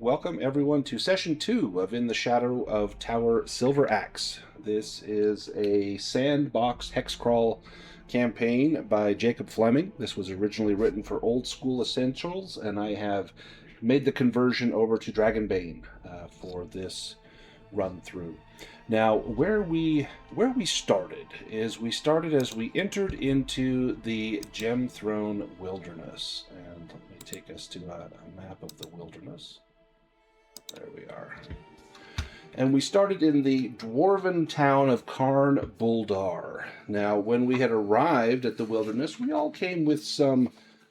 Welcome everyone to session 2 of In the Shadow of Tower Silveraxe. This is a sandbox hex-crawl campaign by Jacob Fleming. This was originally written for Old School Essentials, and I have made the conversion over to Dragonbane for this run-through. Now, where we started is we started as we entered into the Gemthrone Wilderness. And let me take us to a map of the wilderness. There we are. And we started in the dwarven town of Karn Buldar. Now, when we had arrived at the wilderness, we all came with some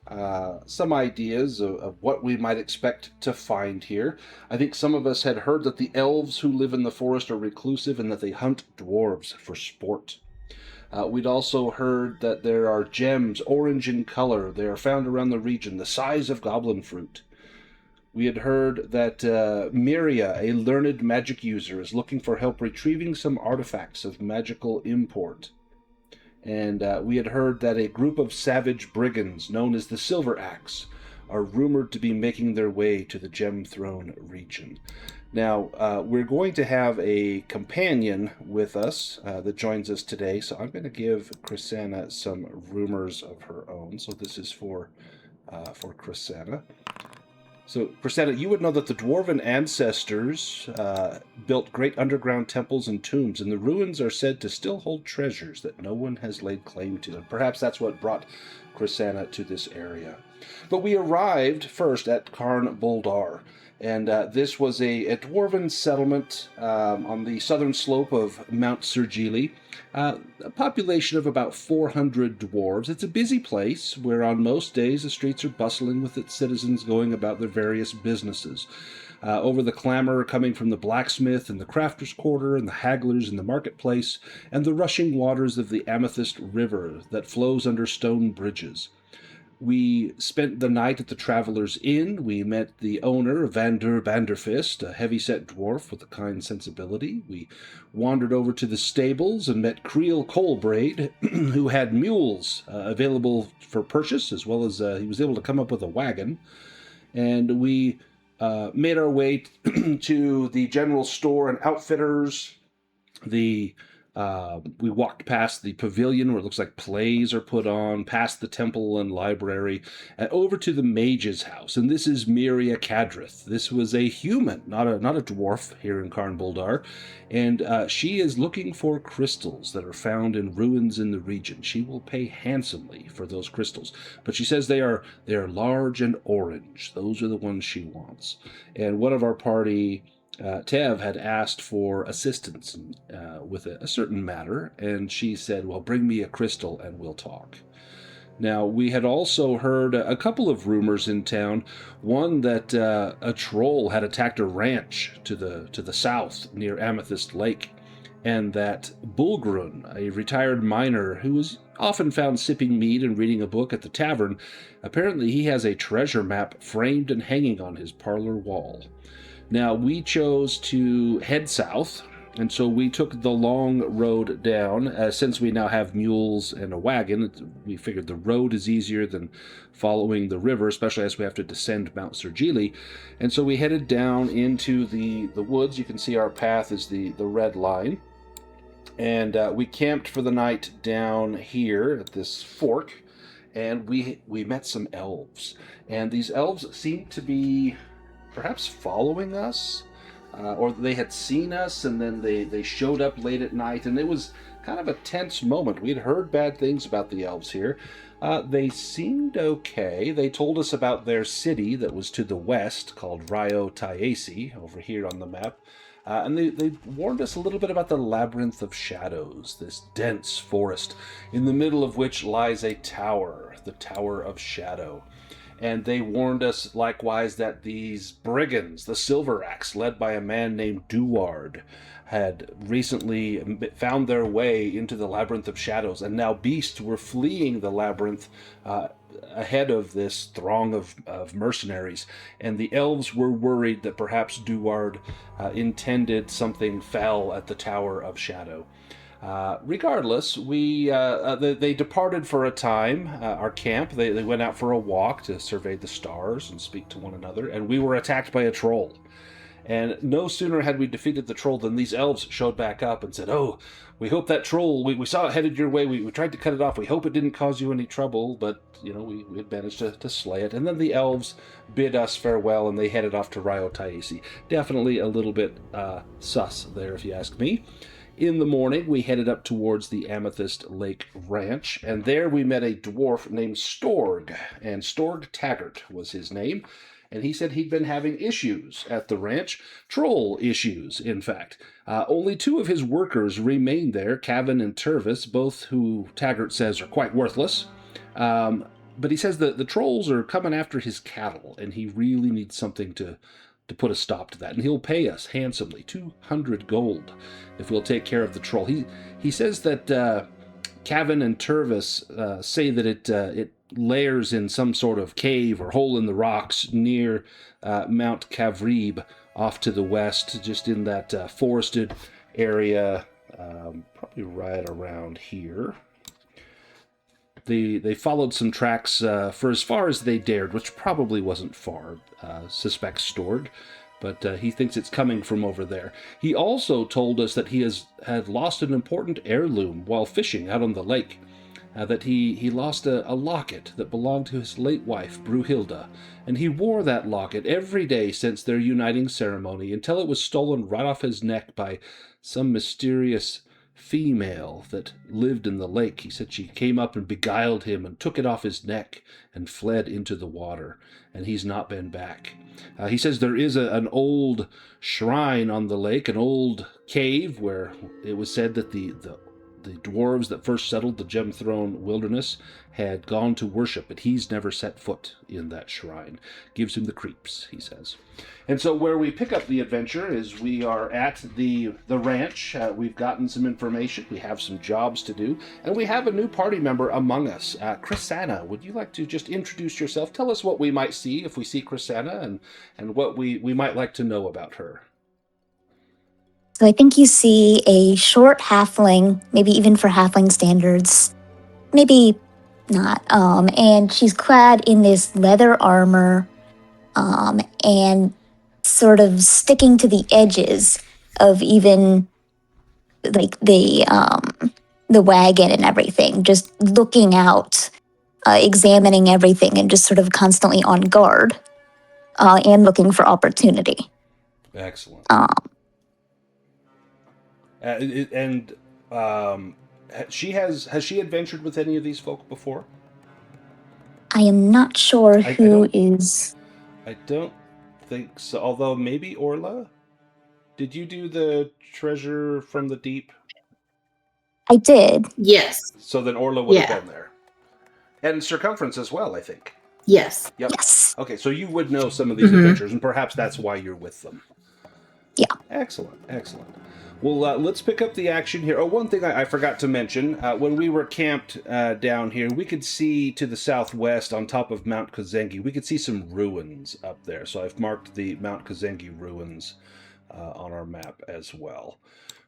ideas of what we might expect to find here. I think some of us had heard that the elves who live in the forest are reclusive and that they hunt dwarves for sport. We'd also heard that there are gems, orange in color. They are found around the region, the size of goblin fruit. We had heard that Miria, a learned magic user, is looking for help retrieving some artifacts of magical import. And we had heard that a group of savage brigands, known as the Silveraxe, are rumored to be making their way to the Gemthrone region. Now, we're going to have a companion with us that joins us today, so I'm going to give Chrisanna some rumors of her own. So this is for Chrisanna. So, Chrisanna, you would know that the dwarven ancestors built great underground temples and tombs, and the ruins are said to still hold treasures that no one has laid claim to, and perhaps that's what brought Chrisanna to this area. But we arrived first at Karn Buldar, and this was a dwarven settlement on the southern slope of Mount Sergili. A population of about 400 dwarves. It's a busy place where on most days the streets are bustling with its citizens going about their various businesses. Over the clamor coming from the blacksmith and the crafter's quarter and the hagglers in the marketplace and the rushing waters of the Amethyst River that flows under stone bridges. We spent the night at the Traveller's Inn. We met the owner, Vander Banderfist, a heavy-set dwarf with a kind sensibility. We wandered over to the stables and met Creel Coalbraid, who had mules available for purchase, as well as he was able to come up with a wagon. And we made our way to the general store and outfitters. We walked past the pavilion where it looks like plays are put on, past the temple and library, and over to the mage's house. And this is Miria Cadrith. This was a human, not a dwarf here in Karn Buldar. And she is looking for crystals that are found in ruins in the region. She will pay handsomely for those crystals. But she says they are large and orange. Those are the ones she wants. And one of our party... Tev had asked for assistance with a certain matter, and she said, well, bring me a crystal and we'll talk. Now, we had also heard a couple of rumors in town. One that a troll had attacked a ranch to the south near Amethyst Lake, and that Bulgrun, a retired miner who was often found sipping mead and reading a book at the tavern, apparently he has a treasure map framed and hanging on his parlor wall. Now, we chose to head south, and so we took the long road down. Since we now have mules and a wagon, we figured the road is easier than following the river, especially as we have to descend Mount Sergili. And so we headed down into the woods. You can see our path is the red line. And we camped for the night down here at this fork, and we met some elves. And these elves seemed to be... perhaps following us, or they had seen us, and then they showed up late at night, and it was kind of a tense moment. We'd heard bad things about the elves here. They seemed okay. They told us about their city that was to the west, called Rio Taesi, over here on the map, and they warned us a little bit about the Labyrinth of Shadows, this dense forest, in the middle of which lies a tower, the Tower of Shadow. And they warned us likewise that these brigands, the Silveraxe, led by a man named Duward, had recently found their way into the Labyrinth of Shadows, and now beasts were fleeing the labyrinth ahead of this throng of mercenaries. And the elves were worried that perhaps Duward intended something fell at the Tower of Shadow. Regardless, they departed for a time, our camp. They went out for a walk to survey the stars and speak to one another, and we were attacked by a troll. And no sooner had we defeated the troll than these elves showed back up and said, "Oh, we hope that troll, we saw it headed your way, we tried to cut it off, we hope it didn't cause you any trouble," but, we had managed to slay it. And then the elves bid us farewell, and they headed off to Rio Taisi. Definitely a little bit sus there, if you ask me. In the morning, we headed up towards the Amethyst Lake Ranch, and there we met a dwarf named Storg, and Storg Taggart was his name. And he said he'd been having issues at the ranch, troll issues, in fact. Only 2 of his workers remained there, Cavan and Tervis, both who Taggart says are quite worthless. But he says that the trolls are coming after his cattle, and he really needs something to put a stop to that. And he'll pay us handsomely, 200 gold, if we'll take care of the troll. He says that Cavan and Tervis say that it lairs in some sort of cave or hole in the rocks near Mount Kavrib off to the west, just in that forested area, probably right around here. They followed some tracks for as far as they dared, which probably wasn't far, suspects Storg, but he thinks it's coming from over there. He also told us that he had lost an important heirloom while fishing out on the lake. That he lost a locket that belonged to his late wife, Brunhilda, and he wore that locket every day since their uniting ceremony until it was stolen right off his neck by some mysterious female that lived in the lake. He said she came up and beguiled him and took it off his neck and fled into the water, and he's not been back. He says there is an old shrine on the lake, an old cave where it was said that the dwarves that first settled the Gemthrone Wilderness had gone to worship, but he's never set foot in that shrine. Gives him the creeps, he says. And so where we pick up the adventure is we are at the ranch. We've gotten some information. We have some jobs to do. And we have a new party member among us. Chrisanna, would you like to just introduce yourself? Tell us what we might see if we see Chrisanna and what we might like to know about her. So I think you see a short halfling, maybe even for halfling standards, maybe not. And she's clad in this leather armor, and sort of sticking to the edges of even like the wagon and everything, just looking out, examining everything, and just sort of constantly on guard, and looking for opportunity. Excellent. Has she adventured with any of these folk before? I am not sure who is. I don't think so. Although maybe Orla. Did you do the treasure from the deep? I did. Yes. So then Orla would have been there, and Circumference as well, I think. Yes. Yep. Yes. Okay, so you would know some of these adventures, and perhaps that's why you're with them. Yeah. Excellent. Well, let's pick up the action here. Oh, one thing I forgot to mention. When we were camped down here, we could see to the southwest on top of Mount Kazengi, we could see some ruins up there. So I've marked the Mount Kazengi ruins on our map as well,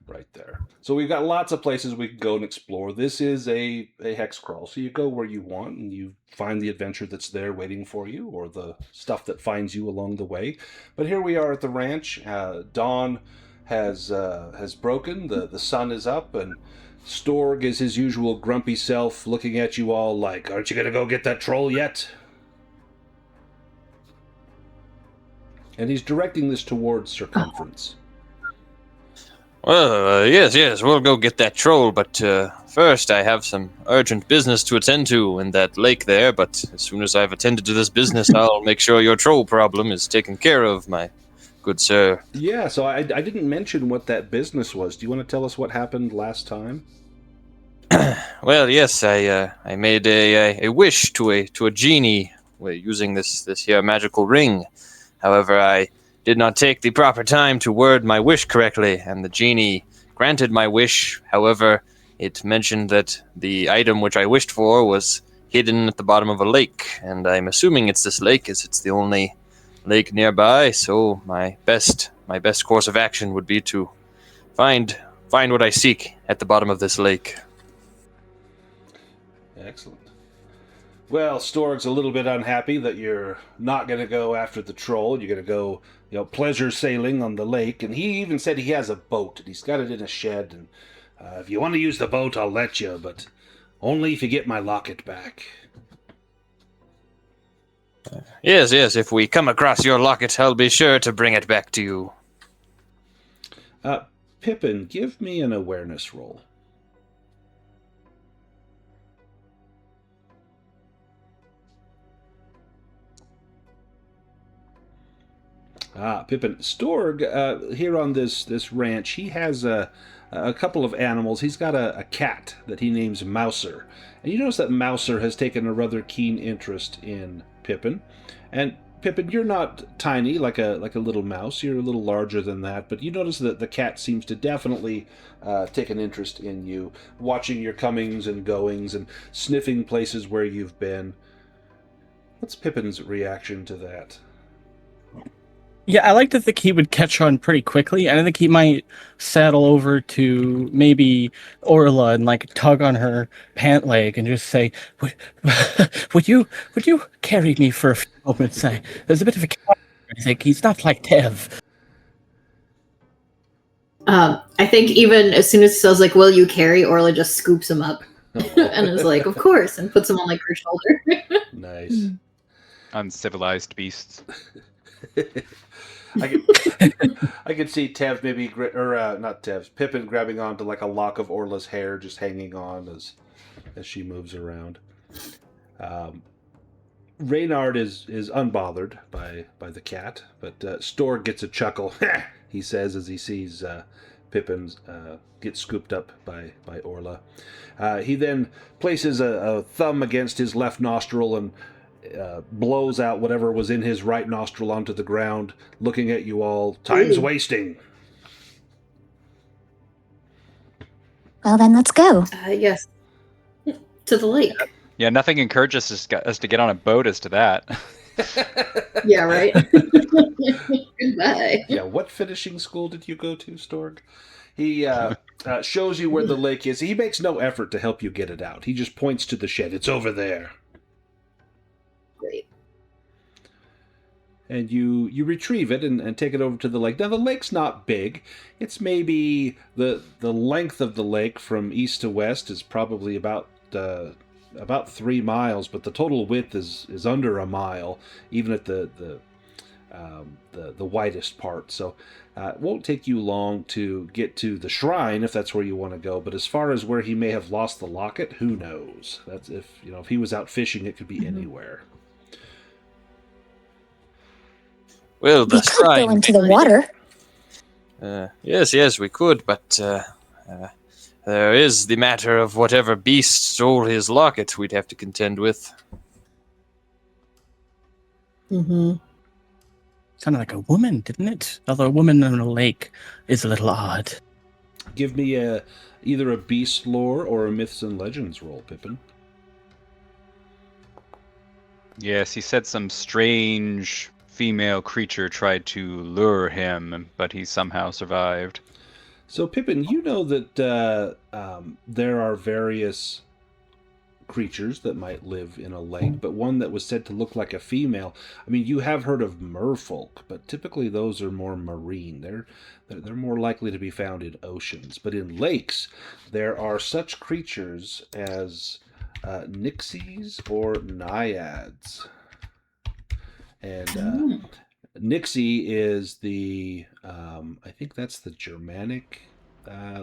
right there. So we've got lots of places we can go and explore. This is a hex crawl, so you go where you want and you find the adventure that's there waiting for you, or the stuff that finds you along the way. But here we are at the ranch. Dawn has broken, the sun is up, and Storg is his usual grumpy self looking at you all like, "Aren't you gonna go get that troll yet?" And he's directing this towards Circumference. Well, yes, we'll go get that troll, but first I have some urgent business to attend to in that lake there, but as soon as I've attended to this business, I'll make sure your troll problem is taken care of, my good sir. Yeah, so I didn't mention what that business was. Do you want to tell us what happened last time? Well, yes, I made a wish to a genie using this here magical ring. However, I did not take the proper time to word my wish correctly, and the genie granted my wish. However, it mentioned that the item which I wished for was hidden at the bottom of a lake, and I'm assuming it's this lake, as it's the only lake nearby. So my best course of action would be to find find what I seek at the bottom of this lake. Excellent. Well, Storg's a little bit unhappy that you're not going to go after the troll. You're going to go, pleasure sailing on the lake. And he even said he has a boat, and he's got it in a shed. And if you want to use the boat, I'll let you, but only if you get my locket back. Yes, if we come across your locket, I'll be sure to bring it back to you. Pippin, give me an awareness roll. Pippin. Storg, here on this ranch, he has a couple of animals. He's got a cat that he names Mouser. And you notice that Mouser has taken a rather keen interest in Pippin. And Pippin, you're not tiny like a little mouse. You're a little larger than that. But you notice that the cat seems to definitely take an interest in you, watching your comings and goings and sniffing places where you've been. What's Pippin's reaction to that? Yeah, I like to think he would catch on pretty quickly, and I think he might saddle over to maybe Orla and like tug on her pant leg and just say, "Would you carry me for a few moments? There's a bit of a cat. I think he's not like Tev." I think even as soon as he says like, "Will you carry?" Orla just scoops him up and is like, "Of course," and puts him on like her shoulder. Nice. Uncivilized beasts. I could see Tev maybe, not Tev, Pippin grabbing onto like a lock of Orla's hair, just hanging on as she moves around. Reynard is unbothered by the cat, but Storg gets a chuckle. He says as he sees Pippin get scooped up by Orla. He then places a thumb against his left nostril and blows out whatever was in his right nostril onto the ground, looking at you all. Time's wasting. Well, then let's go. Yes. To the lake. Yeah, nothing encourages us to get on a boat as to that. Yeah, right? Goodbye. Yeah, what finishing school did you go to, Storg? He shows you where the lake is. He makes no effort to help you get it out. He just points to the shed. It's over there. Great. And you retrieve it and take it over to the lake. Now, the lake's not big. It's maybe the length of the lake from east to west is probably about 3 miles, but the total width is under a mile, even at the widest part. So it won't take you long to get to the shrine if that's where you want to go. But as far as where he may have lost the locket, who knows? That's if he was out fishing, it could be anywhere. Well, We the could go shrine. into the water. Yes, we could, but there is the matter of whatever beast stole his locket we'd have to contend with. Mm-hmm. Sounded like a woman, didn't it? Although a woman in a lake is a little odd. Give me either a beast lore or a myths and legends roll, Pippin. Yes, he said some strange female creature tried to lure him, but he somehow survived. So, Pippin, you know that there are various creatures that might live in a lake, but one that was said to look like a female. I mean, you have heard of merfolk, but typically those are more marine. They're more likely to be found in oceans. But in lakes, there are such creatures as nixies or naiads. And Nixie is the, I think that's the Germanic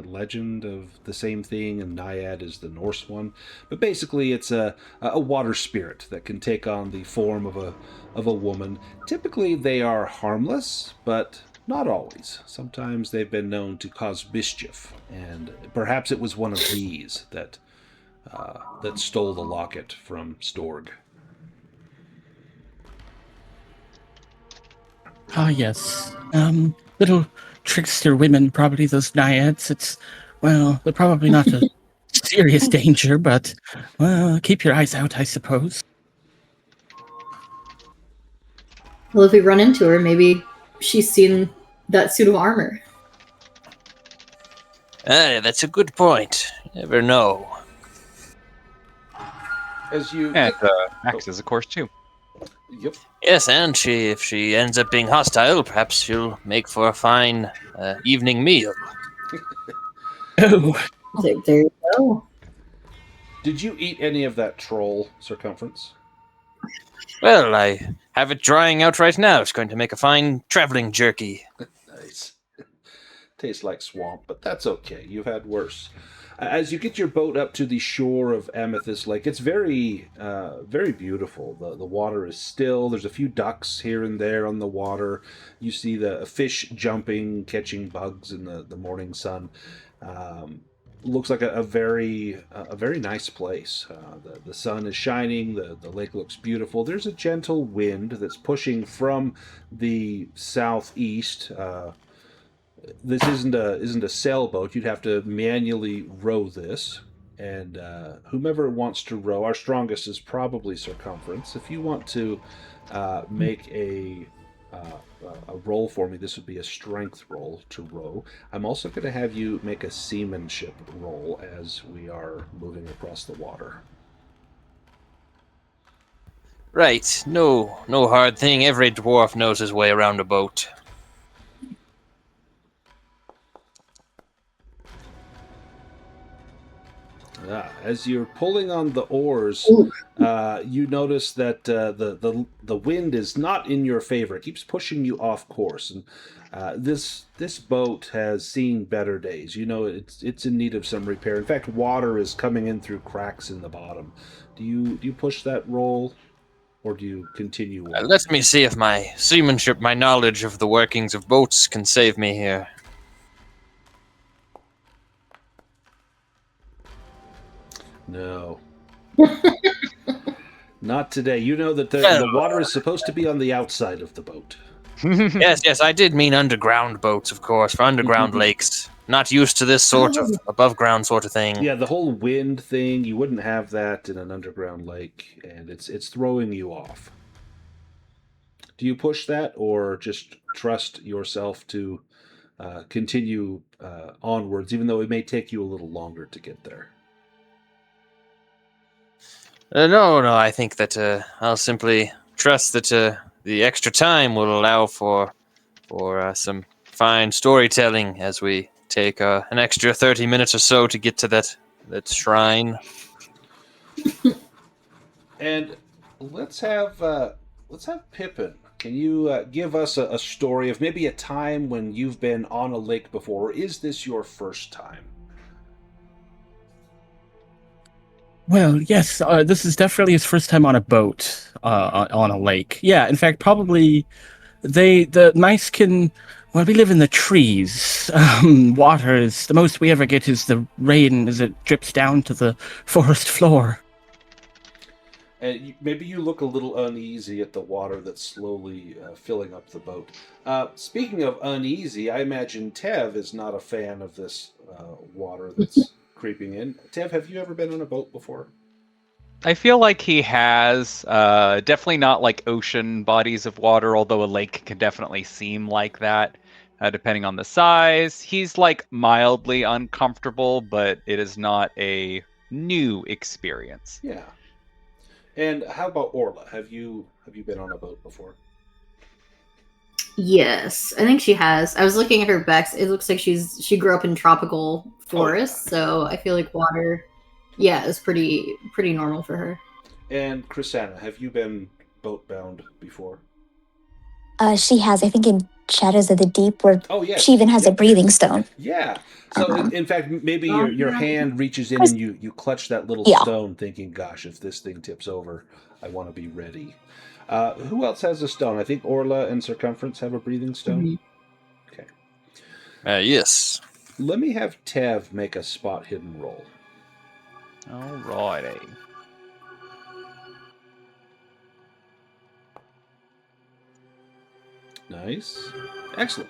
legend of the same thing, and Naiad is the Norse one. But basically, it's a water spirit that can take on the form of a woman. Typically, they are harmless, but not always. Sometimes they've been known to cause mischief, and perhaps it was one of these that stole the locket from Storg. Ah, yes. Little trickster women, probably those naiads. They're probably not a serious danger, but, well, keep your eyes out, I suppose. Well, if we run into her, maybe she's seen that suit of armor. That's a good point. You never know. As you And get, axes, of course, too. yep. Yes, and if she ends up being hostile, perhaps she'll make for a fine evening meal. Oh, There you go. Did you eat any of that troll circumference? Well, I have it drying out right now. It's going to make a fine traveling jerky. Nice. Tastes like swamp, but that's okay. You've had worse. As you get your boat up to the shore of Amethyst Lake, it's very, very beautiful. The water is still. There's a few ducks here and there on the water. You see the fish jumping, catching bugs in the morning sun. Looks like a very nice place. The sun is shining. The lake looks beautiful. There's a gentle wind that's pushing from the southeast. This isn't a sailboat. You'd have to manually row this, and whomever wants to row, our strongest is probably circumference. If you want to make a roll for me, this would be a strength roll to row. I'm also going to have you make a seamanship roll as we are moving across the water. Right, no hard thing. Every dwarf knows his way around a boat. As you're pulling on the oars, you notice that the wind is not in your favor. It keeps pushing you off course, and this boat has seen better days. You know it's in need of some repair. In fact, water is coming in through cracks in the bottom. Do you push that roll, or do you continue? Let me see if my seamanship, my knowledge of the workings of boats, can save me here. No. Not today. You know that the water is supposed to be on the outside of the boat. Yes, I did mean underground boats, of course, for underground lakes. Not used to this sort of above ground sort of thing. Yeah, the whole wind thing, you wouldn't have that in an underground lake, and it's throwing you off. Do you push that, or just trust yourself to continue onwards, even though it may take you a little longer to get there? No, I think that I'll simply trust that the extra time will allow for some fine storytelling as we take an extra 30 minutes or so to get to that shrine. And let's have Pippin. Can you give us a story of maybe a time when you've been on a lake before, or is this your first time? well, yes. This is definitely his first time on a boat, on a lake. Yeah, in fact, probably the mice can. Well, we live in the trees. Water is the most we ever get is the rain as it drips down to the forest floor. And maybe you look a little uneasy at the water that's slowly filling up the boat. Speaking of uneasy, I imagine Tev is not a fan of this water that's creeping in. Tev, have you ever been on a boat before? I feel like he has. Definitely not like ocean bodies of water, although a lake can definitely seem like that, depending on the size. He's like mildly uncomfortable, but it is not a new experience. Yeah. And how about Orla? Have you been on a boat before? Yes, I think she has. I was looking at her Bex. It looks like she grew up in tropical forests, so I feel like water, yeah, is pretty normal for her. And Chrisanna, have you been boat bound before? She has, I think, in Shadows of the Deep, where Oh, yes. she even has a breathing stone. Yeah. So, in fact, maybe your hand reaches in and you clutch that little stone, thinking, "Gosh, if this thing tips over, I want to be ready." Who else has a stone? I think Orla and Circumference have a breathing stone. Mm-hmm. Okay. Yes. Let me have Tev make a spot hidden roll. Alrighty. Nice. Excellent.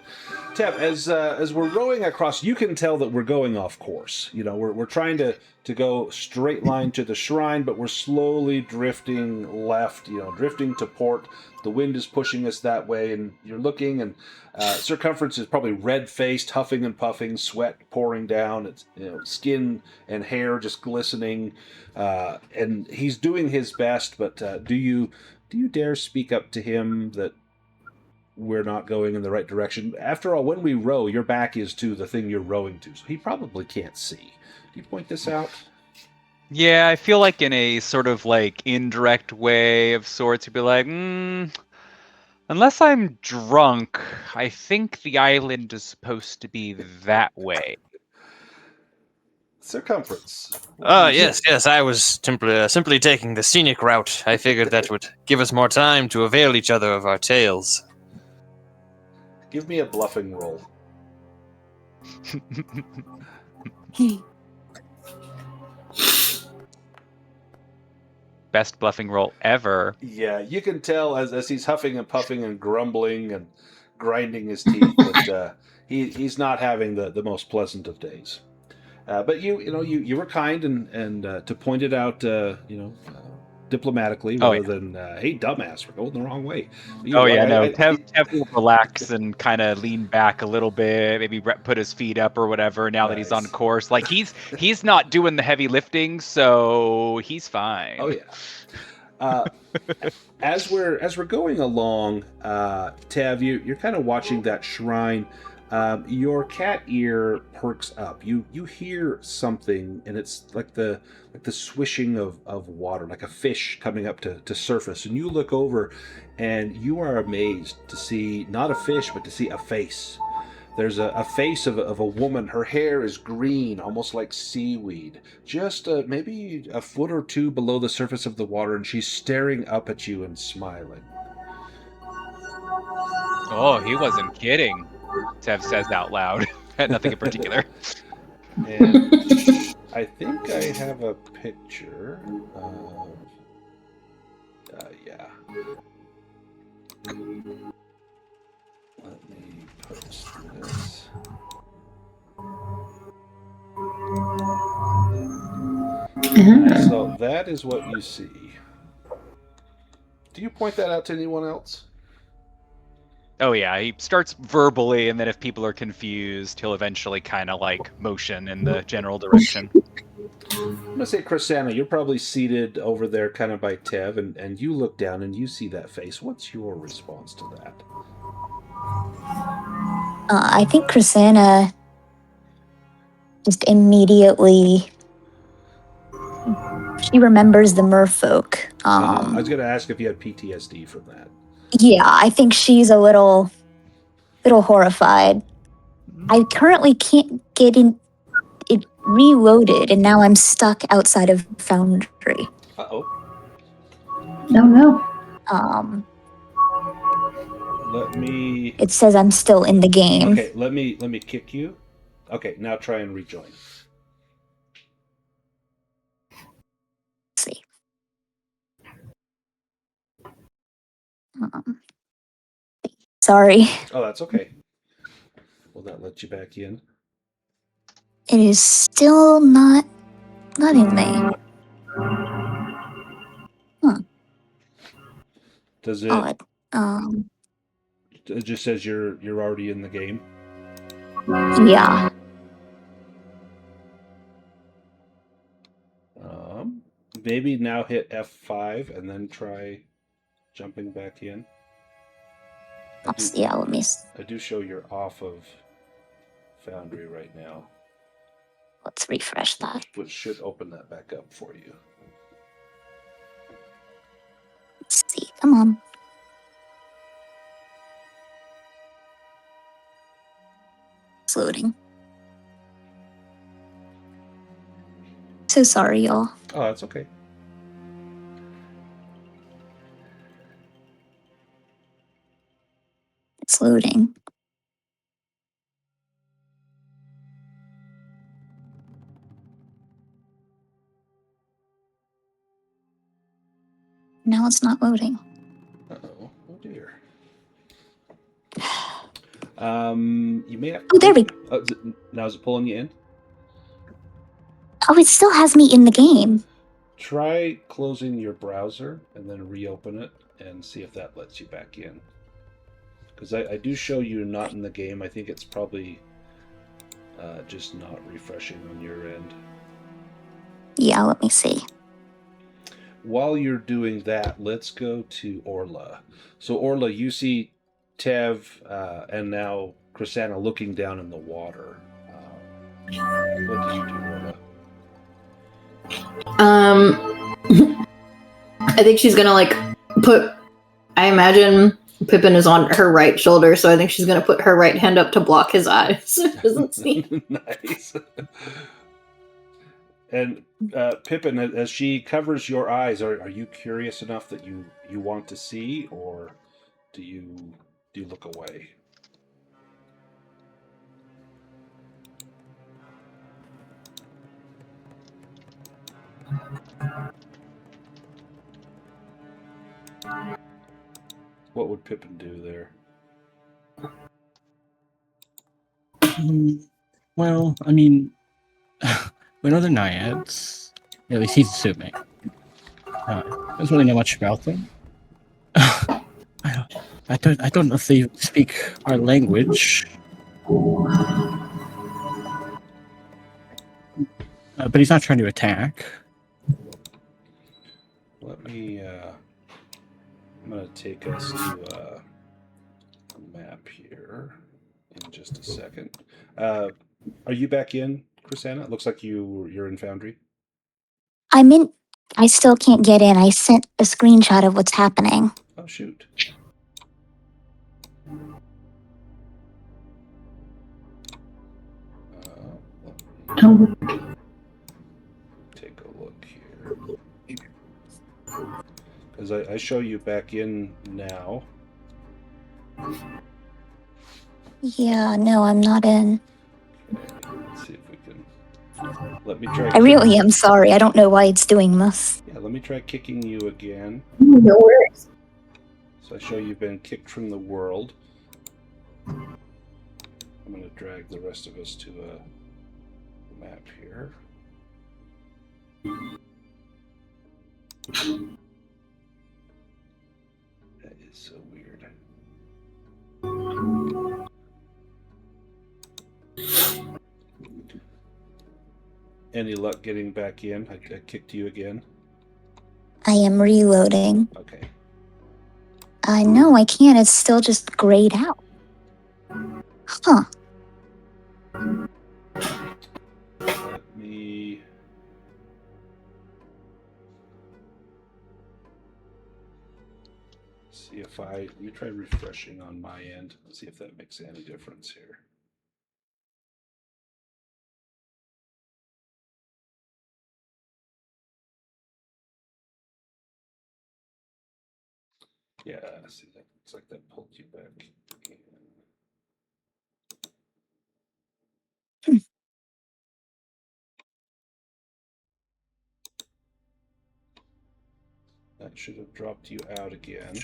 Tev, as we're rowing across, you can tell that we're going off course. You know, we're trying to go straight line to the shrine, but we're slowly drifting left, you know, drifting to port. The wind is pushing us that way, and you're looking, and Circumference is probably red-faced, huffing and puffing, sweat pouring down. It's, you know, skin and hair just glistening, and he's doing his best. But do you dare speak up to him that we're not going in the right direction? After all, when we row, your back is to the thing you're rowing to, so he probably can't see. Do you point this out? Yeah, I feel like in a sort of like indirect way of sorts, you'd be like, unless I'm drunk, I think the island is supposed to be that way. Circumference. Yes, I was simply taking the scenic route. I figured that would give us more time to avail each other of our tales. Give me a bluffing roll. Best bluffing roll ever. Yeah, you can tell as he's huffing and puffing and grumbling and grinding his teeth that he's not having the most pleasant of days. But you were kind and to point it out, diplomatically rather than hey dumbass, we're going the wrong way. Tev will relax and kind of lean back a little bit, maybe put his feet up or whatever. Now that he's on course, like he's not doing the heavy lifting, so he's fine. Oh yeah. As we're going along, Tev, you're kind of watching that shrine. Your cat ear perks up. You hear something, and it's like the swishing of water, like a fish coming up to surface. And you look over, and you are amazed to see not a fish, but to see a face. There's a face of a woman. Her hair is green, almost like seaweed, just maybe a foot or two below the surface of the water, and she's staring up at you and smiling. Oh, he wasn't kidding. Tev says out loud. Nothing in particular. And I think I have a picture of... yeah. Let me post this. So that is what you see. Do you point that out to anyone else? Oh yeah, he starts verbally, and then if people are confused, he'll eventually kind of like motion in the general direction. I'm going to say, Chrisanna, you're probably seated over there kind of by Tev, and you look down and you see that face. What's your response to that? I think Chrisanna just immediately... She remembers the merfolk. I was going to ask if you had PTSD from that. Yeah, I think she's a little horrified. I currently can't get it reloaded, and now I'm stuck outside of Foundry. Uh-oh. No. Let me... It says I'm still in the game. Okay, let me kick you. Okay, now try and rejoin. Let's see. Sorry. Oh, that's okay. Will that let you back in? It is still not letting me. Does it? Odd. It just says you're already in the game. Yeah. Maybe now hit F5 and then try jumping back in. Yeah, let me... I do show you're off of Foundry right now. Let's refresh that. Which should open that back up for you. Let's see. Come on. It's loading. So sorry, y'all. Oh, that's okay. It's loading. Now it's not loading. Uh-oh. Oh, dear. You may have. Oh, there we. Oh, now is it pulling you in? Oh, it still has me in the game. Try closing your browser and then reopen it and see if that lets you back in. Because I do show you not in the game. I think it's probably just not refreshing on your end. Yeah, let me see. While you're doing that, let's go to Orla. So Orla, you see Tev and now Krisanna looking down in the water. What do you do, Orla? I think she's gonna like put. I imagine Pippin is on her right shoulder, so I think she's gonna put her right hand up to block his eyes. So he doesn't see. Nice. And Pippin, as she covers your eyes, are you curious enough that you want to see, or do you look away? What would Pippin do there? Well, I mean, we know they're naiads. At least he's assuming. Doesn't really know much about them. I don't know if they speak our language. But he's not trying to attack. Let me. I'm going to take us to a map here in just a second. Are you back in, Krisanna? It looks like you're in Foundry. I'm in. I still can't get in. I sent a screenshot of what's happening. Oh, shoot. Take a look here. Because I show you back in now. Yeah, no, I'm not in. Okay, let's see if we can. Let me try. I really am sorry. I don't know why it's doing this. Yeah, let me try kicking you again. No worries. So I show you've been kicked from the world. I'm going to drag the rest of us to a map here. That is so weird. Any luck getting back in? I kicked you again. I am reloading. Okay. I know I can't. It's still just grayed out. Huh. Let me. See if let me try refreshing on my end. See if that makes any difference here. Yeah, see, that looks like that pulled you back in. That should have dropped you out again.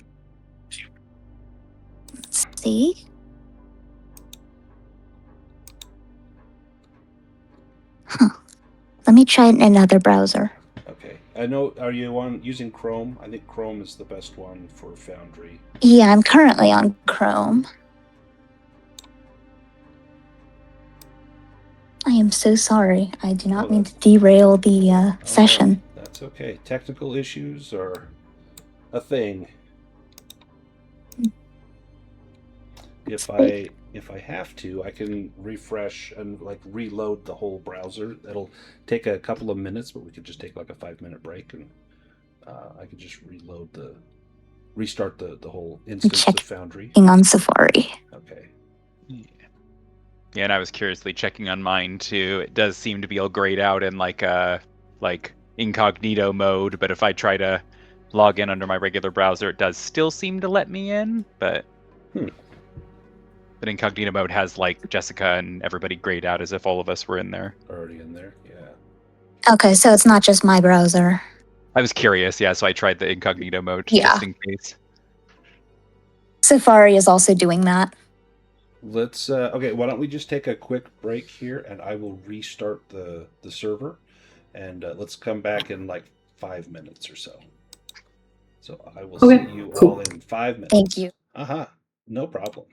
Let's see. Huh. Let me try it in another browser. Okay. I know, are you using Chrome? I think Chrome is the best one for Foundry. Yeah, I'm currently on Chrome. I am so sorry. I do not mean to derail the session. That's okay. Technical issues are a thing. If I have to, I can refresh and like reload the whole browser. It'll take a couple of minutes, but we could just take like a 5-minute break, and I could just restart the whole instance of Foundry. On Safari. Okay. Yeah, and I was curiously checking on mine too. It does seem to be all grayed out in like incognito mode, but if I try to log in under my regular browser, it does still seem to let me in, but but incognito mode has like Jessica and everybody grayed out as if all of us were in there. Already in there, yeah. Okay, so it's not just my browser. I was curious, yeah, so I tried the incognito mode just in case. Safari is also doing that. let's okay, why don't we just take a quick break here, and I will restart the server, and let's come back in like 5 minutes or so. So I will Okay, see you cool. all in 5 minutes. Thank you. No problem.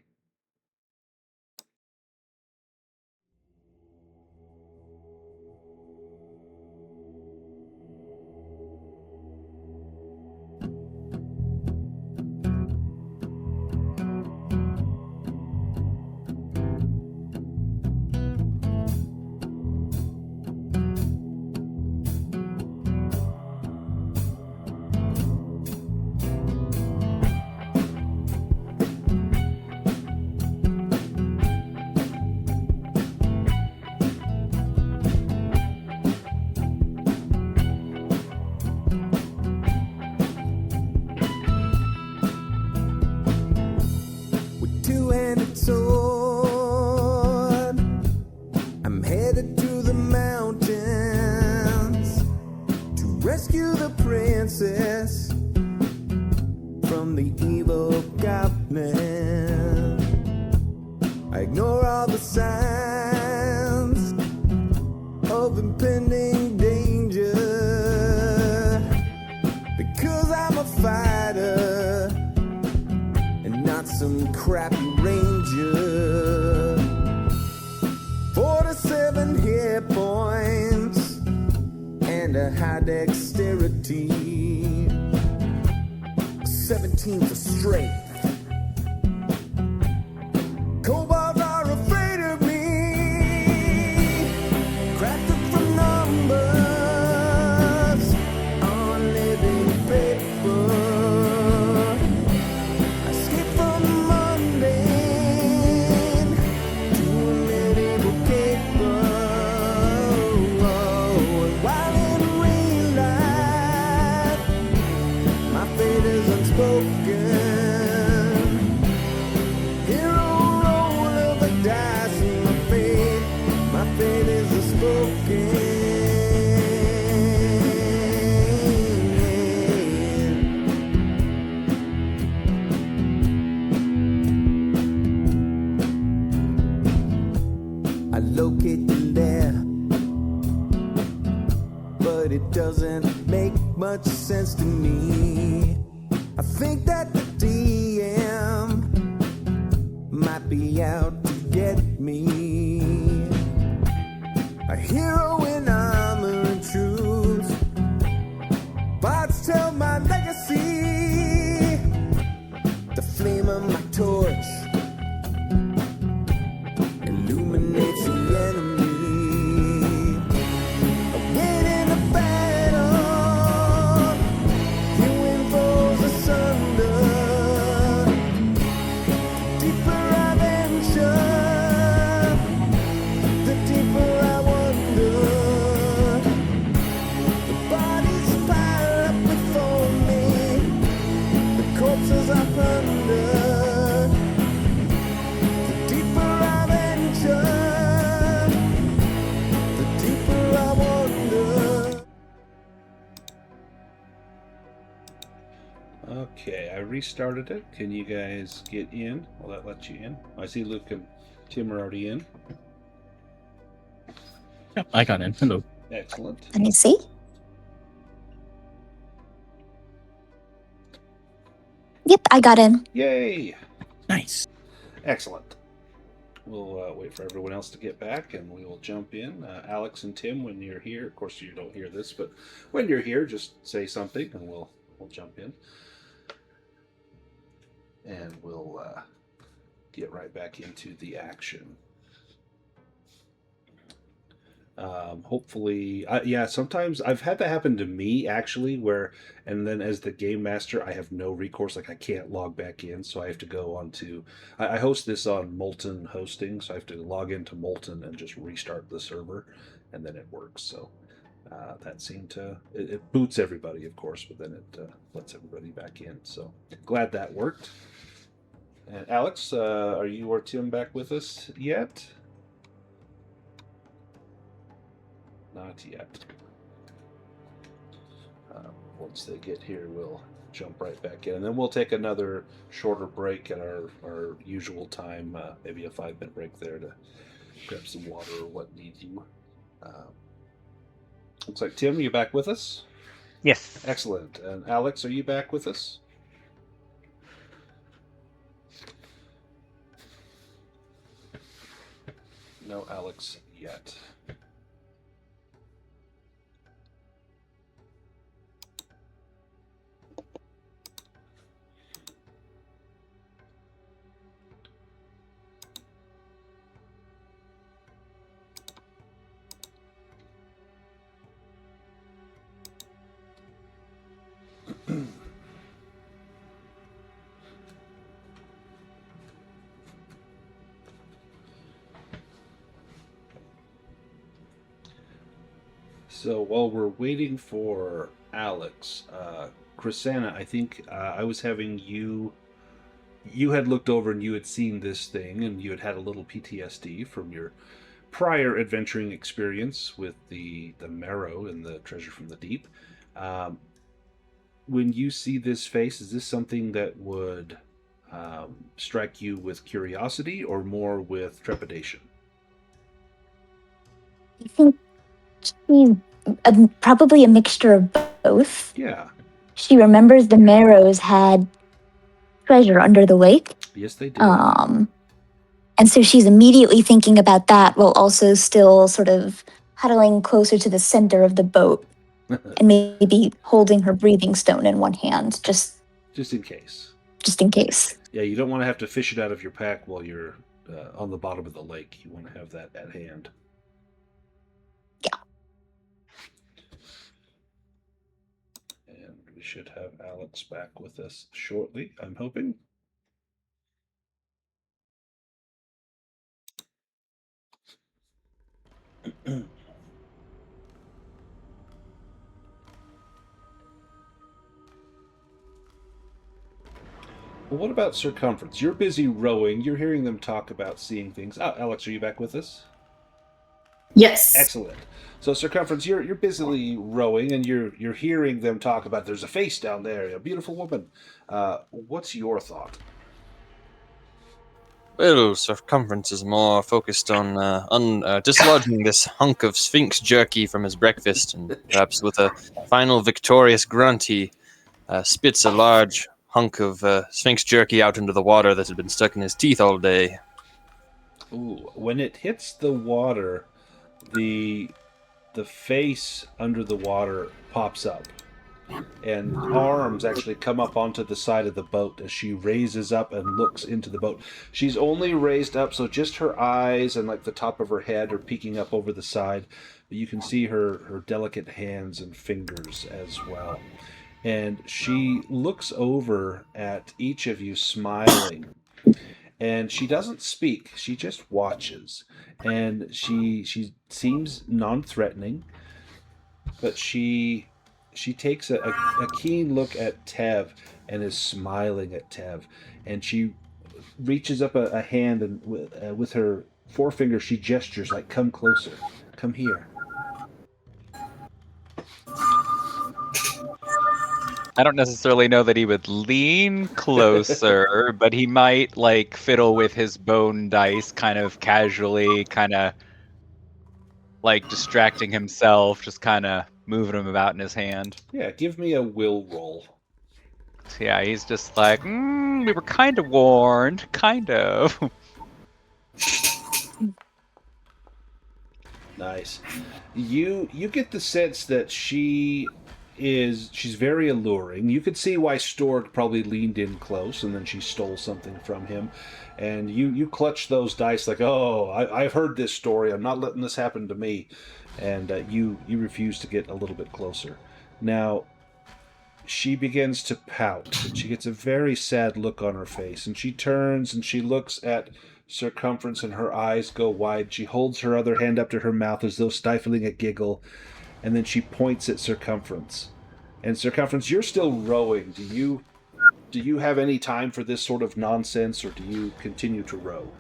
With two-handed sword, I'm headed to the mountains to rescue the princess from the evil goblin. I ignore all the signs of impending danger because I'm a fighter and not some crappy ranger. 47 hit points and a high dexterity, 17 for strength. Kobolds are afraid of me, crafted from numbers on living paper. I skip from the mundane to a medieval caper. While in real life, my fate is unspoken. Hero roll of the dice, and my fate is unspoken. I locate the lair, but it doesn't make much sense to me. I think that the DM might be out to get me. A hero in armor and truth, parts tell my legacy. The flame of my torch illuminates the enemy. I win in a battle, hewing foes asunder. The deeper I venture, the deeper I wonder. The bodies pile up before me, the corpses I plunder. The deeper I venture, the deeper I wonder. Okay, I restarted it. Can you guys get in? Will that let you in? I see Luke and Tim are already in. Yep, I got in. Hello. Excellent. Let me see. Yep, I got in. Yay! Nice. Excellent. We'll wait for everyone else to get back, and we will jump in. Alex and Tim, when you're here, of course you don't hear this, but when you're here, just say something, and we'll jump in, and we'll get right back into the action. Hopefully, yeah, sometimes I've had that happen to me actually, where, and then as the game master, I have no recourse, like I can't log back in, so I have to go on to, I host this on Molten hosting, so I have to log into Molten and just restart the server, and then it works. So that seemed to, it boots everybody, of course, but then it lets everybody back in. So glad that worked. And Alex, are you or Tim back with us yet? Not yet. Once they get here, we'll jump right back in. And then we'll take another shorter break at our usual time, maybe a 5-minute break there to grab some water or what needs you. Looks like Tim, are you back with us? Yes. Excellent. And Alex, are you back with us? No Alex yet. So while we're waiting for Alex, Chrisanna, I think I was having you had looked over and you had seen this thing and you had had a little PTSD from your prior adventuring experience with the marrow and the treasure from the deep. When you see this face, is this something that would strike you with curiosity or more with trepidation? I think she's probably a mixture of both. Yeah. She remembers the Marrows had treasure under the lake. Yes, they did. And so she's immediately thinking about that while also still sort of huddling closer to the center of the boat and maybe holding her breathing stone in one hand, just in case. Just in case. Yeah, you don't want to have to fish it out of your pack while you're on the bottom of the lake. You want to have that at hand. Yeah. And we should have Alex back with us shortly, I'm hoping. Well, what about circumference? You're busy rowing. You're hearing them talk about seeing things. Oh, Alex, are you back with us? Yes. Excellent. So circumference, you're busily rowing, and you're hearing them talk about there's a face down there, a beautiful woman. What's your thought? Well, circumference is more focused on dislodging this hunk of sphinx jerky from his breakfast, and perhaps with a final victorious grunt, he spits a large hunk of sphinx jerky out into the water that had been stuck in his teeth all day. Ooh, when it hits the water, the face under the water pops up, and arms actually come up onto the side of the boat as she raises up and looks into the boat. She's only raised up, so just her eyes and like the top of her head are peeking up over the side, but you can see her delicate hands and fingers as well. And she looks over at each of you smiling. And she doesn't speak. She just watches. And she seems non-threatening, but she takes a keen look at Tev and is smiling at Tev. And she reaches up a hand and with her forefinger she gestures like, come closer, come here. I don't necessarily know that he would lean closer, but he might like fiddle with his bone dice kind of casually, kind of like distracting himself, just kind of moving them about in his hand. Yeah, give me a will roll. Yeah, he's just like, we were kind of warned, kind of. Nice. You get the sense that she's very alluring. You could see why Storg probably leaned in close and then she stole something from him. And you clutch those dice like, oh, I've heard this story. I'm not letting this happen to me. And you refuse to get a little bit closer. Now, she begins to pout. She gets a very sad look on her face. And she turns and she looks at Circumference and her eyes go wide. She holds her other hand up to her mouth as though stifling a giggle. And then she points at Circumference. And Circumference, you're still rowing. Do you have any time for this sort of nonsense, or do you continue to row?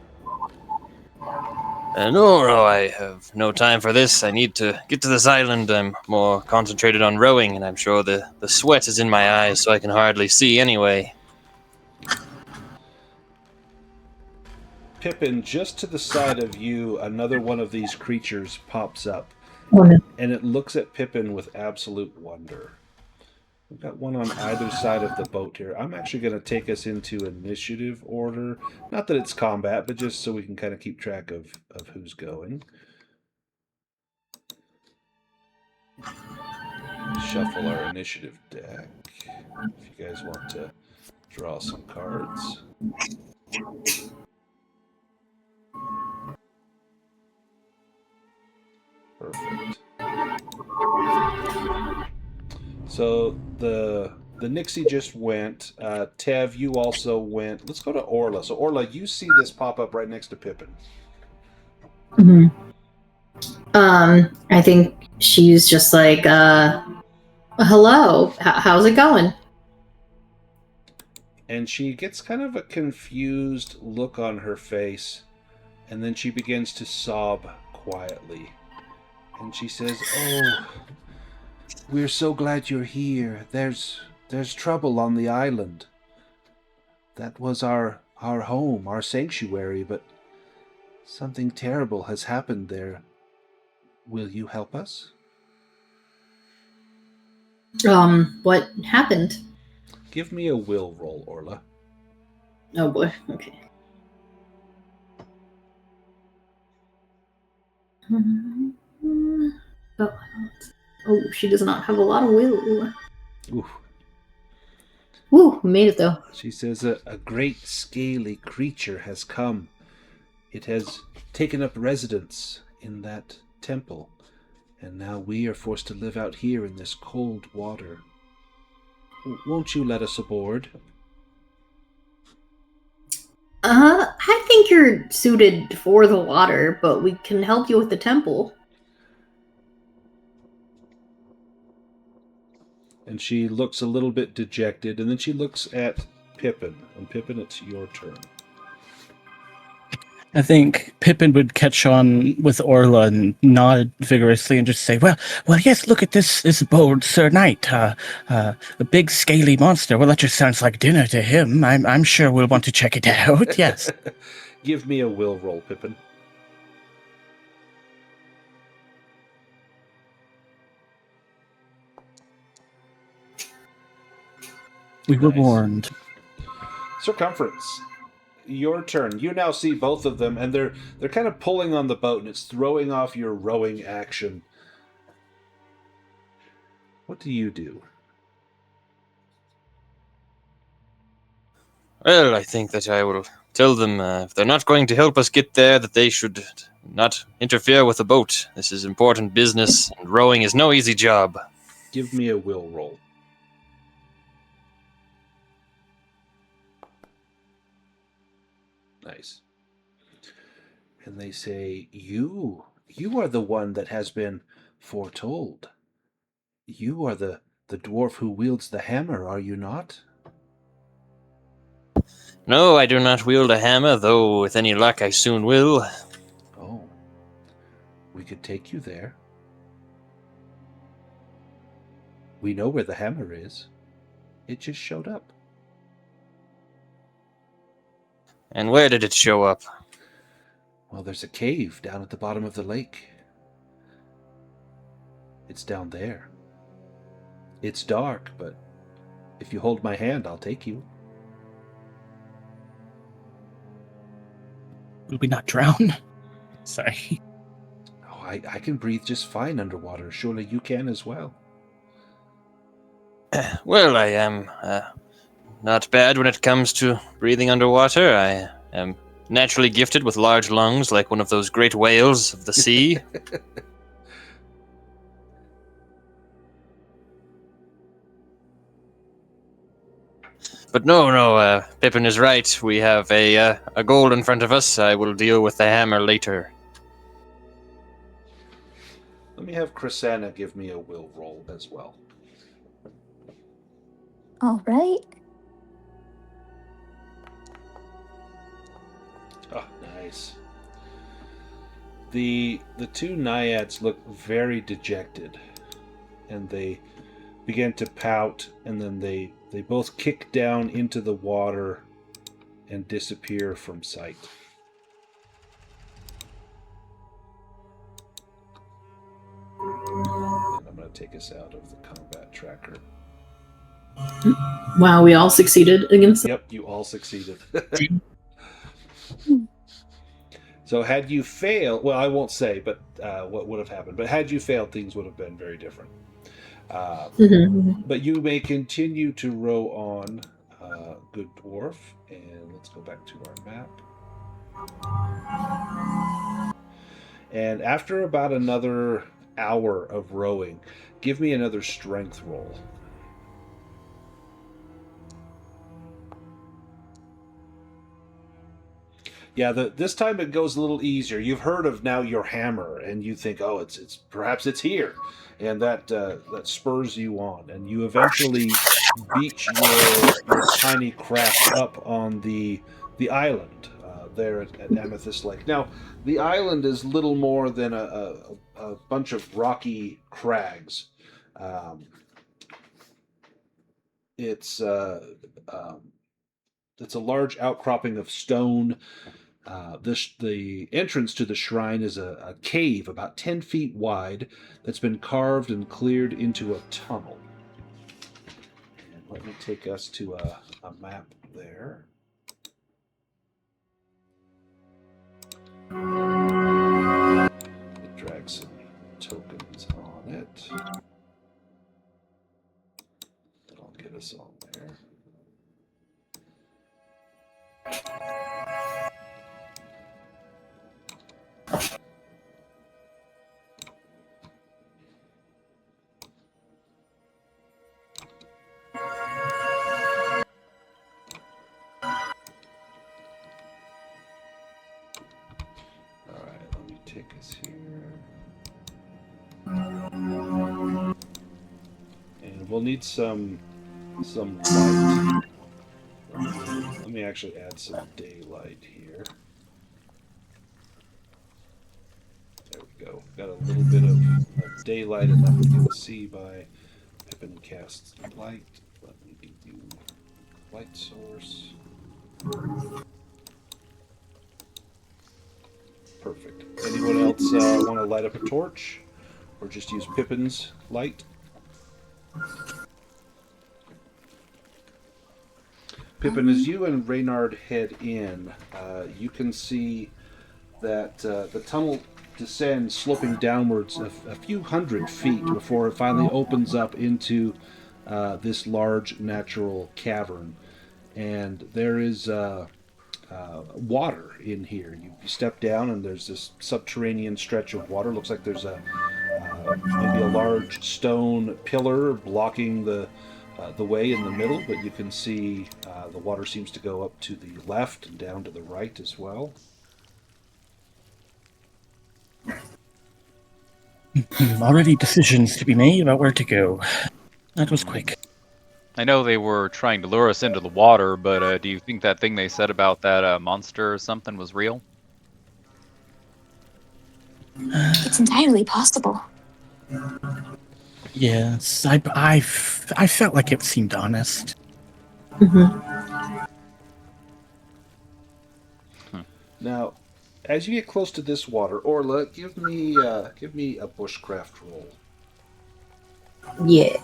No, I have no time for this. I need to get to this island. I'm more concentrated on rowing, and I'm sure the sweat is in my eyes, so I can hardly see anyway. Pippin, just to the side of you, another one of these creatures pops up, and it looks at Pippin with absolute wonder. We've got one on either side of the boat here. I'm actually going to take us into initiative order. Not that it's combat, but just so we can kind of keep track of who's going. Shuffle our initiative deck. If you guys want to draw some cards. Perfect. So the Nixie just went. Tev, you also went. Let's go to Orla. So Orla, you see this pop up right next to Pippin. Mm-hmm. I think she's just like, hello, how's it going? And she gets kind of a confused look on her face, and then she begins to sob quietly. And she says, "Oh, we're so glad you're here. There's trouble on the island. That was our home, our sanctuary, but something terrible has happened there. Will you help us?" What happened? Give me a will roll, Orla. Oh boy, okay. Oh, she does not have a lot of will. Ooh. Woo, made it though. She says, a great scaly creature has come. It has taken up residence in that temple, and now we are forced to live out here in this cold water. Won't you let us aboard? I think you're suited for the water, but we can help you with the temple. And she looks a little bit dejected, and then she looks at Pippin. And Pippin, it's your turn. I think Pippin would catch on with Orla and nod vigorously and just say, well, yes, look at this bold Sir Knight, a big scaly monster. Well, that just sounds like dinner to him. I'm sure we'll want to check it out, yes. Give me a will roll, Pippin. We were warned. Circumference. Your turn. You now see both of them, and they're kind of pulling on the boat, and it's throwing off your rowing action. What do you do? Well, I think that I will tell them if they're not going to help us get there, that they should not interfere with the boat. This is important business, and rowing is no easy job. Give me a will roll. Nice. And they say, you are the one that has been foretold. You are the dwarf who wields the hammer, are you not? No, I do not wield a hammer, though with any luck I soon will. Oh, we could take you there. We know where the hammer is. It just showed up. And where did it show up? Well, there's a cave down at the bottom of the lake. It's down there. It's dark, but if you hold my hand, I'll take you. Will we not drown? Sorry. Oh, I can breathe just fine underwater. Surely you can as well. Well, I am not bad when it comes to breathing underwater. I am naturally gifted with large lungs like one of those great whales of the sea. But no, Pippin is right. We have a goal in front of us. I will deal with the hammer later. Let me have Chrisanna give me a will roll as well. All right. Oh, nice. The two naiads look very dejected, and they begin to pout, and then they both kick down into the water and disappear from sight. And I'm going to take us out of the combat tracker. Wow, we all succeeded against them. Yep, you all succeeded. So had you failed, well, I won't say, but what would have happened. But had you failed, things would have been very different. But you may continue to row on, good dwarf, and let's go back to our map. And after about another hour of rowing, give me another strength roll. Yeah, this time it goes a little easier. You've heard of now your hammer, and you think, oh, it's perhaps it's here, and that spurs you on, and you eventually beach your tiny craft up on the island there at Amethyst Lake. Now, the island is little more than a bunch of rocky crags. It's a large outcropping of stone. The entrance to the shrine is a cave about 10 feet wide that's been carved and cleared into a tunnel. And let me take us to a map there. Drag some tokens on it. That'll get us on there. Take us here. And we'll need some light. Let me actually add some daylight here. There we go. Got a little bit of daylight enough to be able to see by Pippin casts light. Let me give you light source. Perfect. Anyone else want to light up a torch? Or just use Pippin's light? Pippin, as you and Reynard head in, you can see that the tunnel descends, sloping downwards a few hundred feet before it finally opens up into this large natural cavern. And there is water in here. You step down and there's this subterranean stretch of water. Looks like there's maybe a large stone pillar blocking the way in the middle, but you can see the water seems to go up to the left and down to the right as well. Already decisions to be made about where to go. That was quick. I know they were trying to lure us into the water, but do you think that thing they said about that monster or something was real? It's entirely possible. Yes, I felt like it seemed honest. Now, as you get close to this water, Orla, give me a bushcraft roll. Yeah.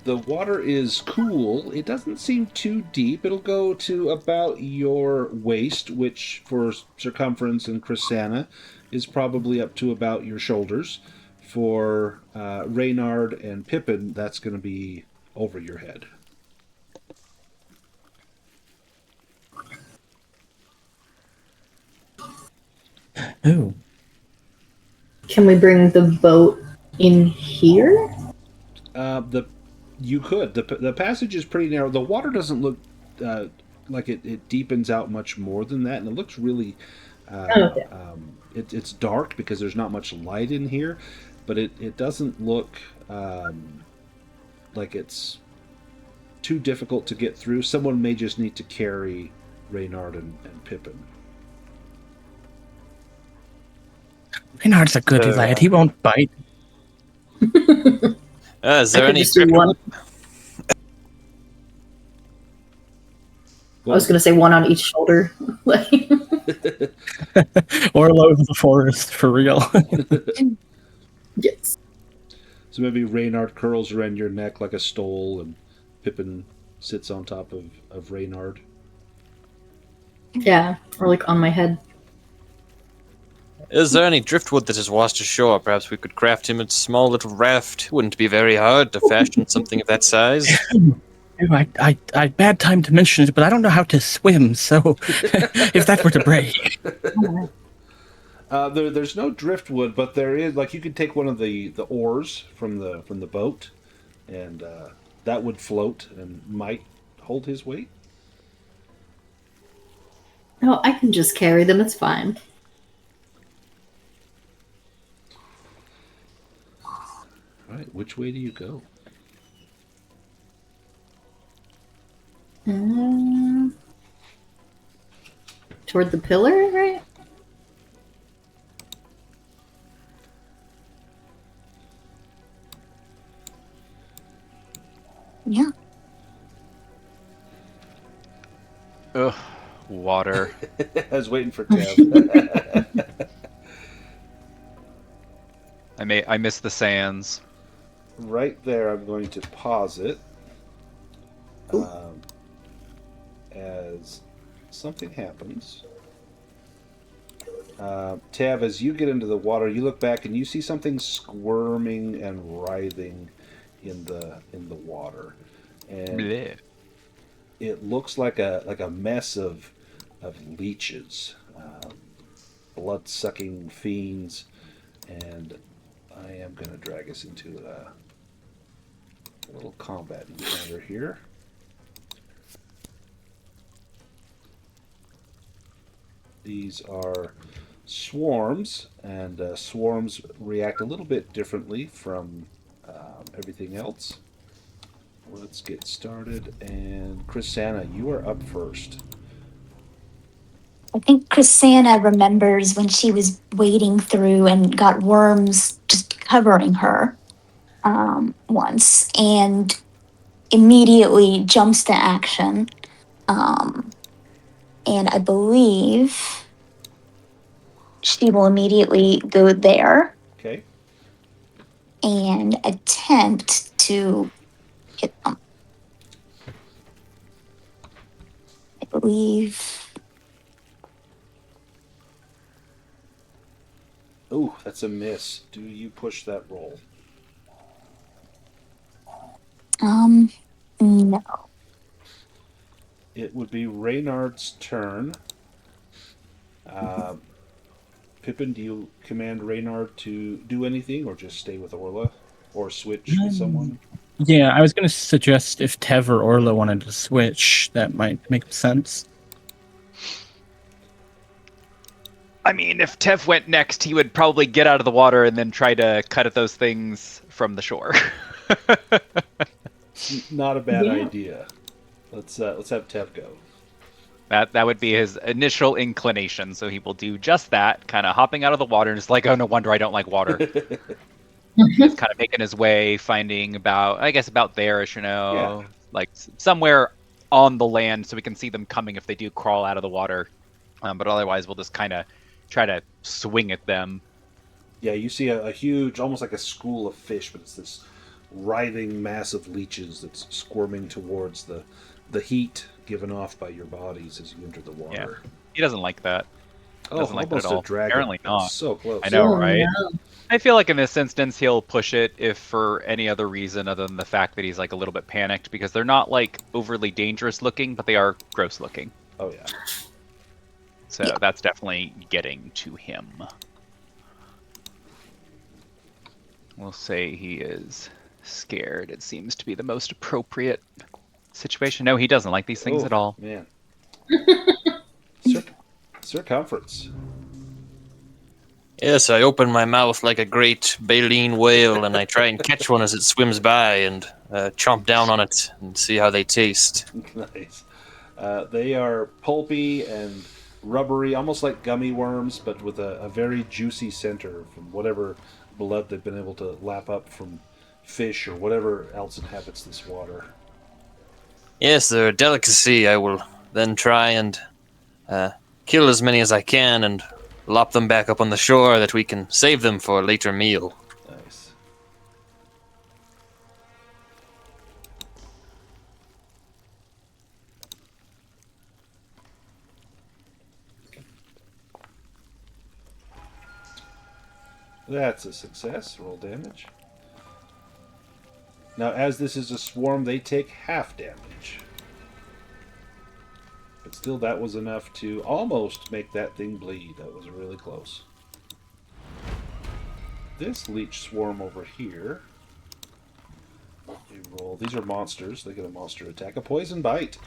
The water is cool. It doesn't seem too deep. It'll go to about your waist, which for circumference and Chrisana is probably up to about your shoulders. For Reynard and Pippin, that's going to be over your head. Oh. Can we bring the boat in here? You could. The passage is pretty narrow. The water doesn't look like it deepens out much more than that, and it looks really. Okay. It's dark because there's not much light in here, but it doesn't look like it's too difficult to get through. Someone may just need to carry Reynard and Pippin. Reynard's a good lad. He won't bite. Is there I could any just do driftwood? one. I was going to say one on each shoulder. Orla of the forest, for real. Yes. So maybe Reynard curls around your neck like a stole, and Pippin sits on top of Reynard. Yeah, or like on my head. Is there any driftwood that is washed ashore? Perhaps we could craft him a small little raft. Wouldn't be very hard to fashion something of that size. I bad time to mention it, but I don't know how to swim, so if that were to break. There's no driftwood, but there is, like, you could take one of the oars from the boat, and that would float and might hold his weight. No, I can just carry them. It's fine. All right, which way do you go? Toward the pillar, right? Yeah. Ugh, water. I was waiting for Tev. I miss the sands. Right there, I'm going to pause it as something happens. Tav, as you get into the water, you look back and you see something squirming and writhing in the water, and Blech. it looks like a mess of leeches, blood-sucking fiends, and I am going to drag us into a little combat encounter here. These are swarms, and swarms react a little bit differently from everything else. Let's get started, and Chrisanna, you are up first. I think Chrisanna remembers when she was wading through and got worms just covering her once, and immediately jumps to action. And I believe she will immediately go there Okay. and attempt to hit them. I believe. Oh, that's a miss. Do you push that roll? No. It would be Reynard's turn. Pippin, do you command Reynard to do anything, or just stay with Orla, or switch with someone? Yeah, I was going to suggest if Tev or Orla wanted to switch, that might make sense. I mean, if Tev went next, he would probably get out of the water and then try to cut at those things from the shore. Not a bad idea. Let's have Tev go. That would be his initial inclination, so he will do just that, kind of hopping out of the water and just like, oh, no wonder I don't like water. Just kind of making his way, finding about there-ish, like somewhere on the land so we can see them coming if they do crawl out of the water. But otherwise, we'll just kind of try to swing at them. Yeah, you see a huge, almost like a school of fish, but it's this writhing mass of leeches that's squirming towards the heat given off by your bodies as you enter the water. Yeah. He doesn't like that. Doesn't like that at almost all. a dragon. Apparently not. So close. I know, Oh, right? no. I feel like in this instance he'll push it if for any other reason other than the fact that he's like a little bit panicked, because they're not like overly dangerous looking, but they are gross looking. Oh yeah. So that's definitely getting to him. We'll say he is scared. It seems to be the most appropriate situation. No, he doesn't like these things at all. Man. Circumference. Yes, I open my mouth like a great baleen whale, and I try and catch one as it swims by, and chomp down on it and see how they taste. Nice. They are pulpy and rubbery, almost like gummy worms, but with a very juicy center from whatever blood they've been able to lap up from fish or whatever else inhabits this water. Yes, they're a delicacy. I will then try and kill as many as I can and lop them back up on the shore that we can save them for a later meal. Nice. That's a success. Roll damage. Now, as this is a swarm, they take half damage. But still, that was enough to almost make that thing bleed. That was really close. This leech swarm over here. They roll. These are monsters. They get a monster attack. A poison bite.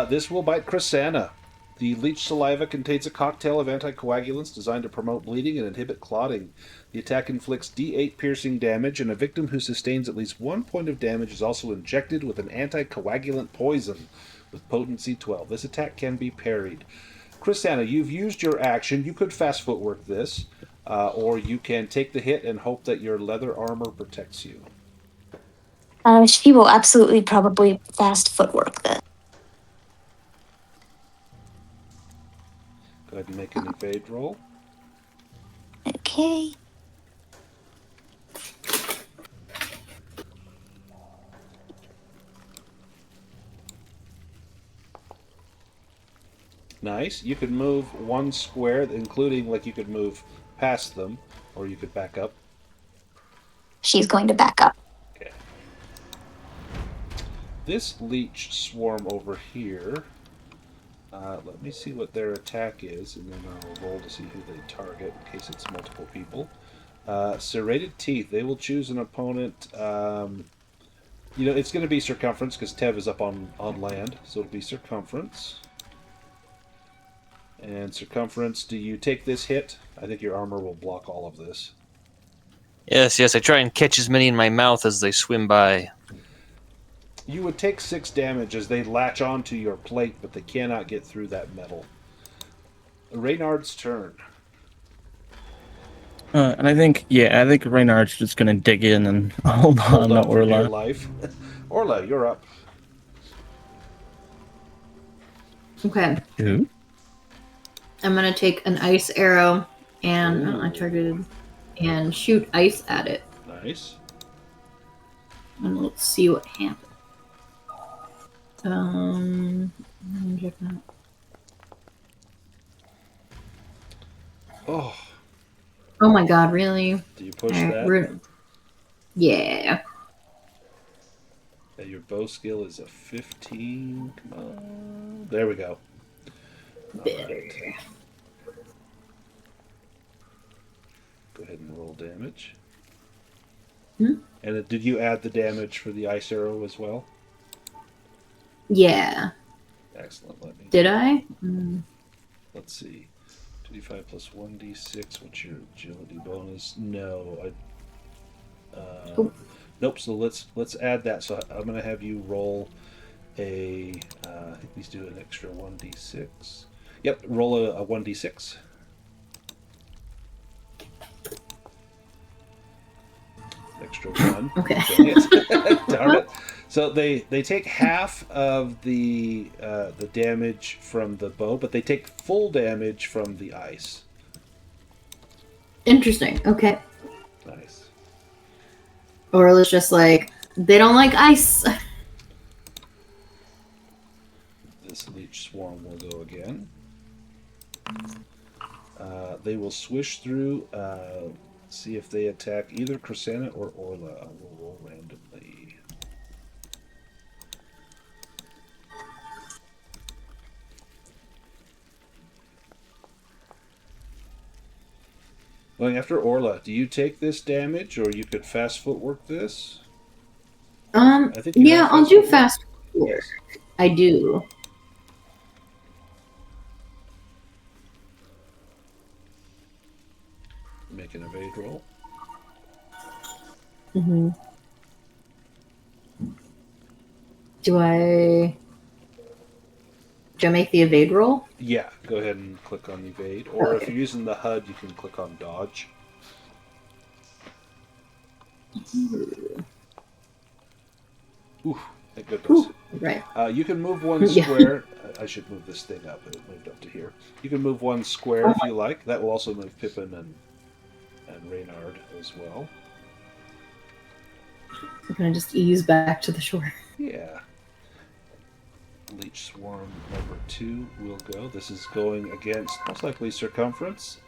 This will bite Chrysana. The leech saliva contains a cocktail of anticoagulants designed to promote bleeding and inhibit clotting. The attack inflicts D8 piercing damage, and a victim who sustains at least 1 point of damage is also injected with an anticoagulant poison with potency 12. This attack can be parried. Chrysana, you've used your action. You could fast footwork this, or you can take the hit and hope that your leather armor protects you. She will absolutely probably fast footwork this. Go ahead and make an evade roll. Okay. Nice. You could move one square, including, like, you could move past them, or you could back up. She's going to back up. Okay. This leech swarm over here, let me see what their attack is, and then I'll roll to see who they target in case it's multiple people. Serrated Teeth. They will choose an opponent. It's going to be Circumference because Tev is up on land, so it'll be Circumference. And Circumference, do you take this hit? I think your armor will block all of this. Yes, I try and catch as many in my mouth as they swim by. You would take 6 damage as they latch onto your plate, but they cannot get through that metal. Reynard's turn. And I think Reynard's just gonna dig in and hold on to for dear Orla. life. Orla, you're up. Okay. Ooh. I'm gonna take an ice arrow and I targeted and shoot ice at it. Nice. And let's see what happens. Oh, Oh my god, really? do you push Alright, that? Yeah. Yeah, your bow skill is a 15. Come on. There we go. Better. Go ahead and roll damage. Hmm? And did you add the damage for the ice arrow as well? Yeah. Excellent. Did I? Let's see. 2d5 plus 1d6. What's your agility bonus? No. Nope. So let's add that. So I'm going to have you roll I think these do an extra 1d6. Yep. Roll a 1d6. Extra 1. Okay. Dang it. Darn it. So they take half of the damage from the bow, but they take full damage from the ice. Interesting. Okay. Nice. Or it's just like, they don't like ice. This leech swarm will go again. They will swish through, see if they attack either Chrysana or Orla. I will roll randomly. Going after Orla, do you take this damage, or you could fast footwork this? I think you Yeah, have I'll fast do footwork. fast footwork. I do. an evade roll. Mm-hmm. Do I make the evade roll? Yeah, go ahead and click on evade. Or if Okay. you're using the HUD, you can click on dodge. Ooh, thank goodness. Ooh, right. You can move one Yeah. square. I should move this thing up. It moved up to here. You can move one square if you like. That will also move Pippin and Reynard as well. I'm gonna just ease back to the shore. Yeah. Leech Swarm number 2 will go. This is going against most likely Circumference.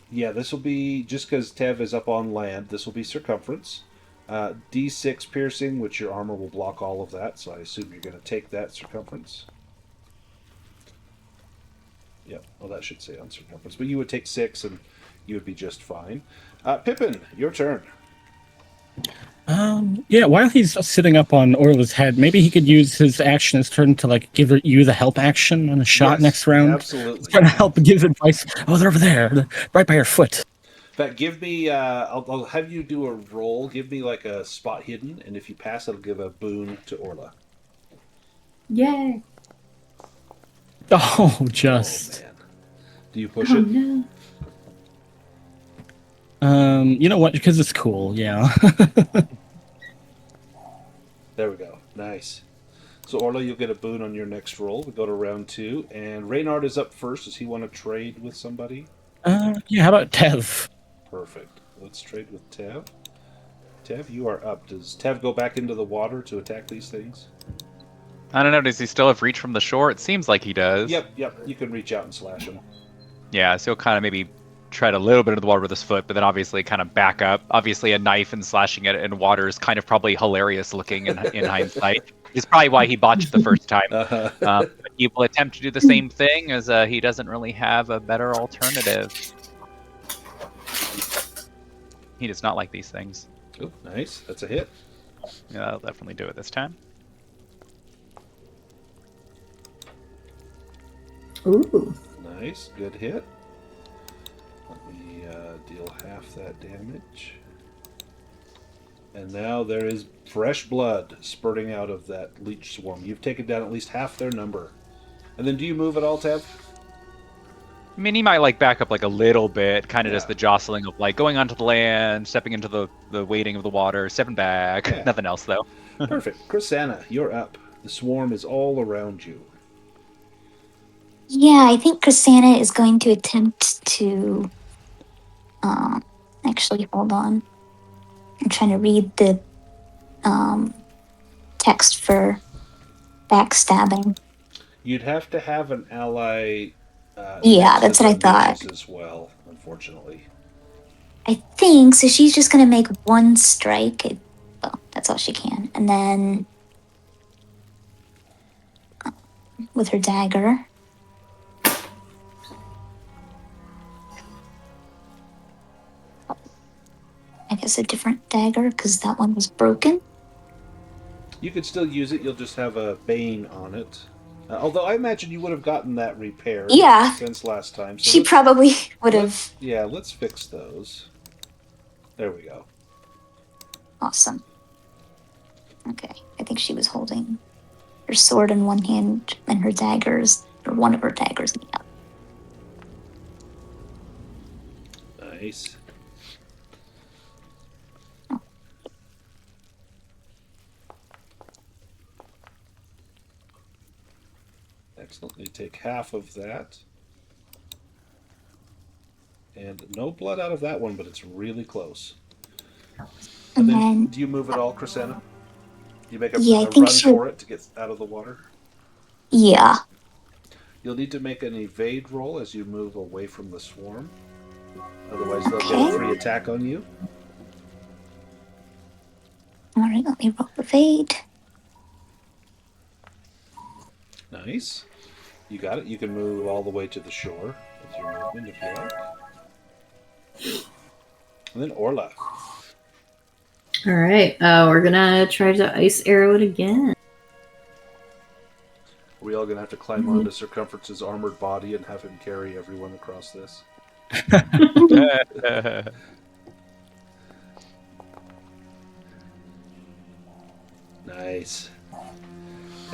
Yeah, this will be, just because Tev is up on land, this will be Circumference. D6 Piercing, which your armor will block all of that, so I assume you're going to take that Circumference. Yep, well that should say on Circumference. But you would take 6 and you would be just fine. Pippin, your turn. Yeah, while he's sitting up on Orla's head, maybe he could use his action as turn to like give you the help action on a shot Yes, next round. absolutely. Trying to help give advice. Oh, they're over there, right by your foot. In fact, give me, I'll have you do a roll. Give me like a spot hidden, and if you pass, it'll give a boon to Orla. Yay! Oh, just. Oh, man. Do you push Oh it? no! You know what? Because it's cool, yeah. There we go. Nice. So Orla, you'll get a boon on your next roll. We go to round 2, and Reynard is up first. Does he want to trade with somebody? Yeah, how about Tev? Perfect. Let's trade with Tev. Tev, you are up. Does Tev go back into the water to attack these things? I don't know. Does he still have reach from the shore? It seems like he does. Yep. You can reach out and slash him. Yeah, so he'll kind of maybe tread a little bit into the water with his foot, but then obviously kind of back up. Obviously, a knife and slashing it in water is kind of probably hilarious looking in hindsight. It's probably why he botched the first time. But he will attempt to do the same thing, as he doesn't really have a better alternative. He does not like these things. Oh, nice. That's a hit. Yeah, I'll definitely do it this time. Ooh. Nice. Good hit. Let me deal half that damage. And now there is fresh blood spurting out of that leech swarm. You've taken down at least half their number. And then do you move at all, Tev? I mean, he might like back up like a little bit, kind of Yeah. just the jostling of like going onto the land, stepping into the wading of the water, stepping back. Yeah. Nothing else though. Perfect. Chrisanna, you're up. The swarm is all around you. Yeah, I think Chrisanna is going to attempt to. Actually, hold on. I'm trying to read the text for backstabbing. You'd have to have an ally. Yeah, next that's to what I the thought. leeches as well, unfortunately. I think so. She's just going to make one strike. Well, that's all she can. And then with her dagger. I guess a different dagger because that one was broken. You could still use it. You'll just have a bane on it. Although I imagine you would have gotten that repaired Yeah. since last time. So She probably would have. Let's fix those. There we go. Awesome. Okay. I think she was holding her sword in one hand and her daggers, or one of her daggers in the other. Nice. Excellent. You take half of that. And no blood out of that one, but it's really close. And then, do you move at all, Chrisanna? You make a run for it to get out of the water? Yeah. You'll need to make an evade roll as you move away from the swarm. Otherwise, they'll get a free attack on you. All right, let me roll evade. Nice. You got it. You can move all the way to the shore with your movement if you like. And then Orla. All right, we're gonna try to ice arrow it again. Are we all gonna have to climb onto Circumference's armored body and have him carry everyone across this. Nice.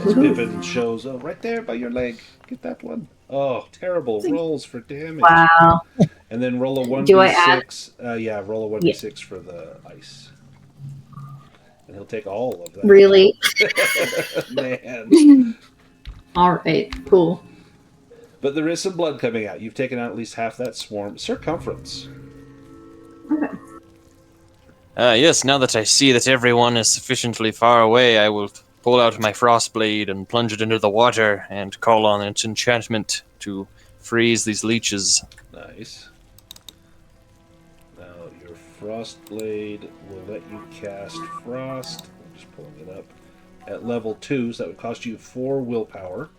As Pippin shows, oh, right there by your leg. Get that one. Oh, terrible rolls for damage. Wow. And then roll a Do I add- 1d6. Yeah, roll a 1d6 for the ice. And he'll take all of that. Really? Man. All right. Cool. But there is some blood coming out. You've taken out at least half that swarm. Circumference. Okay. Yes, now that I see that everyone is sufficiently far away, I will pull out my Frostblade and plunge it into the water and call on its enchantment to freeze these leeches. Nice. Now, your Frostblade will let you cast Frost. I'm just pulling it up. At level 2, so that would cost you 4 willpower.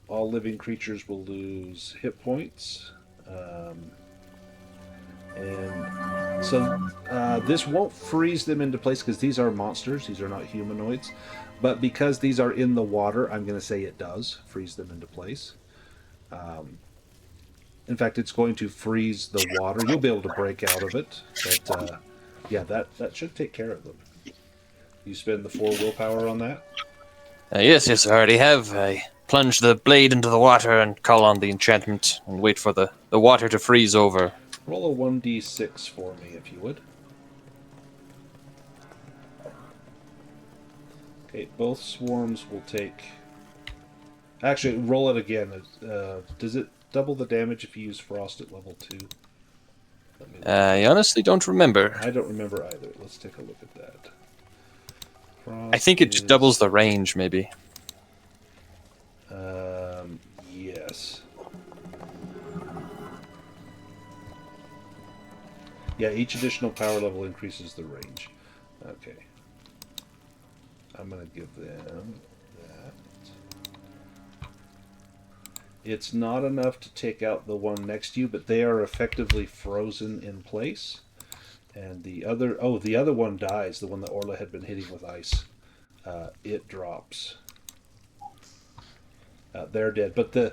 All living creatures will lose hit points. And so this won't freeze them into place because these are monsters. These are not humanoids. But because these are in the water, I'm going to say it does freeze them into place. In fact, it's going to freeze the water. You'll be able to break out of it. But yeah, that should take care of them. You spend the 4 willpower on that? Yes, I already have. I plunge the blade into the water and call on the enchantment and wait for the water to freeze over. Roll a 1d6 for me, if you would. Okay, both swarms will take... Actually, roll it again. Does it double the damage if you use Frost at level 2? I honestly don't remember. I don't remember either. Let's take a look at that. Frost I think it just doubles the range, maybe. Yes. Yeah, each additional power level increases the range. Okay. I'm going to give them that. It's not enough to take out the one next to you, but they are effectively frozen in place. And the other one dies, the one that Orla had been hitting with ice. It drops. They're dead. But the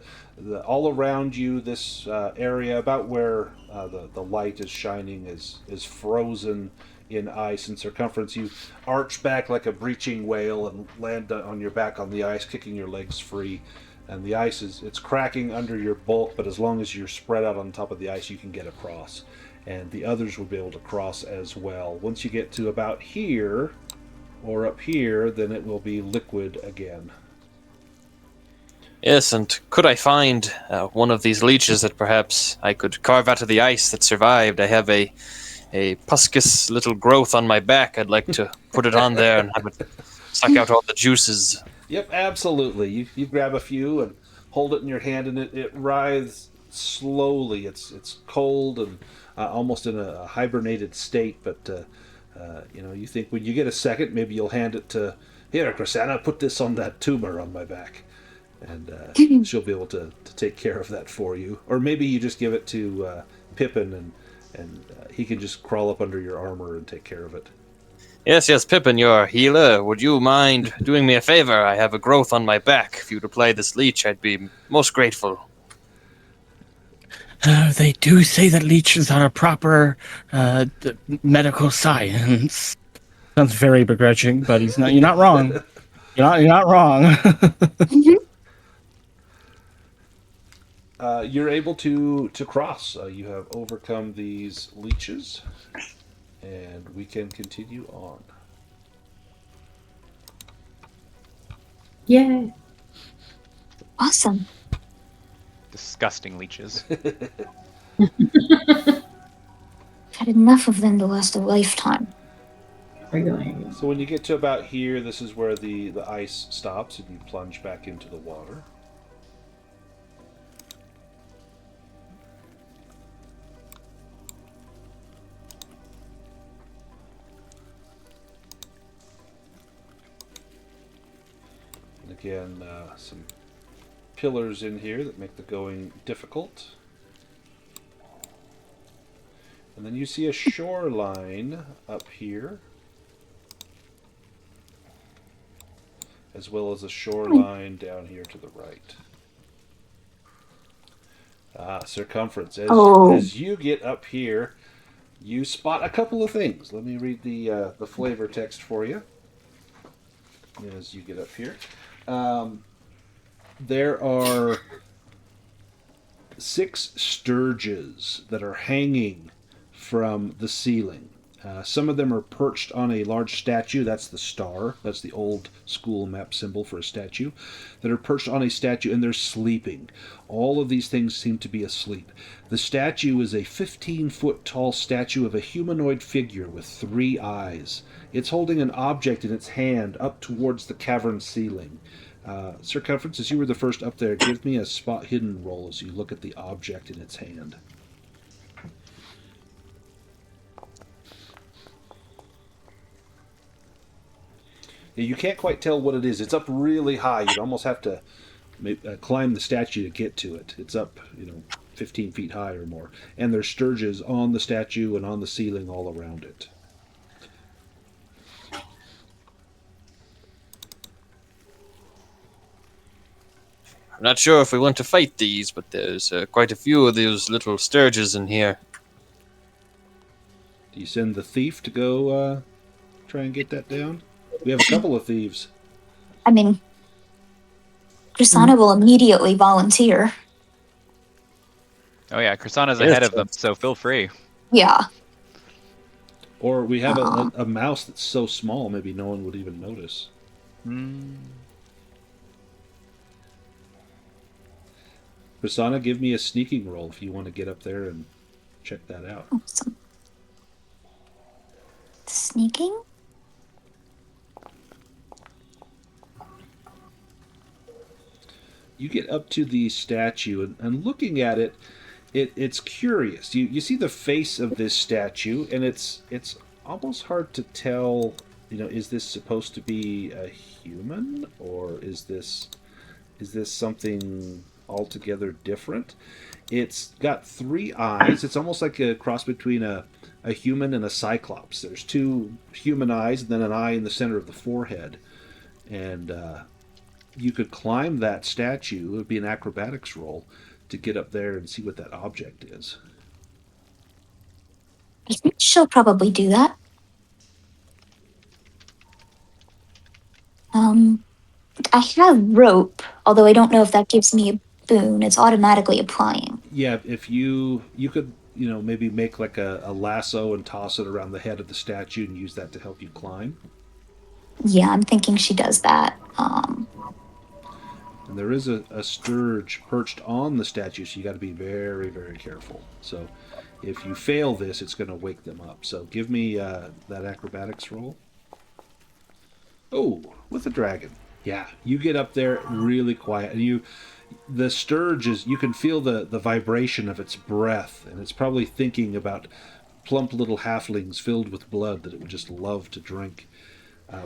all around you, this area about where the light is shining is frozen in ice and Circumference. You arch back like a breaching whale and land on your back on the ice, kicking your legs free. And the ice it's cracking under your bulk, but as long as you're spread out on top of the ice, you can get across. And the others will be able to cross as well. Once you get to about here or up here, then it will be liquid again. Yes, and could I find one of these leeches that perhaps I could carve out of the ice that survived? I have a puscus little growth on my back. I'd like to put it on there and have it suck out all the juices. Yep, absolutely. You grab a few and hold it in your hand, and it writhes slowly. It's cold and almost in a hibernated state, but you think when you get a second, maybe you'll hand it to, here, Chrisanna, put this on that tumor on my back. And she'll be able to take care of that for you. Or maybe you just give it to Pippin, and he can just crawl up under your armor and take care of it. Yes, Pippin, your healer. Would you mind doing me a favor? I have a growth on my back. If you'd apply this leech, I'd be most grateful. They do say that leeches are a proper medical science. Sounds very begrudging, but you're not wrong. You're not wrong. You're able to cross. You have overcome these leeches, and we can continue on. Yay. Awesome. Disgusting leeches. Had enough of them to last a lifetime. So when you get to about here, this is where the ice stops, and you plunge back into the water. And again, some pillars in here that make the going difficult. And then you see a shoreline up here. as well as a shoreline down here to the right. Circumference. As you get up here, you spot a couple of things. Let me read the flavor text for you as you get up here. There are 6 sturges that are hanging from the ceiling. Some of them are perched on a large statue. That's the star. That's the old school map symbol for a statue. That are perched on a statue and they're sleeping. All of these things seem to be asleep. The statue is a 15-foot tall statue of a humanoid figure with 3 eyes. It's holding an object in its hand up towards the cavern ceiling. Circumference, as you were the first up there, give me a spot hidden roll as you look at the object in its hand. You can't quite tell what it is. It's up really high. You'd almost have to climb the statue to get to it. It's up, 15 feet high or more. And there's sturges on the statue and on the ceiling all around it. I'm not sure if we want to fight these, but there's quite a few of those little sturges in here. Do you send the thief to go try and get that down? We have a couple of thieves. I mean, Chrisana will immediately volunteer. Oh yeah, Krisana's ahead of them, so feel free. Yeah. Or we have a mouse that's so small, maybe no one would even notice. Chrisana, give me a sneaking roll if you want to get up there and check that out. Awesome. Sneaking? You get up to the statue and looking at it, it's curious. You see the face of this statue, and it's almost hard to tell. Is this supposed to be a human, or is this something altogether different? It's got 3 eyes. It's almost like a cross between a human and a cyclops. There's 2 human eyes and then an eye in the center of the forehead, and you could climb that statue. It would be an acrobatics roll to get up there and see what that object is. I think she'll probably do that. I have rope, although I don't know if that gives me a boon. It's automatically applying. Yeah, if you could, maybe make like a lasso and toss it around the head of the statue and use that to help you climb. Yeah, I'm thinking she does that. And there is a sturge perched on the statue, so you got to be very, very careful. So if you fail this, it's going to wake them up. So give me that acrobatics roll. Oh, with a dragon. Yeah, you get up there really quiet, and the sturge you can feel the vibration of its breath, and it's probably thinking about plump little halflings filled with blood that it would just love to drink.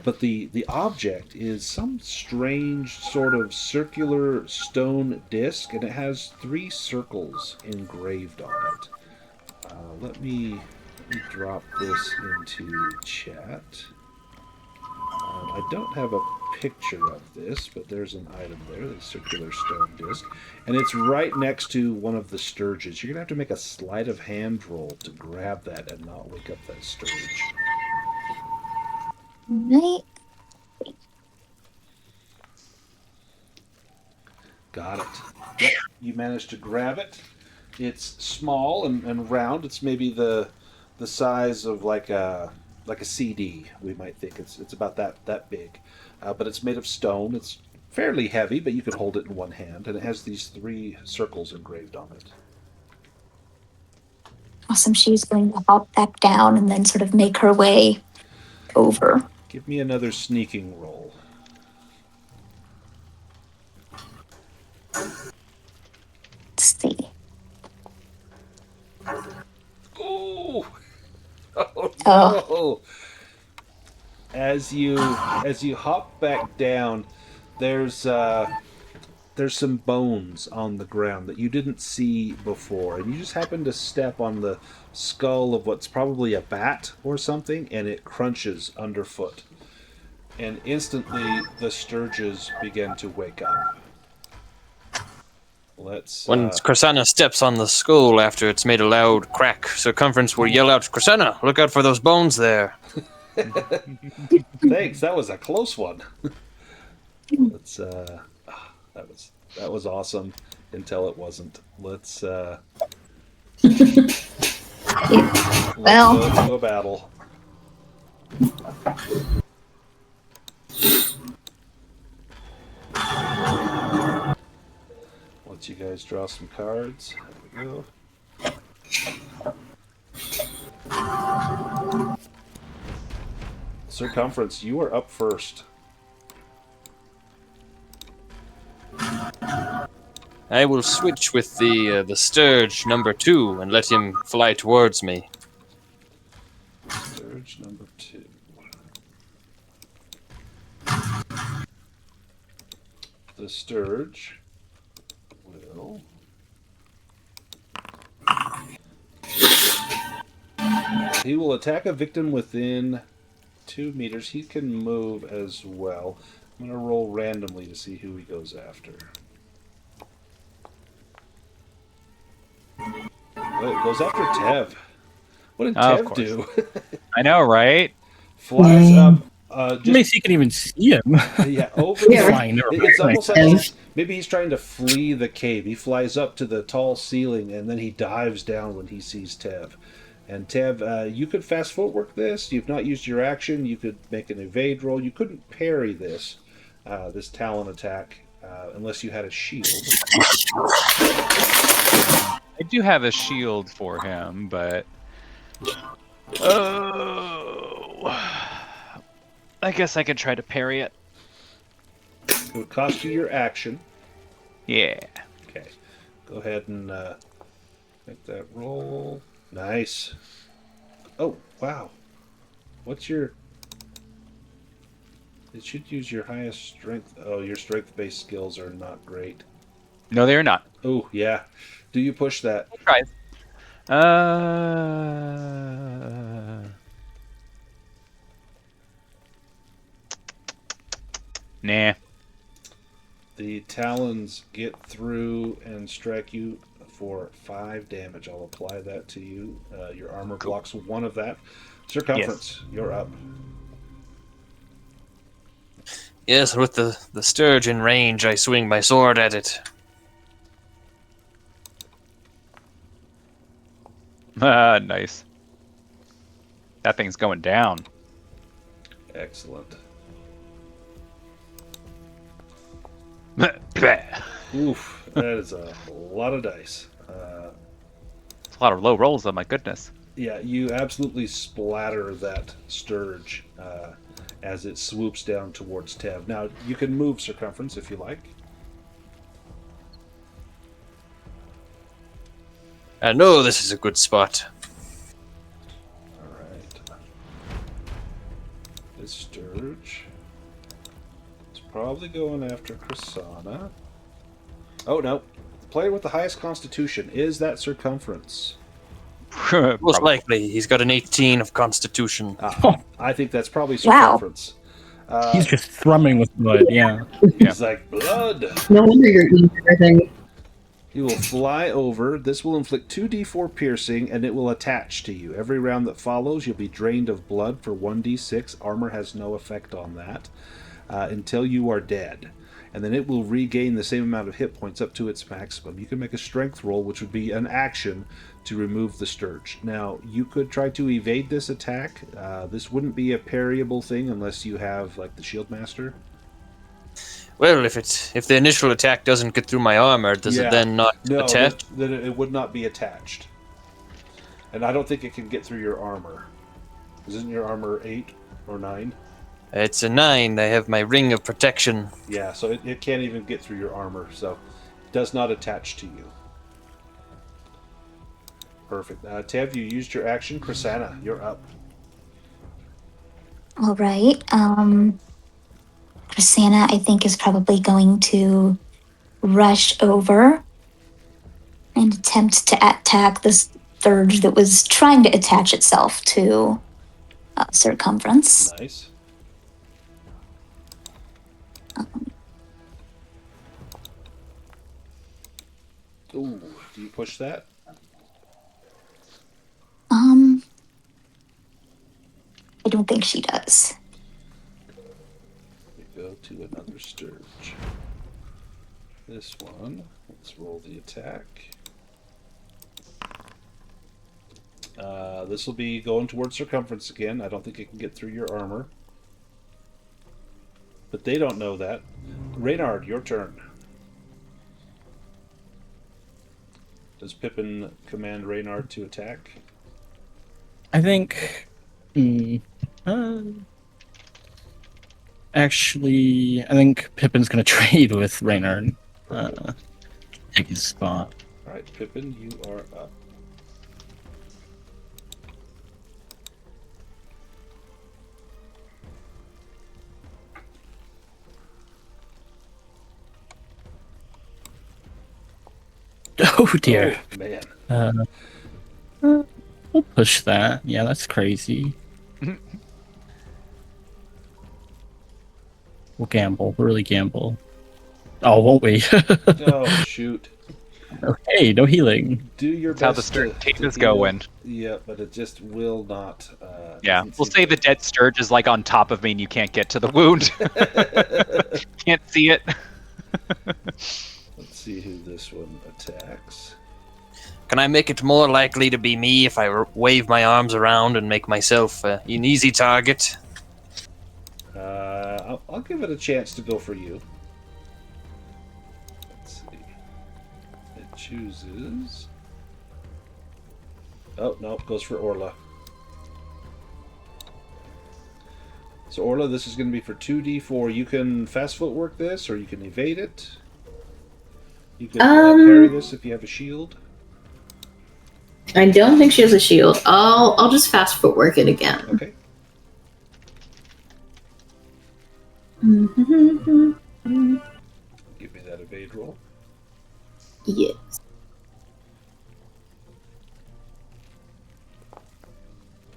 But the object is some strange sort of circular stone disc, and it has 3 circles engraved on it. Let me drop this into chat. I don't have a picture of this, but there's an item there, the circular stone disc, and it's right next to one of the sturges. You're going to have to make a sleight of hand roll to grab that and not wake up that sturge. Right. Got it. Yep, you managed to grab it. It's small and round. It's maybe the size of like a CD. We might think it's about that big, but it's made of stone. It's fairly heavy, but you can hold it in one hand, and it has these 3 circles engraved on it. Awesome. She's going to hop back down and then sort of make her way over. Give me another sneaking roll. Let's see. Oh Oh. no! As you hop back down, there's some bones on the ground that you didn't see before, and you just happen to step on the skull of what's probably a bat or something, and it crunches underfoot. and instantly the sturges begin to wake up. Let's. When Cresana steps on the skull after it's made a loud crack, Circumference will yell out, "Cresana, look out for those bones there." Thanks, that was a close one. Let's. That was awesome until it wasn't. Let's. Well. Let's go to a battle. Let you guys draw some cards. There we go. Circumference, you are up first. I will switch with the Sturge number 2 and let him fly towards me. Sturge number 2. The Sturge will... He will attack a victim within 2 meters. He can move as well. I'm going to roll randomly to see who he goes after. Oh, it goes after Tev. What did Tev do? I know, right? Flies up. Maybe you can even see him. Yeah, over Yeah, the flying. It's almost like maybe he's trying to flee the cave. He flies up to the tall ceiling and then he dives down when he sees Tev. And Tev, you could fast footwork this. You've not used your action. You could make an evade roll. You couldn't parry this talon attack unless you had a shield. I do have a shield for him, but I guess I could try to parry it. It would cost you your action. Yeah. Okay. Go ahead and make that roll. Nice. Oh, wow. What's your... It should use your highest strength. Oh, your strength-based skills are not great. No, they're not. Oh, yeah. Do you push that? I'll try. Nah. The talons get through and strike you for 5 damage. I'll apply that to you. Your armor blocks 1 of that. Circumference, you're up. Yes, with the Sturge in range, I swing my sword at it. Nice. That thing's going down. Excellent. It's Oof, that is a lot of dice. a lot of low rolls, though, my goodness. Yeah, you absolutely splatter that Sturge as it swoops down towards Tev. Now, you can move Circumference if you like. I know this is a good spot. Alright. This Sturge is probably going after Cresana. Oh, no. The player with the highest constitution is that Circumference. Most likely, he's got an 18 of Constitution. I think that's probably Circumference. He's just thrumming with blood, yeah. He's like, blood! No wonder you're eating everything. You will fly over. This will inflict 2d4 piercing, and it will attach to you. Every round that follows, you'll be drained of blood for 1d6. Armor has no effect on that until you are dead. And then it will regain the same amount of hit points up to its maximum. You can make a strength roll, which would be an action to remove the Sturge. Now, you could try to evade this attack. This wouldn't be a parryable thing unless you have, like, the Shield Master. Well, if the initial attack doesn't get through my armor, does it then not attach? Then it would not be attached. And I don't think it can get through your armor. Isn't your armor 8 or 9? It's a 9. I have my ring of protection. Yeah, so it can't even get through your armor, so it does not attach to you. Perfect. Tev, you used your action. Cresana, you're up. All right. Cresana, I think, is probably going to rush over and attempt to attack this Sturge that was trying to attach itself to Circumference. Nice. Ooh, do you push that? I don't think she does. We go to another Sturge. This one, let's roll the attack. This will be going towards circumference again. I don't think it can get through your armor. But they don't know that. Reynard, your turn. Does Pippin command Reynard to attack? I think. Actually, I think Pippin's gonna trade with Reynard. Take his spot. Alright, Pippin, you are up. Oh dear. Oh, man. We'll push that. Yeah, that's crazy. We'll gamble. We'll really gamble. Oh, won't we? Oh, shoot. Okay, no healing. Do your That's how the best Sturge is heal. going. Yeah, but it just will not. Yeah, doesn't we'll seem say the to- dead Sturge is like on top of me and you can't get to the wound. Can't see it. Let's see who this one attacks. Can I make it more likely to be me if I wave my arms around and make myself an easy target? I'll give it a chance to go for you. Let's see. It chooses. Oh, no, it goes for Orla. So, Orla, this is going to be for 2d4. You can fast footwork this, or you can evade it. You can parry this if you have a shield. I don't think she has a shield. I'll just fast footwork it again. Okay. Give me that evade roll. Yes.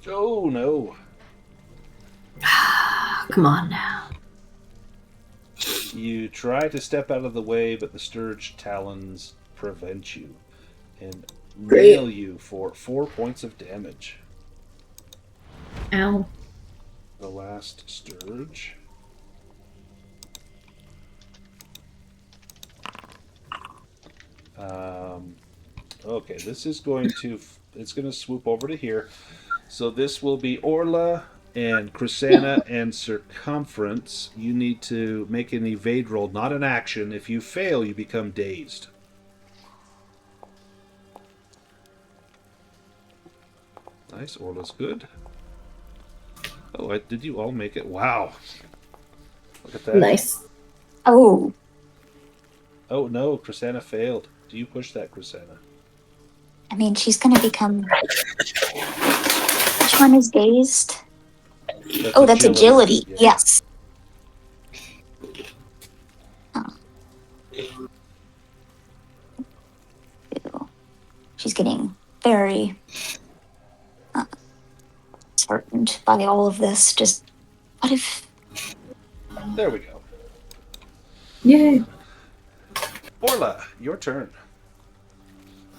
Oh, no. Come on now. You try to step out of the way, but the Sturge talons prevent you and nail you for 4 points of damage. Ow. The last Sturge. Okay, this is going to... It's going to swoop over to here. So this will be Orla and Chrysana and Circumference. You need to make an evade roll, not an action. If you fail, you become dazed. Nice, Orla's good. Oh, did you all make it? Wow. Look at that. Nice. Oh, Oh, no, Chrysana failed. Do you push that, Chrysana? I mean, she's gonna become. Which one is dazed? That's agility. Yeah. Yes. She's getting very disheartened by all of this. Just, what if... There we go. Yay. Orla, your turn.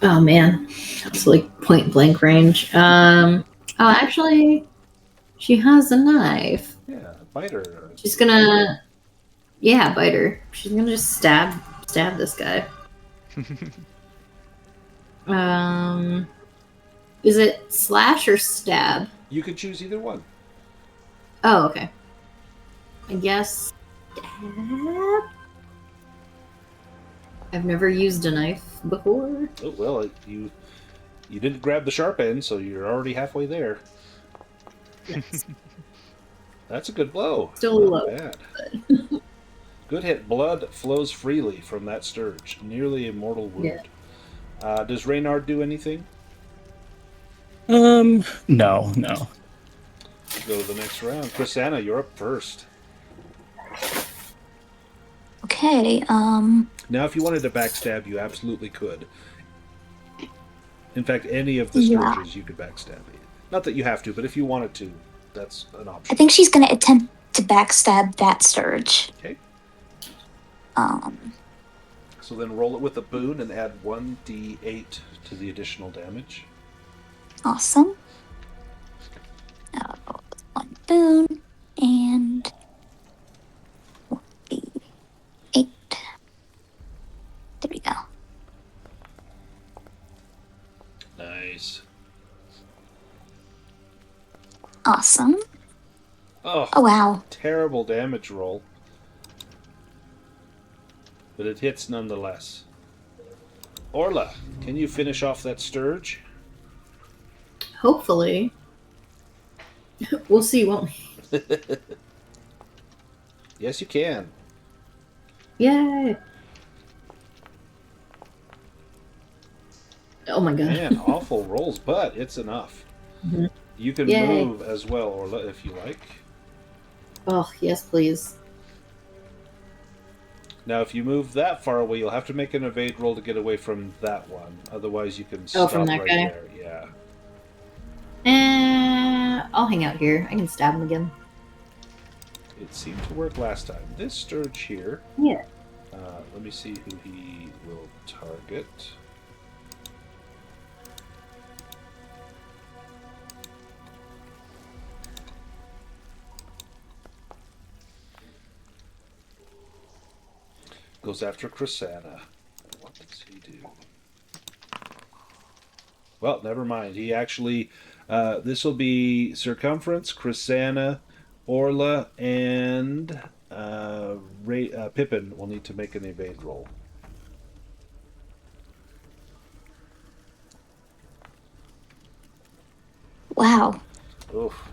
Oh man. It's like point blank range. Actually, she has a knife. Yeah, bite her. She's gonna, bite her. She's gonna just stab this guy. Is it slash or stab? You could choose either one. Oh, okay. I guess stab. I've never used a knife before. Oh, well, you didn't grab the sharp end, so you're already halfway there. Yes. That's a good blow. Still Not low. bad. Good hit. Blood flows freely from that Sturge. Nearly a mortal wound. Yeah. Does Reynard do anything? No. Go to the next round. Chrysana, you're up first. Okay, Now, if you wanted to backstab, you absolutely could. In fact, any of the Yeah. Sturges you could backstab. Not that you have to, but if you wanted to, that's an option. I think she's gonna attempt to backstab that Sturge. Okay. So then roll it with a boon and add 1d8 to the additional damage. Awesome. One boon and 1d8. There we go. Nice. Awesome. Oh, wow. Terrible damage roll. But it hits nonetheless. Orla, can you finish off that Sturge? Hopefully. We'll see, won't we? Yes, you can. Yay! Oh my god. Man, awful rolls, but it's enough. Mhm. You can Yay. move as well, Orla, if you like. Oh, yes, please. Now, if you move that far away, you'll have to make an evade roll to get away from that one. Otherwise, you can stop from that right guy? there. Yeah. I'll hang out here. I can stab him again. It seemed to work last time. This Sturge here. Yeah. Let me see who he will target. Goes after Chrysana. What does he do? Well, never mind. He actually... this will be Circumference, Chrysana, Orla, and Pippin will need to make an evade roll. Wow. Oof.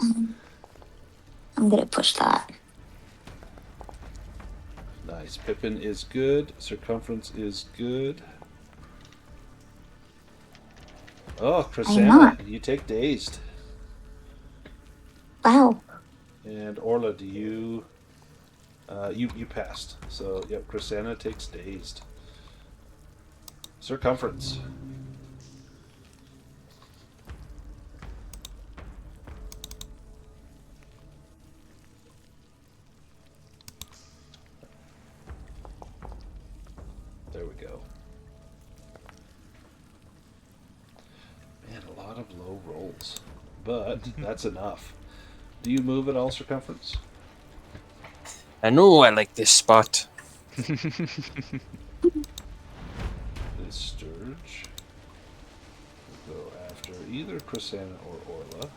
I'm gonna push that. Nice. Pippin is good. Circumference is good. Oh, Chrysana, you take dazed. Wow. And Orla, do you... you passed. So, yep, Chrysana takes dazed. Circumference. There we go. Man, a lot of low rolls. But that's enough. Do you move at all, Circumference? I know I like this spot. This Sturge will go after either Chrysana or Orla.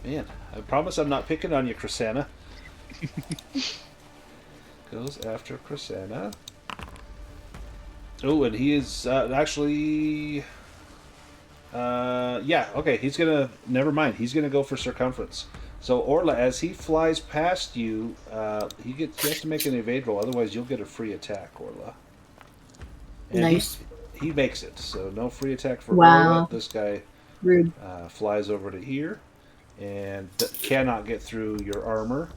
Man, I promise I'm not picking on you, Chrysana. Goes after Chrysana. Oh, and he is actually... yeah, okay, he's gonna... Never mind, he's gonna go for Circumference. So, Orla, as he flies past you, he has to make an evade roll, otherwise you'll get a free attack, Orla. And Nice. He makes it, so no free attack for Wow. Orla. This guy Rude. flies over to here and cannot get through your armor.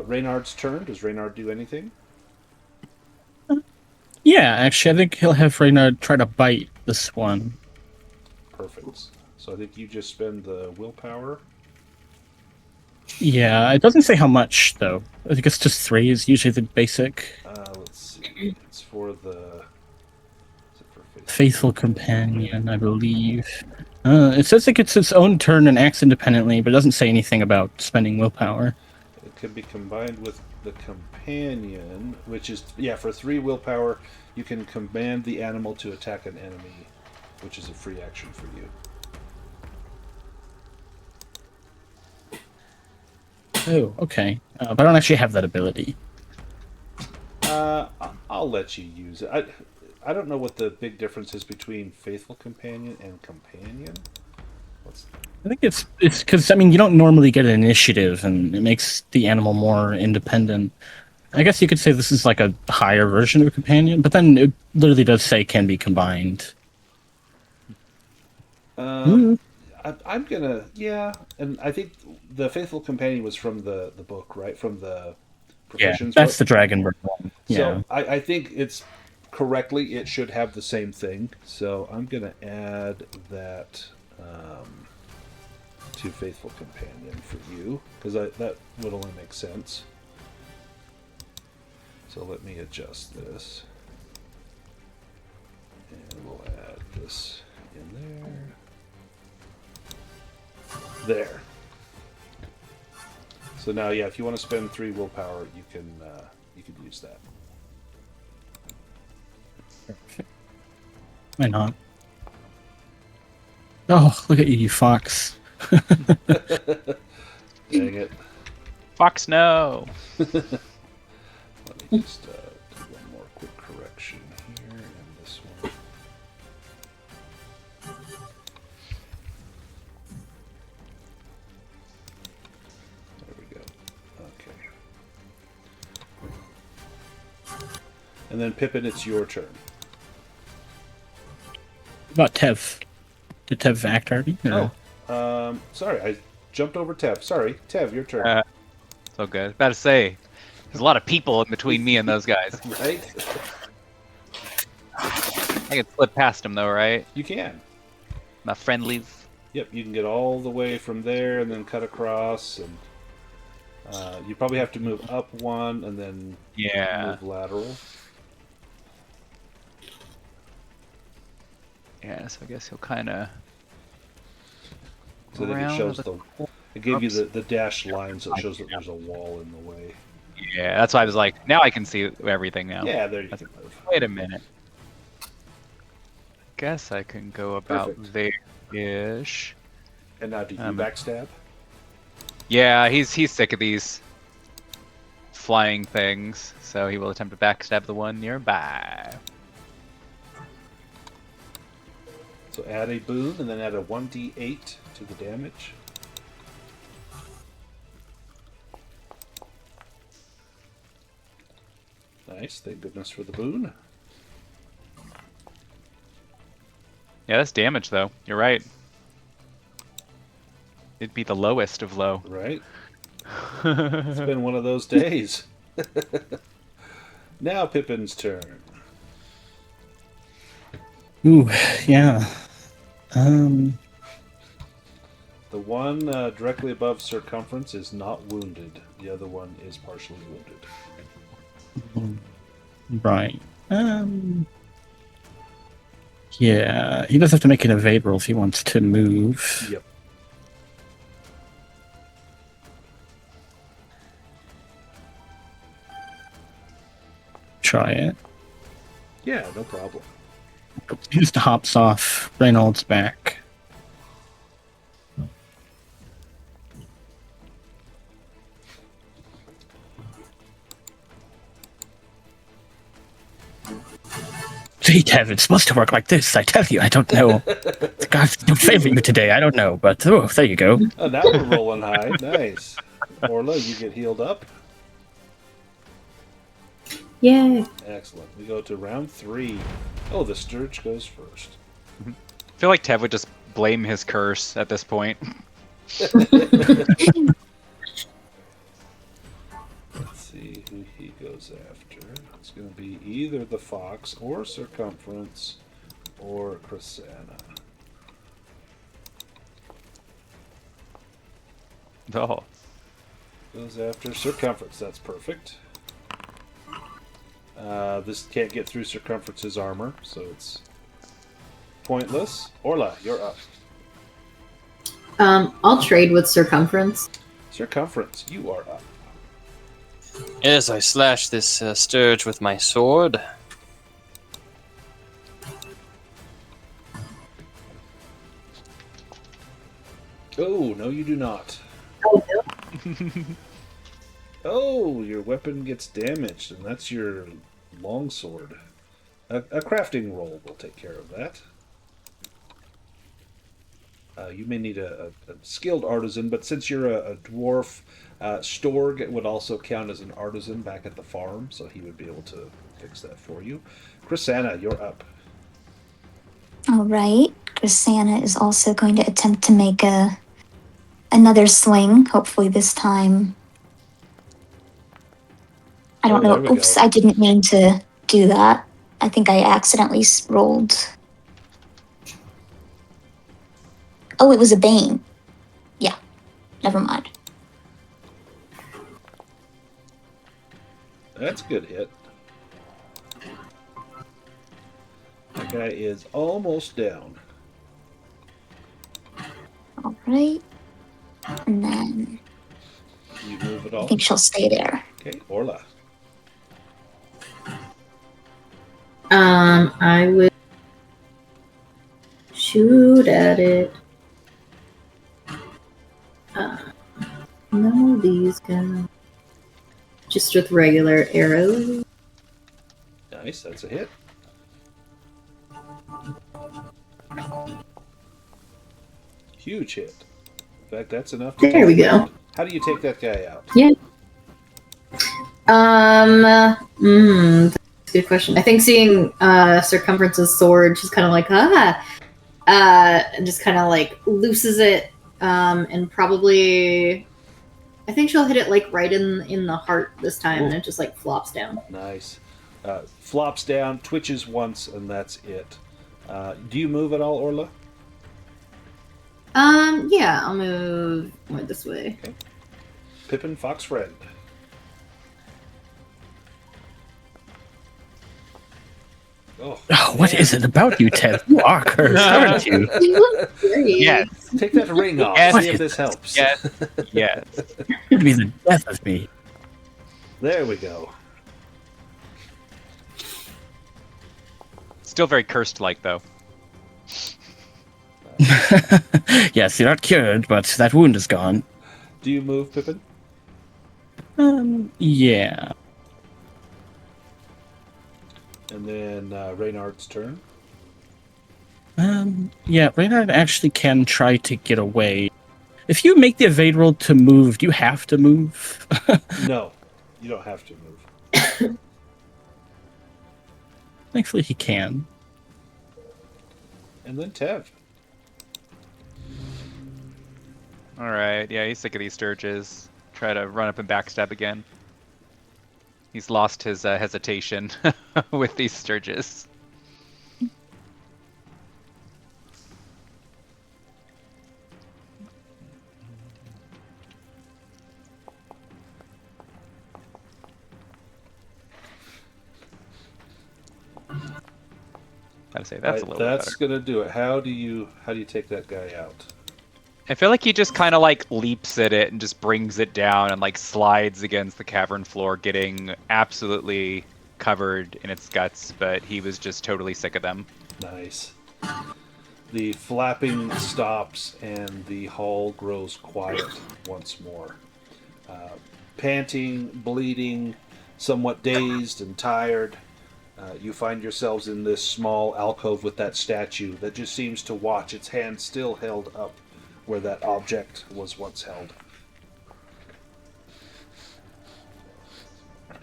Reynard's turn. Does Reynard do anything? Yeah, actually, I think he'll have Reynard try to bite this one. Perfect. So I think you just spend the willpower. Yeah, it doesn't say how much, though. I think it's just 3 is usually the basic. Let's see. It's for the... Is it for Faithful Companion, I believe. It says it gets its own turn and acts independently, but it doesn't say anything about spending willpower. It can be combined with the companion, which is... Yeah, for 3 willpower, you can command the animal to attack an enemy, which is a free action for you. Oh, okay. But I don't actually have that ability. I'll let you use it. I don't know what the big difference is between Faithful Companion and Companion. I think it's because, I mean, you don't normally get an initiative, and it makes the animal more independent. I guess you could say this is like a higher version of a companion, but then it literally does say can be combined. I'm gonna, yeah, and I think the Faithful Companion was from the book, right? From the Yeah, Professions that's book. the Dragonbane one. Yeah. So I think it's correctly, it should have the same thing. So I'm going to add that to Faithful Companion for you, because that would only make sense. So let me adjust this. And we'll add this in there. There. So now, yeah, if you want to spend 3 willpower, you can use that. Why not? Oh, look at you, fox. Dang it. Fox, no. Let me just do one more quick correction here and this one. There we go. Okay. And then Pippin, it's your turn. What about Tev? Did Tev act already? Or- Sorry, I jumped over Tev. Sorry, Tev, your turn. So good. About to say, there's a lot of people in between me and those guys. Right? I can slip past them though, right? You can. My friendlies. Yep, you can get all the way from there and then cut across, and you probably have to move up 1 and then move lateral. Yeah, so I guess he'll kind of. So then it shows it gave you the dashed line, so it shows that there's a wall in the way. Yeah, that's why I was like, now I can see everything now. Yeah, there you can move. Wait a minute. Guess I can go about there-ish. And now do you backstab? Yeah, he's sick of these flying things, so he will attempt to backstab the one nearby. So add a boon and then add a 1d8 to the damage. Nice, thank goodness for the boon. Yeah, that's damage though. You're right. It'd be the lowest of low. Right? It's been one of those days. Now Pippin's turn. Ooh, yeah. The one directly above circumference is not wounded. The other one is partially wounded. Right. Yeah, he does have to make an evade roll if he wants to move. Yep. Try it. Yeah, no problem. He just hops off Reynolds' back. See, Tev, it's supposed to work like this. I tell you, I don't know. God's favoring you today. I don't know, but oh, there you go. Oh, now we're rolling high. Nice. Orla, you get healed up. Yay. Excellent. We go to round 3. Oh, the Sturge goes first. I feel like Tev would just blame his curse at this point. Let's see who he goes after. It's going to be either the Fox or Circumference or Chrysana. Oh. Goes after Circumference. That's perfect. This can't get through Circumference's armor, so it's pointless. Orla, you're up. I'll trade with Circumference. Circumference, you are up. Yes, I slash this Sturge with my sword. Oh, no you do not. Oh, no. Oh, your weapon gets damaged, and that's your longsword. A crafting roll will take care of that. You may need a skilled artisan, but since you're a dwarf, Storg would also count as an artisan back at the farm, so he would be able to fix that for you. Chrysana, you're up. All right. Chrysana is also going to attempt to make another swing. Hopefully this time. I don't Oh, know. there we Oops, go. I didn't mean to do that. I think I accidentally rolled. Oh, it was a Bane. Yeah, never mind. That's a good hit. That guy is almost down. All right. And then You move it I all? think she'll stay there. Okay, Orla. I would shoot at it. None of these guys. Just with regular arrows. Nice, that's a hit. Huge hit. In fact, that's enough to There we go. hit. How do you take that guy out? Yeah. That's a good question. I think seeing Circumference's sword, she's kind of like, and just kind of like looses it, and probably, I think she'll hit it like right in the heart this time, and it just like flops down. Nice. Flops down, twitches once, and that's it. Do you move at all, Orla? Yeah, I'll move more this way. Okay. Pippin, Fox Friend. Oh, What is it about you, Ted? You are cursed, aren't you? Yes. Take that ring off. Yes. See if this helps. Yes. Yes. It'd be the death of me. There we go. Still very cursed-like, though. Yes, you're not cured, but that wound is gone. Do you move, Pippin? Yeah. And then Reynard's turn. Yeah, Reynard actually can try to get away. If you make the evade roll to move, do you have to move? No, you don't have to move. Thankfully, he can. And then Tev. Alright, yeah, he's sick of these Sturges. Try to run up and backstab again. He's lost his hesitation with these Sturges. Gotta say, that's a little bit That's better. gonna do it. How do you take that guy out? I feel like he just kind of like leaps at it and just brings it down and like slides against the cavern floor, getting absolutely covered in its guts, but he was just totally sick of them. Nice. The flapping stops and the hall grows quiet once more. Panting, bleeding, somewhat dazed and tired, you find yourselves in this small alcove with that statue that just seems to watch, its hand still held up where that object was once held.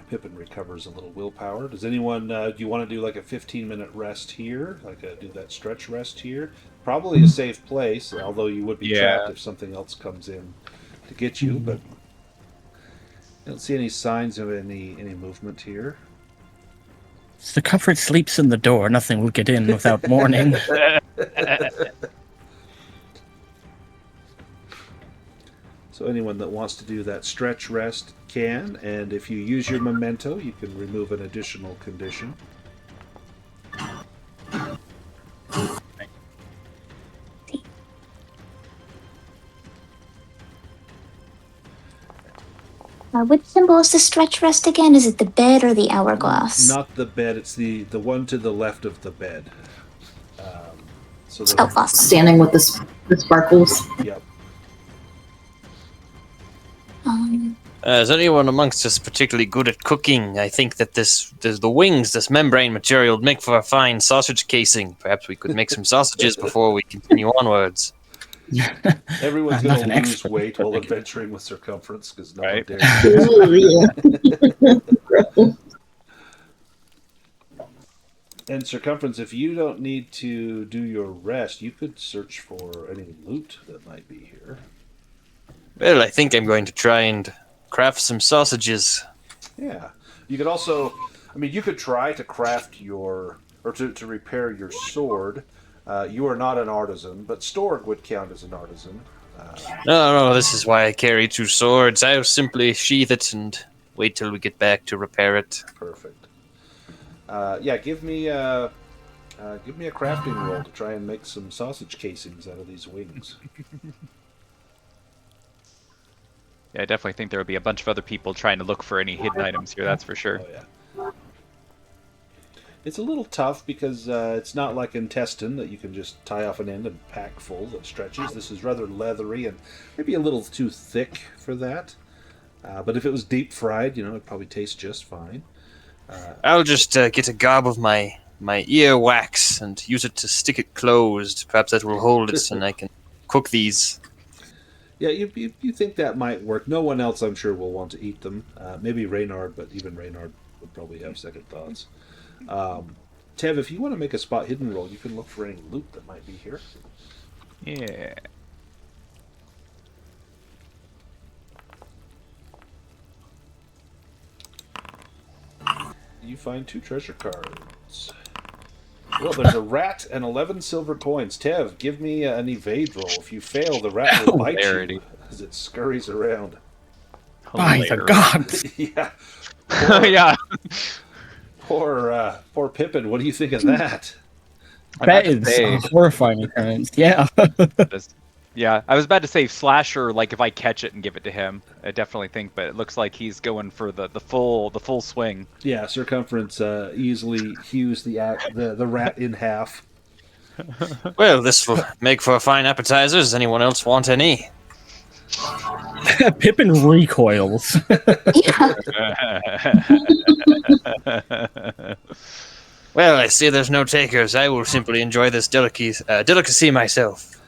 Pippin recovers a little willpower. Does anyone, do you want to do like a 15-minute rest here? Do that stretch rest here? Probably a safe place, although you would be trapped if something else comes in to get you, but I don't see any signs of any movement here. The comfort sleeps in the door. Nothing will get in without warning. So anyone that wants to do that stretch rest can, and if you use your memento, you can remove an additional condition. Which symbol is the stretch rest again? Is it the bed or the hourglass? Not the bed, it's the one to the left of the bed. So Oh, awesome. Standing with the sparkles. Yep. Is anyone amongst us particularly good at cooking? I think that the wings, this membrane material, would make for a fine sausage casing. Perhaps we could make some sausages before we continue onwards. Everyone's Not going an to lose expert. weight while adventuring with Circumference because no one Right. dares. And Circumference, if you don't need to do your rest, you could search for any loot that might be here. Well, I think I'm going to try and craft some sausages. Yeah. You could also, I mean, you could try to craft or to repair your sword. You are not an artisan, but Storg would count as an artisan. No, this is why I carry 2 swords. I'll simply sheath it and wait till we get back to repair it. Perfect. Yeah, give me a crafting roll to try and make some sausage casings out of these wings. Yeah, I definitely think there would be a bunch of other people trying to look for any hidden items here, that's for sure. Oh, yeah. It's a little tough because it's not like intestine that you can just tie off an end and pack full that stretches. This is rather leathery and maybe a little too thick for that. But if it was deep fried, it'd probably taste just fine. I'll just get a gob of my ear wax and use it to stick it closed. Perhaps that will hold it and I can cook these. Yeah, you think that might work. No one else, I'm sure, will want to eat them. Maybe Reynard, but even Reynard would probably have second thoughts. Tev, if you want to make a spot hidden roll, you can look for any loot that might be here. Yeah. You find 2 treasure cards. Well, there's a rat and 11 silver coins. Tev, give me an evade roll. If you fail, the rat will bite you as it scurries around. By the gods! Yeah. Yeah. Poor Pippin. What do you think of that? That is a horrifying occurrence. Yeah. Yeah, I was about to say Slasher, like if I catch it and give it to him, I definitely think, but it looks like he's going for the full swing. Yeah, Circumference easily hews the rat in half. Well, this will make for a fine appetizer. Does anyone else want any? Pippin recoils. Well, I see there's no takers. I will simply enjoy this delicacy myself.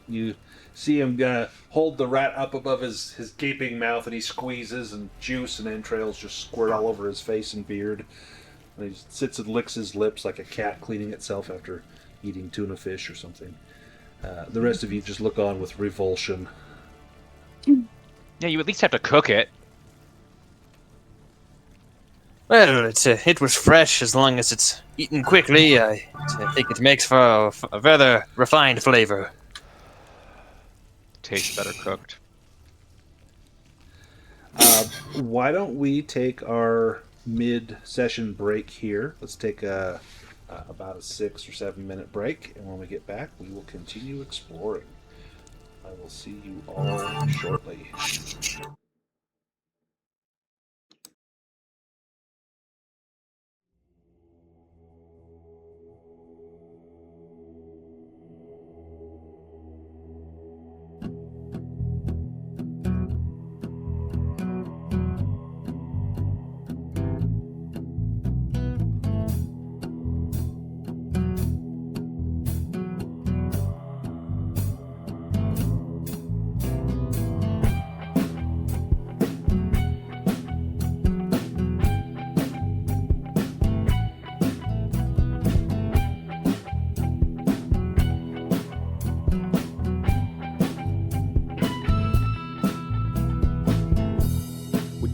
You see him hold the rat up above his gaping mouth, and he squeezes, and juice and entrails just squirt all over his face and beard. And he sits and licks his lips like a cat cleaning itself after eating tuna fish or something. The rest of you just look on with revulsion. Yeah, you at least have to cook it. Well, it was fresh as long as it's eaten quickly. I think it makes for a rather refined flavor. Tastes better cooked. Why don't we take our mid-session break here? Let's take about a 6 or 7 minute break, and when we get back, we will continue exploring. I will see you all shortly.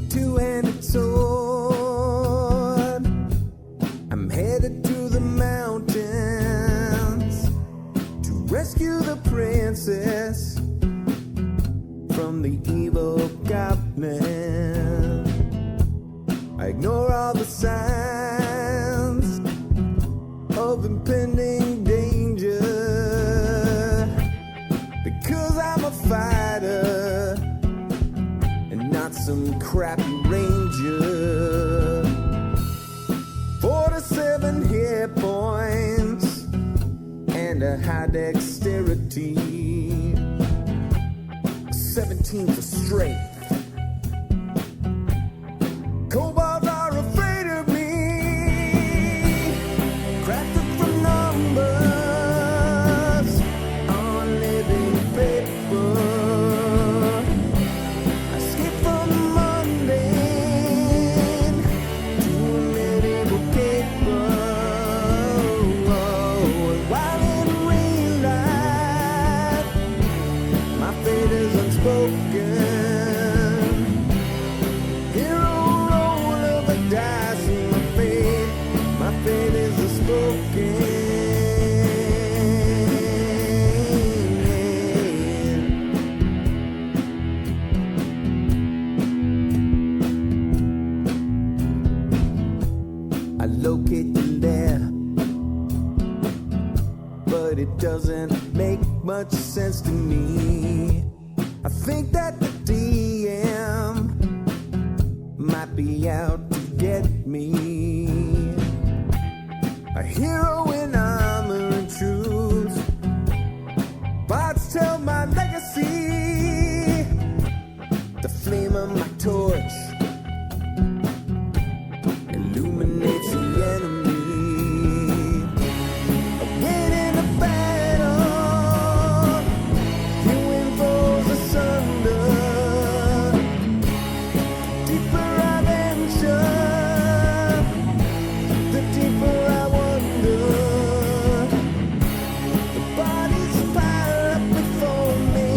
Two-handed sword, I'm headed to the mountains to rescue the princess from the evil goblin. I ignore all the signs of impending danger because I'm a fighter and not some crappy ranger. 47 hit points and a high dexterity, 17 for strength. Kobolds are afraid of me, crafted from numbers on living paper. I skip from the mundane to a medieval caper. While in real life, my fate is unspoken. doesn't make much sense to me. I think that the DM might be out to get me. A hero in armor and truth. Bards tell my legacy. The flame of my torch illuminates the enemy. A win in a battle, you win foes asunder. Deeper I venture, the deeper I wonder. The bodies pile up before me,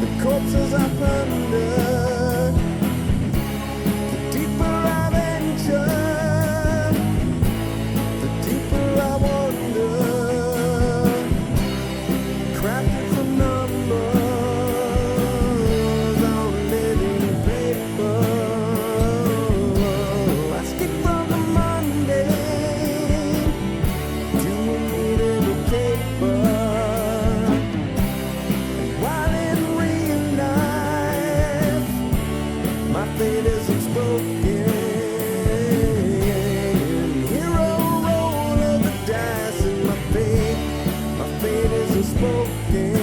the corpses I plunder. The deeper I venture, the deeper I wonder. Crafted from numbers on living paper. I skip from the mundane to a needle caper. And while in real life, my fate is unspoken. Hero roll of the dice and my fate is unspoken.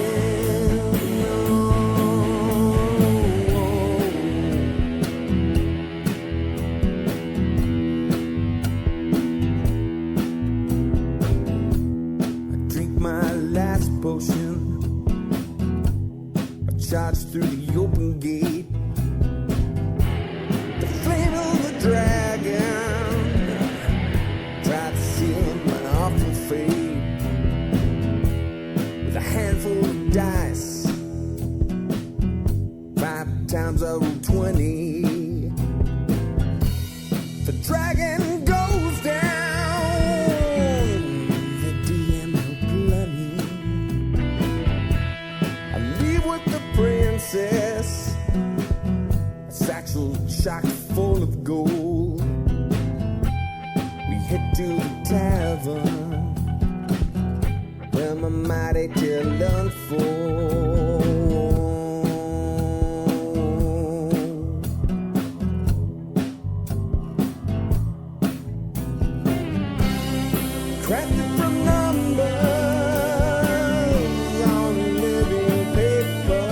I drink my last potion. I charge through the open gate. The flame of the dragon tried to seal my awful fate. With a handful of dice, 5 times I roll 20. The dragon goes down. The DM no bloody. I leave with the princess, a satchel chock full of gold. We head to the tavern where my mighty tale unfolds. Crafted from numbers on living paper.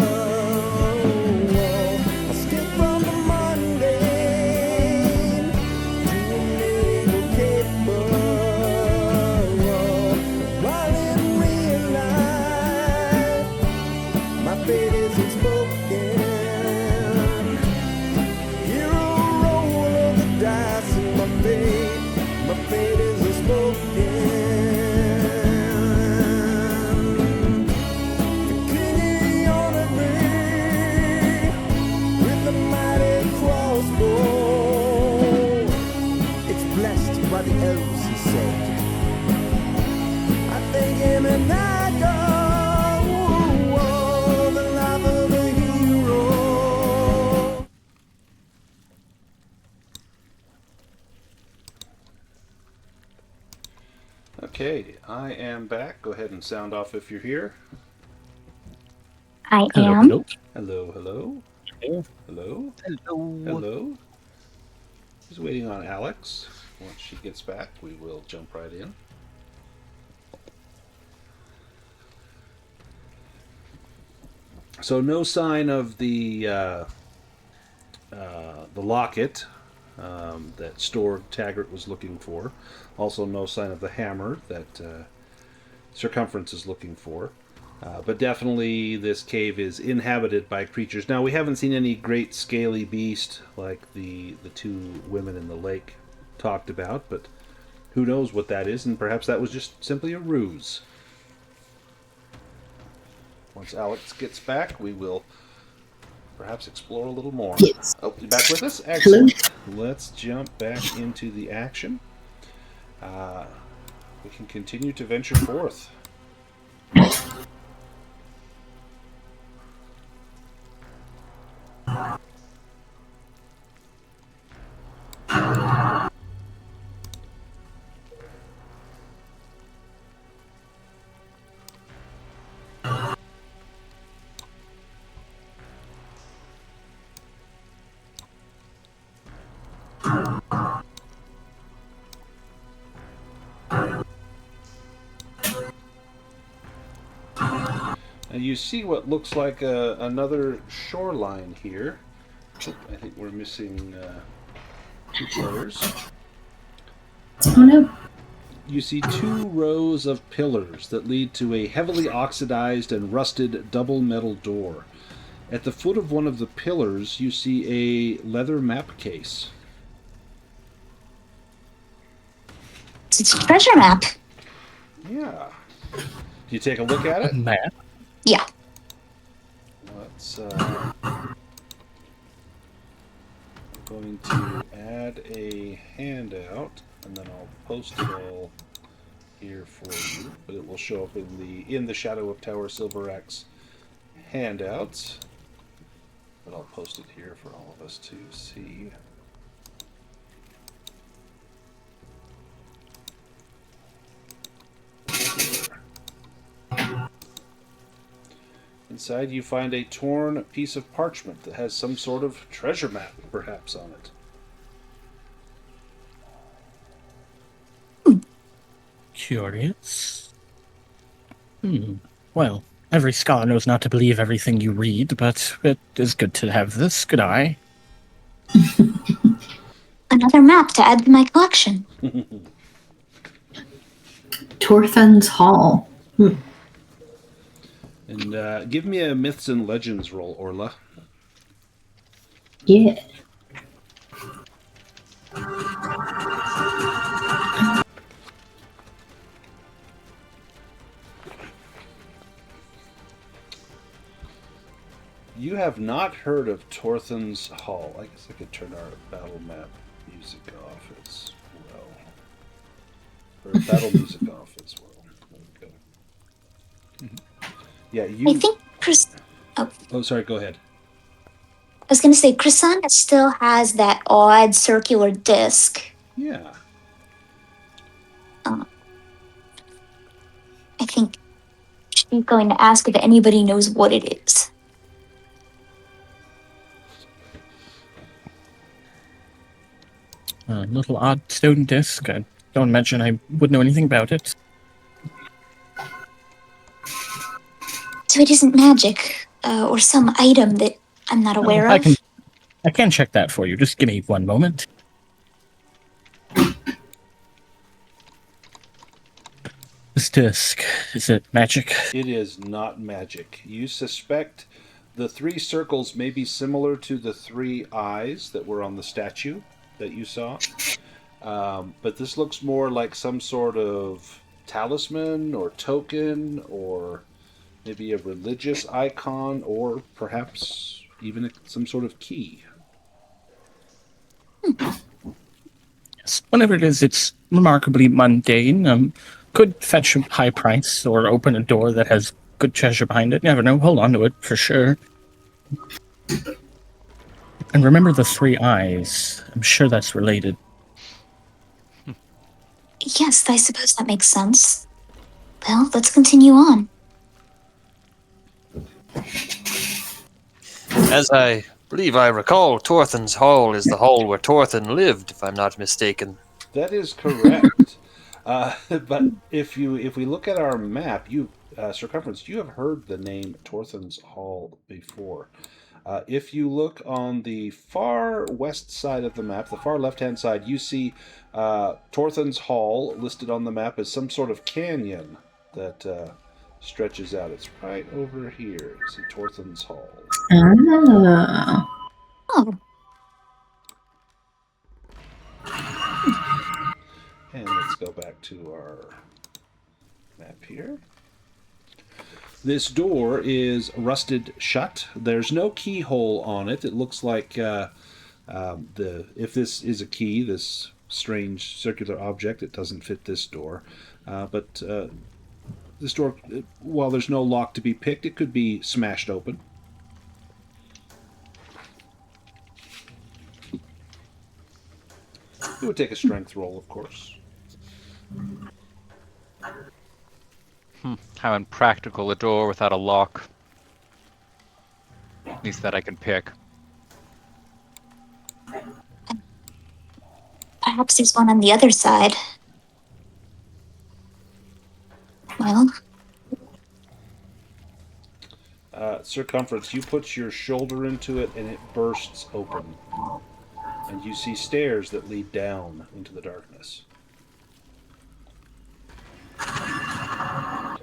I skip from the mundane to a naval caper. While in real life, my fate is unspoken. Hero roll of the dice and my fate is unspoken. The king he honored me with the mighty crossbow. It's blessed by the elves, he said. I thank him and I go. The life of a hero. Okay, I am back. Go ahead and sound off if you're here. I Hello, am. hello. Hello, hello, Hello. hello, Hello. hello. Just waiting on Alex. Once she gets back, we will jump right in. So no sign of the locket that Store Taggart was looking for. Also no sign of the hammer that Circumference is looking for. But definitely this cave is inhabited by creatures. Now, we haven't seen any great scaly beast like the two women in the lake talked about, but who knows what that is, and perhaps that was just simply a ruse. Once Alex gets back, we will perhaps explore a little more. Yes. Oh, you back with us? Excellent. Let's jump back into the action. We can continue to venture forth. You see what looks like another shoreline here. I think we're missing 2 players. Oh no. You see 2 rows of pillars that lead to a heavily oxidized and rusted double metal door. At the foot of one of the pillars, you see a leather map case. It's a treasure map. Yeah. You take a look at it? Map. Yeah. Let's. I'm going to add a handout, and then I'll post it all here for you. But it will show up in the Shadow of Tower Silveraxe handouts. But I'll post it here for all of us to see. Inside you find a torn piece of parchment that has some sort of treasure map, perhaps, on it. Curious. Well, every scholar knows not to believe everything you read, but it is good to have this. Good eye. Another map to add to my collection. Torthen's Hall. And give me a Myths and Legends roll, Orla. Yeah. You have not heard of Torthen's Hall. I guess I could turn our battle map music off as well. Or battle music off as well. There we go. Yeah, you... I think Chris... Oh, sorry, go ahead. I was going to say, Chrysanta still has that odd circular disc. Yeah. I think she's going to ask if anybody knows what it is. A little odd stone disc. I don't imagine I would know anything about it. So it isn't magic, or some item that I'm not aware of? I can check that for you. Just give me one moment. This disc, is it magic? It is not magic. You suspect the 3 circles may be similar to the 3 eyes that were on the statue that you saw. But this looks more like some sort of talisman or token or maybe a religious icon or perhaps even some sort of key. Yes, whatever it is, it's remarkably mundane. Could fetch a high price or open a door that has good treasure behind it. Never know. Hold on to it for sure. And remember the 3 eyes. I'm sure that's related. Yes, I suppose that makes sense. Well, let's continue on. As I believe I recall, Torthen's Hall is the hall where Torthen lived, if I'm not mistaken. That is correct. But if we look at our map, circumference, you have heard the name Torthen's Hall before. If you look on the far west side of the map, the far left-hand side, you see Torthen's Hall listed on the map as some sort of canyon that stretches out. It's right over here. See Torthen's Hall. Oh. And let's go back to our map here. This door is rusted shut. There's no keyhole on it. It looks like if this is a key, this strange circular object, it doesn't fit this door. But this door, while there's no lock to be picked, it could be smashed open. It would take a strength roll, of course. How impractical a door without a lock. At least that I can pick. Perhaps there's one on the other side. Well, Circumference, you put your shoulder into it and it bursts open. And you see stairs that lead down into the darkness. I'll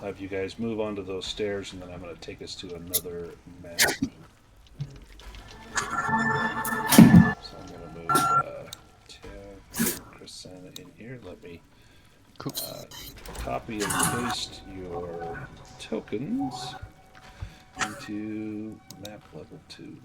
have you guys move onto those stairs, and then I'm going to take us to another map. So I'm going to move Chrisana in here. Let me copy and paste your tokens into map level 2.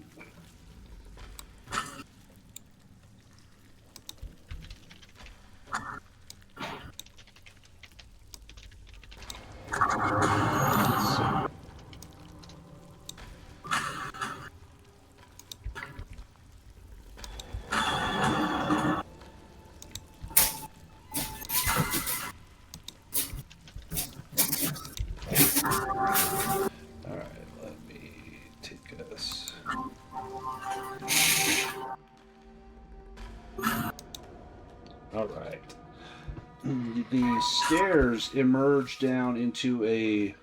The stairs emerge down into a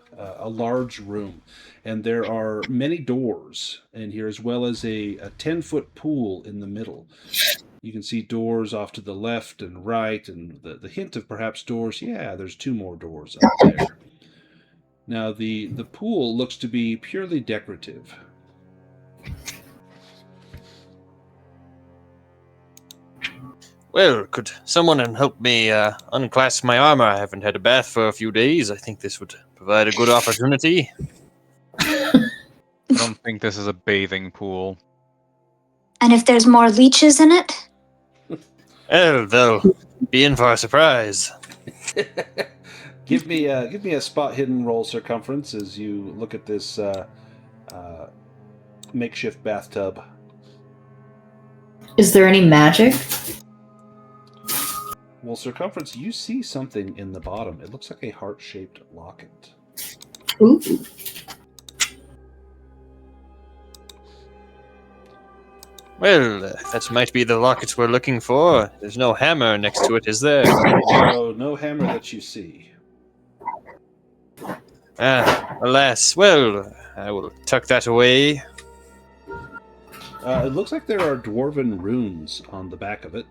large room, and there are many doors in here, as well as a 10-foot pool in the middle. You can see doors off to the left and right, and the hint of perhaps doors. Yeah, there's 2 more doors up there. Now, the pool looks to be purely decorative. Well, could someone help me unclasp my armor? I haven't had a bath for a few days. I think this would provide a good opportunity. I don't think this is a bathing pool. And if there's more leeches in it? Well, they'll be in for a surprise. Give me a spot hidden roll, Circumference, as you look at this makeshift bathtub. Is there any magic? Well, Circumference, you see something in the bottom. It looks like a heart-shaped locket. Ooh. Well, that might be the locket we're looking for. There's no hammer next to it, is there? No hammer that you see. Alas. Well, I will tuck that away. It looks like there are dwarven runes on the back of it.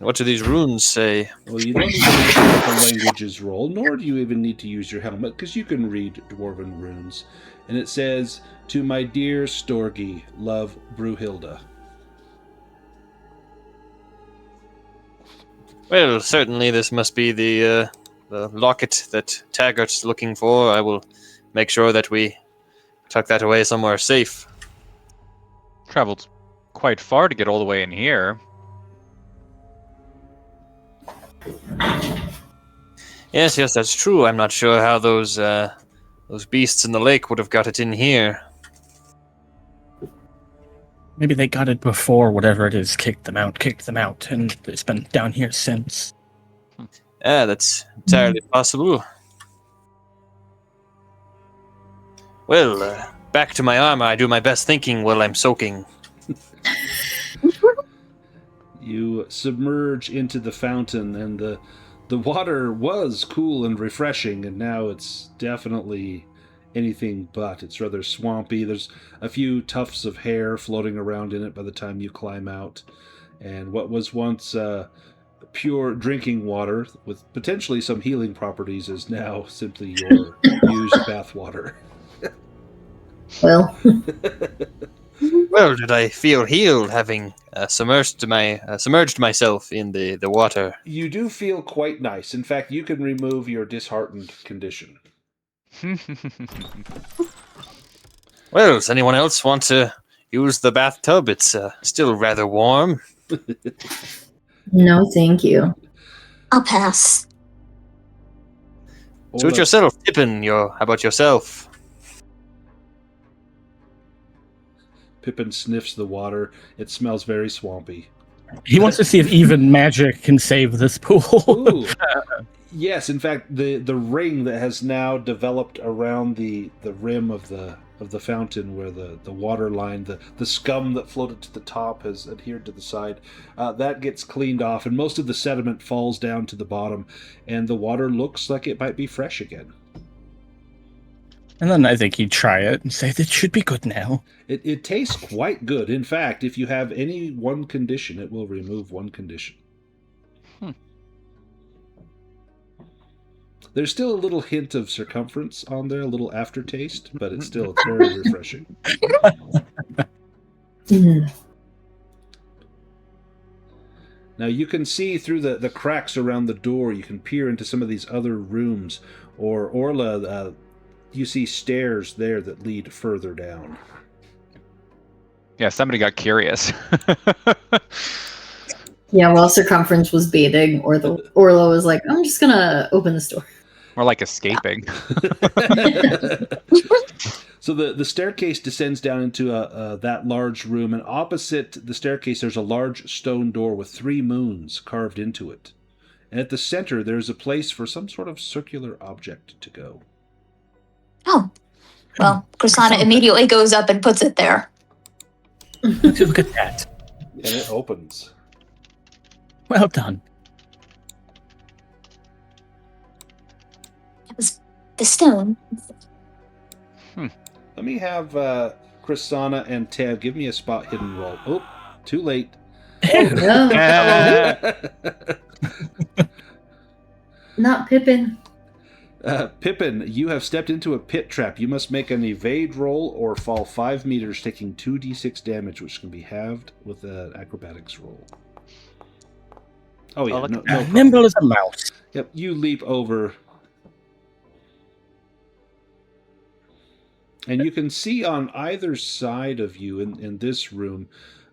What do these runes say? Well, you don't need to make a languages roll, nor do you even need to use your helmet, because you can read dwarven runes. And it says, "To my dear Storgi, love Brunhilde." Well, certainly this must be the locket that Taggart's looking for. I will make sure that we tuck that away somewhere safe. Traveled quite far to get all the way in here. Yes, that's true. I'm not sure how those beasts in the lake would have got it in here. Maybe they got it before whatever it is kicked them out, and it's been down here since. That's entirely possible. Well, back to my armor. I do my best thinking while I'm soaking. You submerge into the fountain, and the water was cool and refreshing, and now it's definitely anything but. It's rather swampy. There's a few tufts of hair floating around in it by the time you climb out. And what was once pure drinking water with potentially some healing properties is now simply your used bath water. Well. Well, did I feel healed having submerged myself in the water? You do feel quite nice. In fact, you can remove your disheartened condition. Well, does anyone else want to use the bathtub? It's still rather warm. No, thank you. I'll pass. Suit yourself, Pippin. How about yourself? Pippin sniffs the water. It smells very swampy. He wants to see if even magic can save this pool. Ooh. Yes, in fact, the ring that has now developed around the rim of the fountain, where the water line, the scum that floated to the top has adhered to the side, that gets cleaned off, and most of the sediment falls down to the bottom, and the water looks like it might be fresh again. And then I think he'd try it and say, "This should be good now." It tastes quite good. In fact, if you have any one condition, it will remove one condition. There's still a little hint of circumference on there, a little aftertaste, but it's very refreshing. Now you can see through the cracks around the door, you can peer into some of these other rooms, or Orla, you see stairs there that lead further down. Yeah, somebody got curious. Yeah, while Circumference was bathing, Orla was like, I'm just gonna open this door. More like escaping. So the staircase descends down into that large room, and opposite the staircase there's a large stone door with 3 moons carved into it. And at the center there's a place for some sort of circular object to go. Oh. Well, Chrisana immediately goes up and puts it there. Let's look at that. And it opens. Well done. It was the stone. Let me have Chrisana and Tev give me a spot hidden roll. Oh, too late. No. Not Pippin. Pippin, you have stepped into a pit trap. You must make an evade roll or fall 5 meters, taking 2d6 damage, which can be halved with an acrobatics roll. Oh yeah, no problem. Nimble as a mouse. Yep, you leap over. And you can see on either side of you in this room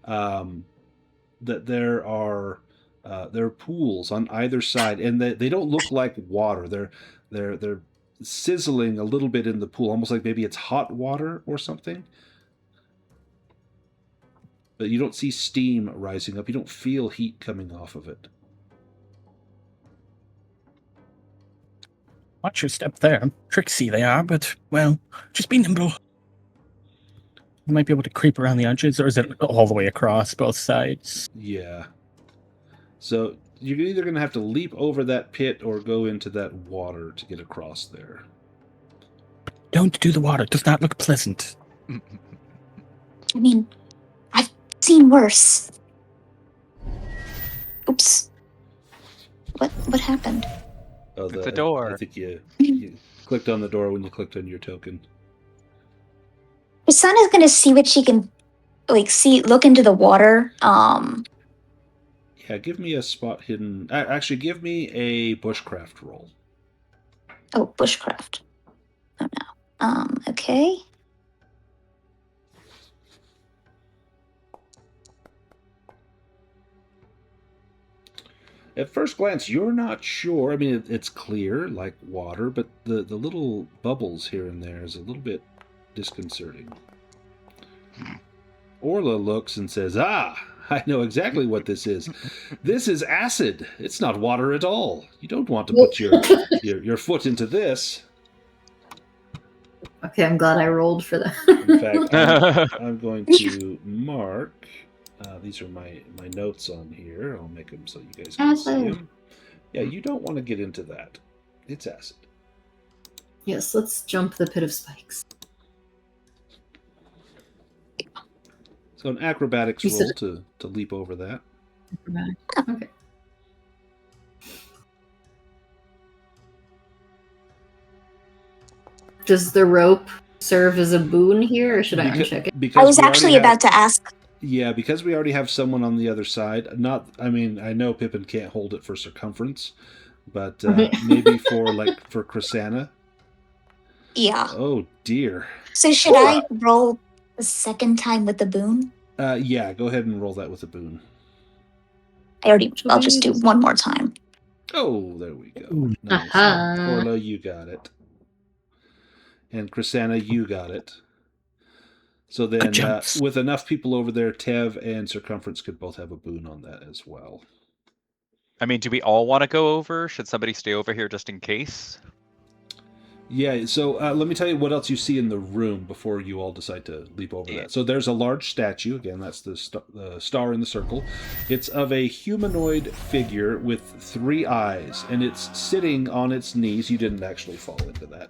that there are pools on either side, and they don't look like water. They're sizzling a little bit in the pool, almost like maybe it's hot water or something. But you don't see steam rising up. You don't feel heat coming off of it. Watch your step there. Tricksy they are, but, well, just be nimble. You might be able to creep around the edges, or is it all the way across both sides? Yeah. So you're either going to have to leap over that pit or go into that water to get across there. Don't do the water. It does not look pleasant. I mean, I've seen worse. Oops. What happened? Oh, It's a door. I think you clicked on the door when you clicked on your token. Chrisana's gonna see what she can, look into the water. Yeah, give me a spot hidden. Actually, give me a bushcraft roll. Oh, bushcraft. Oh no. Okay. At first glance, you're not sure. I mean, it's clear, like water, but the little bubbles here and there is a little bit disconcerting. Orla looks and says, I know exactly what this is. This is acid. It's not water at all. You don't want to put your foot into this. Okay, I'm glad I rolled for that. In fact, I'm going to mark... these are my notes on here. I'll make them so you guys can see them. Yeah, you don't want to get into that. It's acid. Yes, let's jump the pit of spikes. So an acrobatics roll to leap over that. Okay. Does the rope serve as a boon here, or should I uncheck it? I was actually about to ask. Yeah, because we already have someone on the other side. I know Pippin can't hold it for circumference, but maybe for Chrisana. Yeah. Oh dear. So should I roll the second time with the boon? Yeah, go ahead and roll that with a boon. I'll just do one more time. Oh, there we go. Nice. Orla, you got it. And Chrisana, you got it. So then, with enough people over there, Tev and Circumference could both have a boon on that as well. I mean, do we all want to go over? Should somebody stay over here just in case? Yeah, so let me tell you what else you see in the room before you all decide to leap over that. So there's a large statue. Again, that's the star in the circle. It's of a humanoid figure with 3 eyes, and it's sitting on its knees. You didn't actually fall into that.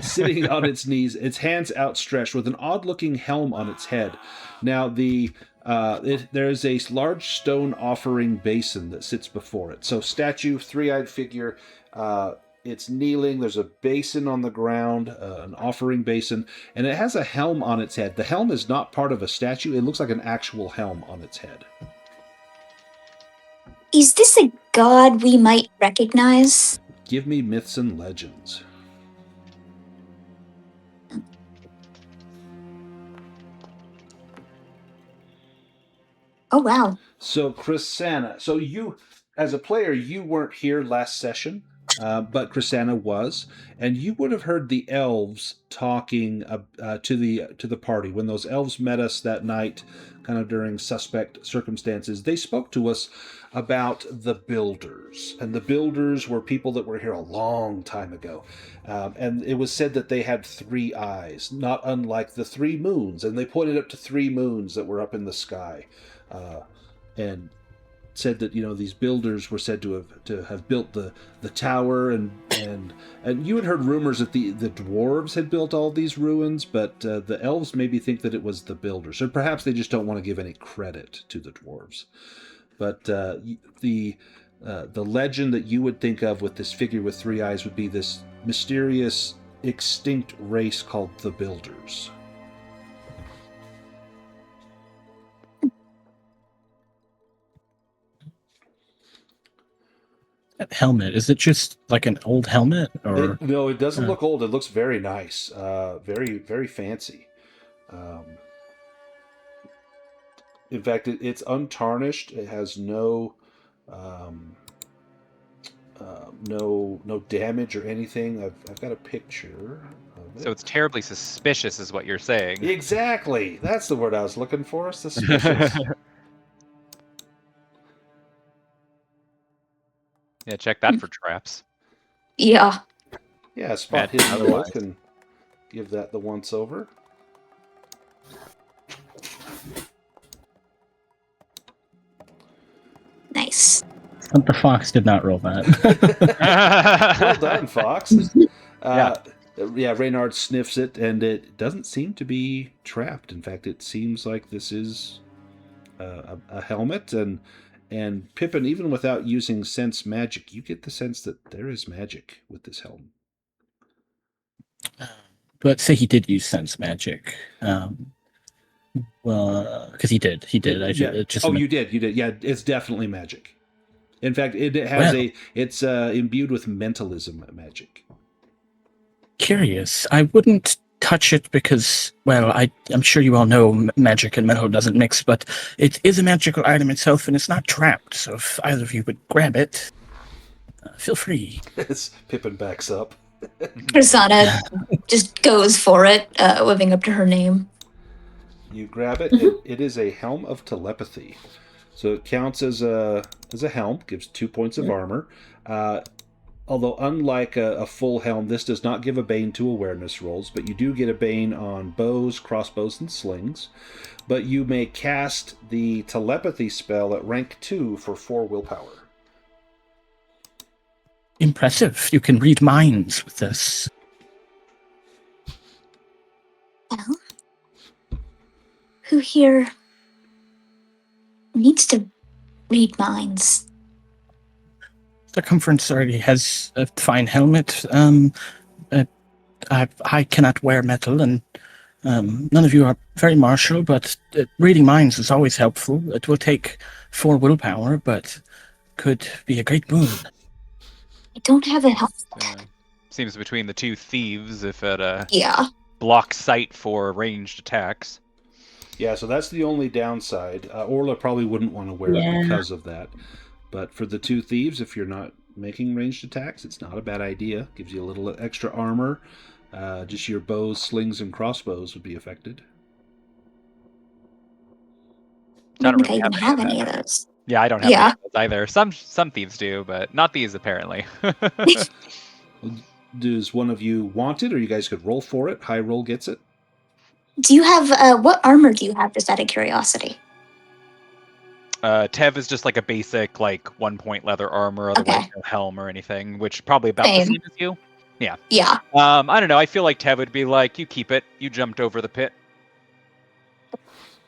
Sitting on its knees, its hands outstretched with an odd-looking helm on its head. Now, there is a large stone offering basin that sits before it. So statue, 3-eyed figure, it's kneeling. There's a basin on the ground, an offering basin, and it has a helm on its head. The helm is not part of a statue. It looks like an actual helm on its head. Is this a god we might recognize? Give me myths and legends. Oh, wow. So, Chrisanna, so you, as a player, you weren't here last session. But Chrisanna was, and you would have heard the elves talking to the party when those elves met us that night, kind of during suspect circumstances. They spoke to us about the builders, and the builders were people that were here a long time ago, and it was said that they had 3 eyes, not unlike the 3 moons, and they pointed up to 3 moons that were up in the sky, and said that these builders were said to have built the tower, and you had heard rumors that the dwarves had built all these ruins, but the elves maybe think that it was the builders, or perhaps they just don't want to give any credit to the dwarves. But the legend that you would think of with this figure with 3 eyes would be this mysterious extinct race called the Builders. That helmet, is it just like an old helmet? Or No, it doesn't look old. It looks very nice. Very, very fancy. In fact, it's untarnished. It has no damage or anything. I've got a picture of it. So it's terribly suspicious, is what you're saying. Exactly. That's the word I was looking for. Suspicious. Yeah, check that for traps. Yeah. Yeah, spot hidden cloak and give that the once over. Nice. But the fox did not roll that. Well done, Fox. Yeah, Reynard sniffs it, and it doesn't seem to be trapped. In fact, it seems like this is a helmet, and Pippin, even without using sense magic, you get the sense that there is magic with this helm. But say he did use sense magic. Well, because he did. You did. Yeah, it's definitely magic. In fact, it has it's imbued with mentalism magic. Curious. I wouldn't touch it because, well, I'm sure you all know magic and metal doesn't mix, but it is a magical item itself, and it's not trapped. So if either of you would grab it, feel free. As Pippin backs up. Prasanna just goes for it, living up to her name. You grab it. It is a helm of telepathy. So it counts as a helm, gives 2 points of armor. Although unlike a full helm, this does not give a bane to awareness rolls, but you do get a bane on bows, crossbows, and slings. But you may cast the telepathy spell at rank 2 for 4 willpower. Impressive. You can read minds with this. Well, who here needs to read minds? Circumference already has a fine helmet. I cannot wear metal, and none of you are very martial, but reading minds is always helpful. It will take 4 willpower, but could be a great boon. I don't have a helmet. Seems between the 2 thieves if it blocks sight for ranged attacks. Yeah, so that's the only downside. Orla probably wouldn't want to wear it because of that. But for the 2 thieves, if you're not making ranged attacks, it's not a bad idea. Gives you a little extra armor. Just your bows, slings, and crossbows would be affected. I don't think I even have any of those. Yeah, I don't have any of those either. Some thieves do, but not these apparently. does one of you want it, or you guys could roll for it? High roll gets it. Do you have what armor do you have? Just out of curiosity. Tev is just like a basic, like 1-point leather armor, otherwise Okay. no helm or anything, which probably about Same. the same as you. Yeah. I don't know. I feel like Tev would be like, you keep it. You jumped over the pit.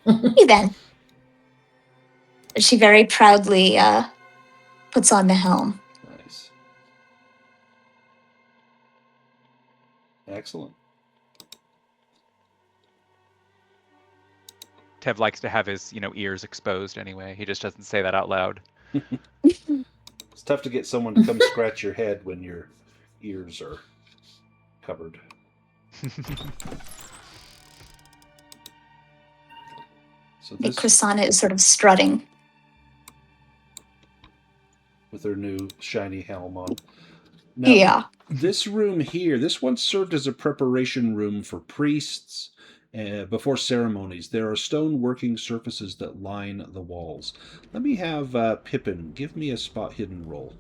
You then. She very proudly puts on the helm. Nice. Excellent. Tev likes to have his, ears exposed anyway. He just doesn't say that out loud. It's tough to get someone to come scratch your head when your ears are covered. So this, Krisanna is sort of strutting. with her new shiny helm on. Now, Yeah. this room here, this once served as a preparation room for priests before ceremonies. There are stone working surfaces that line the walls. Let me have Pippin give me a spot hidden roll.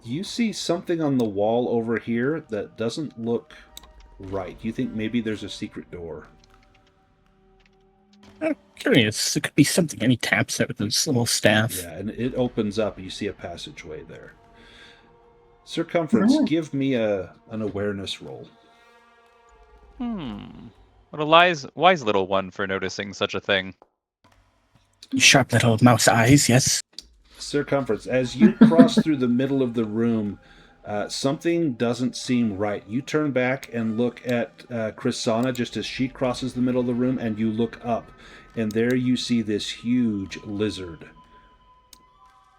You see something on the wall over here that doesn't look right. You think maybe there's a secret door. I'm curious. It could be something. And he taps it with his little staff. Yeah, and it opens up. You see a passageway there. Circumference, give me an awareness roll. What a wise little one for noticing such a thing. Sharp little mouse eyes, yes. Circumference, as you cross through the middle of the room, something doesn't seem right. You turn back and look at Krisanna just as she crosses the middle of the room, and you look up, and there you see this huge lizard.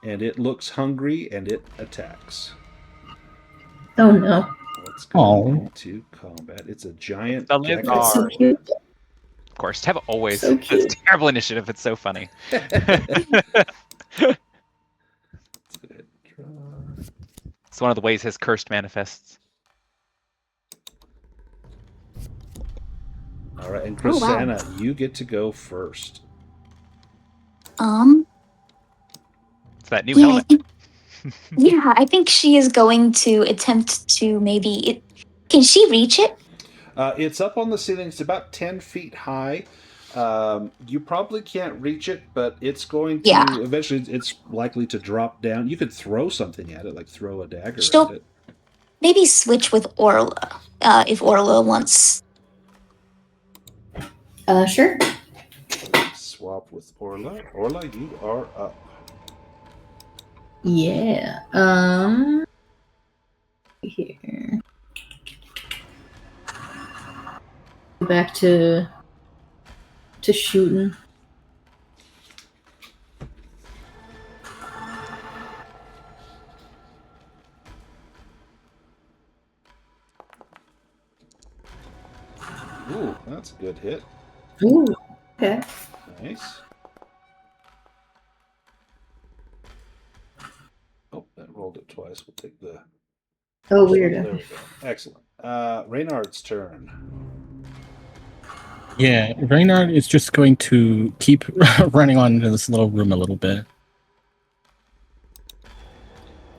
And it looks hungry, and it attacks. Oh no. Let's go into combat. It's a giant The gecko. lizard. That's so cute. Of course, Tev always So has cute. terrible initiative. It's so funny. It's one of the ways his cursed manifests. All right, and Oh, wow. Krisanna, you get to go first. It's that new Yeah, helmet. I think she is going to attempt to maybe. Can she reach it? It's up on the ceiling. It's about 10 feet high. You probably can't reach it, but it's going to eventually. It's likely to drop down. You could throw something at it, like throw a dagger at it. Maybe switch with Orla if Orla wants. Sure. Swap with Orla. Orla, you are up. Yeah. Here. Go back to shooting. Ooh, that's a good hit. Ooh. Okay. Nice. Oh, that rolled it twice. We'll take the... Oh, There weird. we go. Excellent. Reynard's turn. Yeah, Reynard is just going to keep running on into this little room a little bit.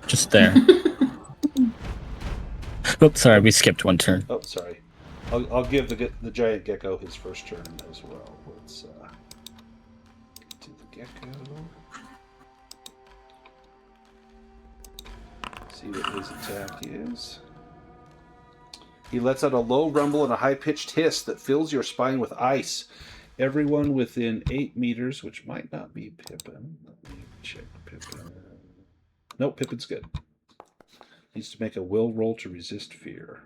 Just there. Oops, sorry, we skipped one turn. Oh, sorry. I'll give the giant gecko his first turn as well. Let's get to the gecko. See what his attack is. He lets out a low rumble and a high-pitched hiss that fills your spine with ice. Everyone within 8 meters, which might not be Pippin. Let me check Pippin. Nope, Pippin's good. Needs to make a will roll to resist fear.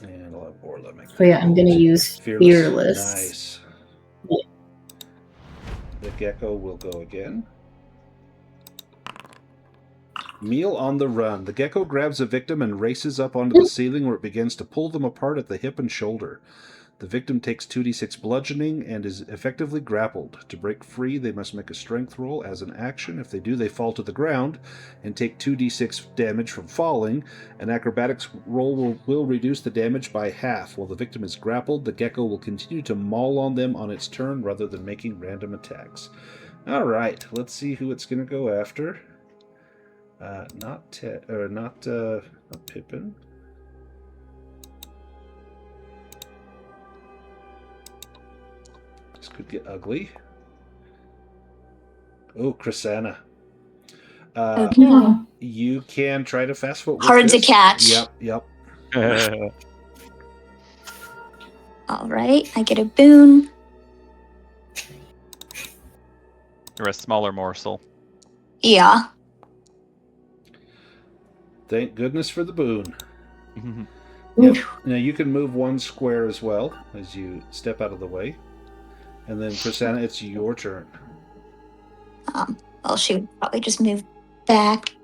And I'll have Orla make Oh yeah, I'm gonna use Fearless. Nice. The gecko will go again. Meal on the run. The gecko grabs a victim and races up onto the ceiling where it begins to pull them apart at the hip and shoulder. The victim takes 2d6 bludgeoning and is effectively grappled. To break free, they must make a strength roll as an action. If they do, they fall to the ground and take 2d6 damage from falling. An acrobatics roll will reduce the damage by half. While the victim is grappled, the gecko will continue to maul on them on its turn rather than making random attacks. All right, let's see who it's going to go after. Not Pippin. This could get ugly. Oh, Krisanna. Okay. You can try to fast foot with Hard to this. catch. Yep. All right, I get a boon. You're a smaller morsel. Yeah. Thank goodness for the boon. Oof. Yep. Now you can move one square as well as you step out of the way. And then, Krisanna, it's your turn. Well, she would probably just move back.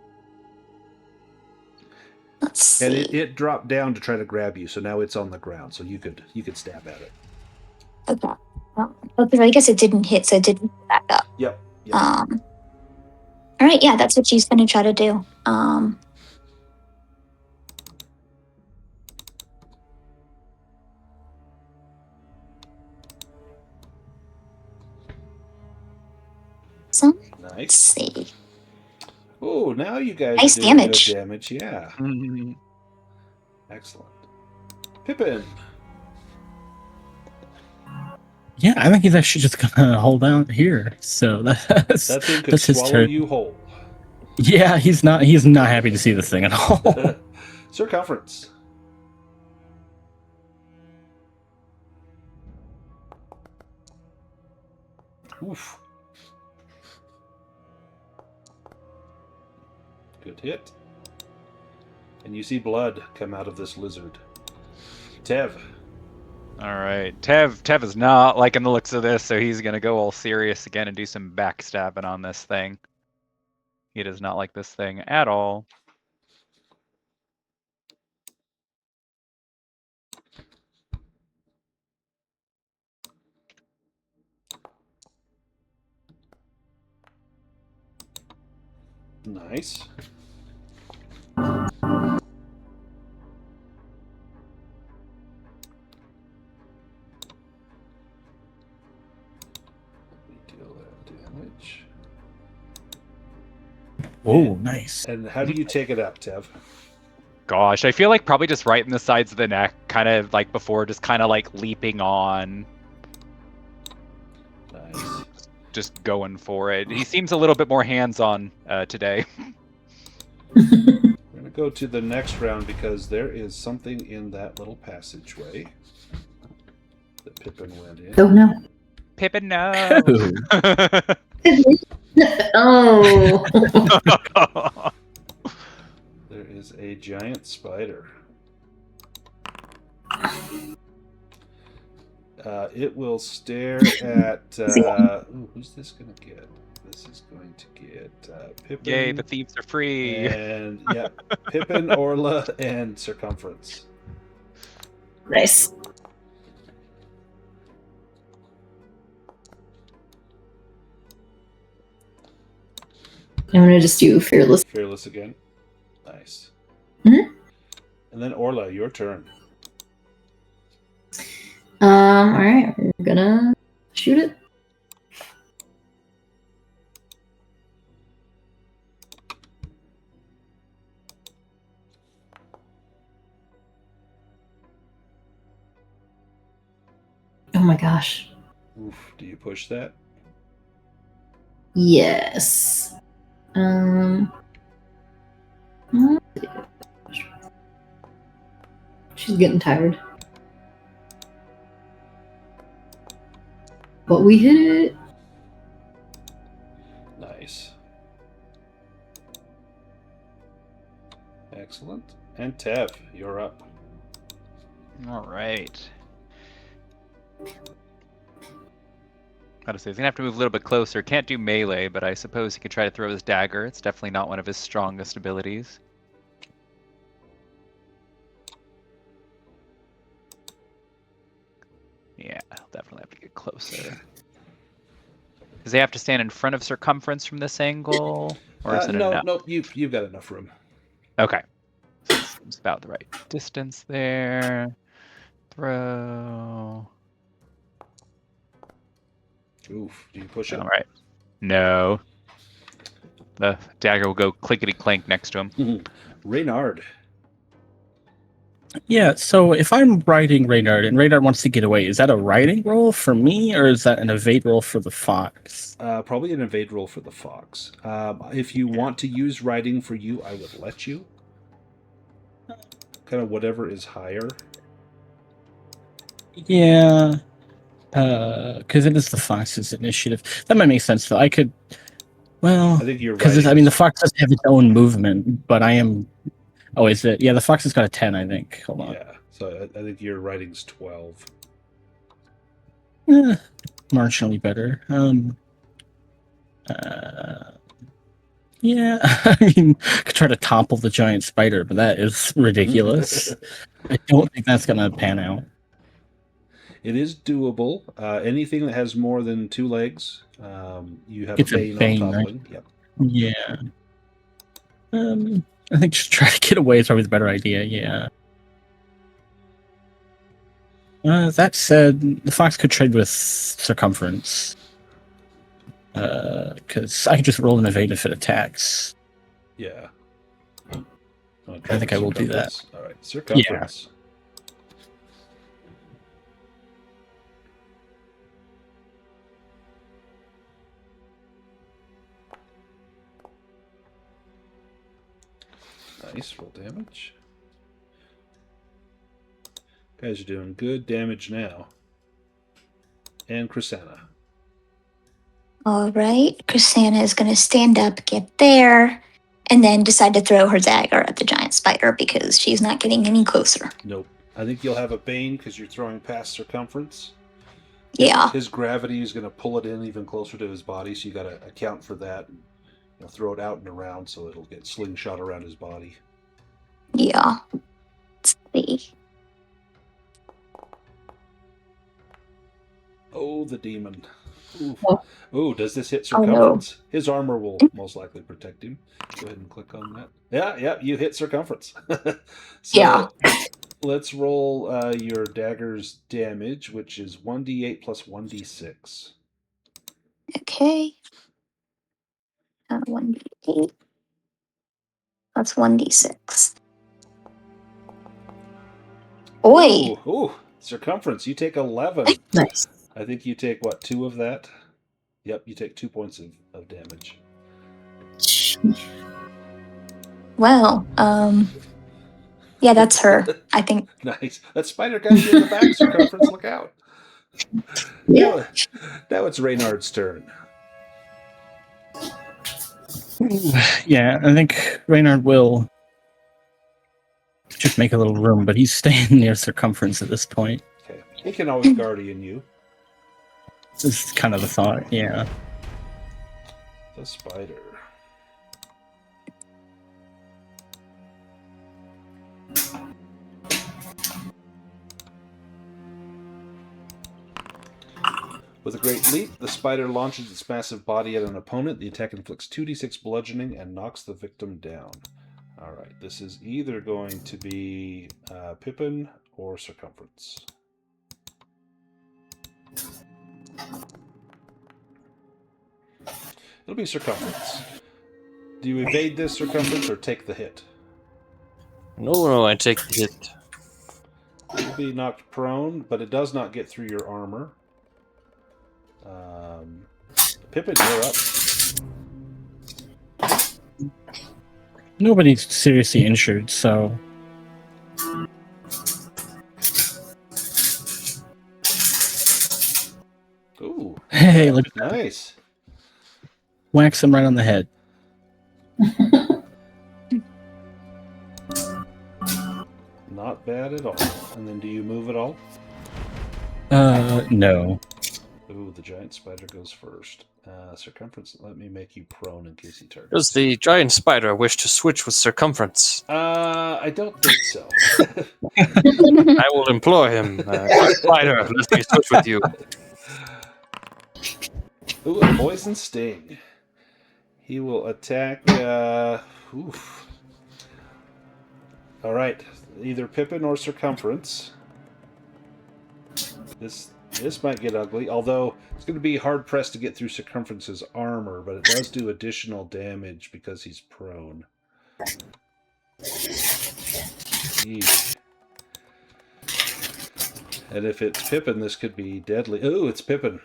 Let's see. And it dropped down to try to grab you, so now it's on the ground, so you could stab at it. Okay. Well, I guess it didn't hit, so it didn't back up. Yep. All right, yeah, that's what she's going to try to do. So let's Nice. see. Oh, now you guys Nice are doing damage. good damage. Yeah. Excellent. Pippin. Yeah, I think he's actually just gonna hold out here. So That thing could that's his swallow turn. you whole. Yeah, he's not happy to see this thing at all. Circumference. Oof. Good hit. And you see blood come out of this lizard. Tev. All right, Tev is not liking the looks of this, so he's gonna go all serious again and do some backstabbing on this thing. He does not like this thing at all. Nice. Deal that damage. Oh, nice. And how do you take it up, Tev? Gosh, I feel like probably just right in the sides of the neck, kind of like before, just kind of like leaping on, Nice. just going for it. He seems a little bit more hands-on today. We're going to go to the next round because there is something in that little passageway that Pippin went in. Oh no. Pippin, no. Oh. There is a giant spider. It will stare at... ooh, who's this going to get? This is going to get Pippin. Yay, the thieves are free. And, yeah, Pippin, Orla, and Circumference. Nice. I'm gonna just do fearless. Fearless again. Nice. Mhm. And then Orla, your turn. Alright, we're gonna shoot it. Oh my gosh. Oof, do you push that? Yes. She's getting tired. But we hit it. Nice. Excellent. And Tev, you're up. All right. Gotta say, he's gonna have to move a little bit closer. Can't do melee, but I suppose he could try to throw his dagger. It's definitely not one of his strongest abilities. Yeah, I'll definitely have to get closer. Does he have to stand in front of circumference from this angle? Or is it enough? No, you've got enough room. Okay. So seems about the right distance there. Throw. Oof, do you push it? All right. No. The dagger will go clickety clank next to him. Reynard. Yeah, so if I'm riding Reynard and Reynard wants to get away, is that a riding roll for me or is that an evade roll for the fox? Probably an evade roll for the fox. If you want to use riding for you, I would let you. Kind of whatever is higher. Yeah, because it is the fox's initiative. That might make sense, though. I could, well, I think you're because right. I mean the fox doesn't have its own movement, but I am. Oh, is it? Yeah, the fox has got a 10, I think. Hold on. Yeah, so I think your riding's 12. Marginally better. Yeah, I mean, could try to topple the giant spider, but that is ridiculous. I don't think that's gonna pan out. It is doable. Anything that has more than 2 legs, you have It's a a bane bane, on right? toppling. Yep. Yeah. I think just try to get away is probably the better idea, yeah. That said, the fox could trade with circumference. Because I could just roll an evade if it attacks. Yeah. I think I will do that. All right, circumference. Nice, roll damage. Guys are doing good damage now. And Chrysana. All right, Chrisana is going to stand up, get there, and then decide to throw her dagger at the giant spider because she's not getting any closer. Nope. I think you'll have a bane because you're throwing past circumference. Yeah. His gravity is going to pull it in even closer to his body, so you got to account for that. You'll throw it out and around so it'll get slingshot around his body. Yeah. Let's see. Oh, the demon. Oof. Oh. Oh, does this hit Oh, no. circumference? His armor will most likely protect him. Go ahead and click on that. Yeah, you hit circumference. So Yeah. let's roll your dagger's damage, which is 1d8 plus 1d6. Okay. 1d8. That's 1d6. Oi! Ooh, circumference. You take 11. Nice. I think you take, 2 of that? Yep, you take 2 points of damage. Well, yeah, that's her, I think. Nice. That spider got you in the back, circumference. Look out. Yeah. Now it's Reynard's turn. Yeah, I think Reynard will just make a little room, but he's staying near circumference at this point. Okay. He can always guardian you. This is kind of the thought, yeah. The spider. With a great leap, the spider launches its massive body at an opponent. The attack inflicts 2d6 bludgeoning and knocks the victim down. Alright, this is either going to be Pippin or Circumference. It'll be Circumference. Do you evade this, Circumference, or take the hit? No, I take the hit. You'll be knocked prone, but it does not get through your armor. Pippin, you're up. Nobody's seriously injured, so... Ooh. Hey, look at that. Nice. Whacks him right on the head. Not bad at all. And then do you move at all? No. Ooh, the giant spider goes first. Circumference, let me make you prone in case he targets. Does the giant spider wish to switch with circumference? I don't think so. I will implore him. Spider, let me switch with you. Ooh, a poison sting. He will attack. Oof. All right, either Pippin or Circumference. This might get ugly, although it's going to be hard pressed to get through Circumference's armor, but it does do additional damage because he's prone. Yeesh. And if it's Pippin, this could be deadly. Ooh, it's Pippin.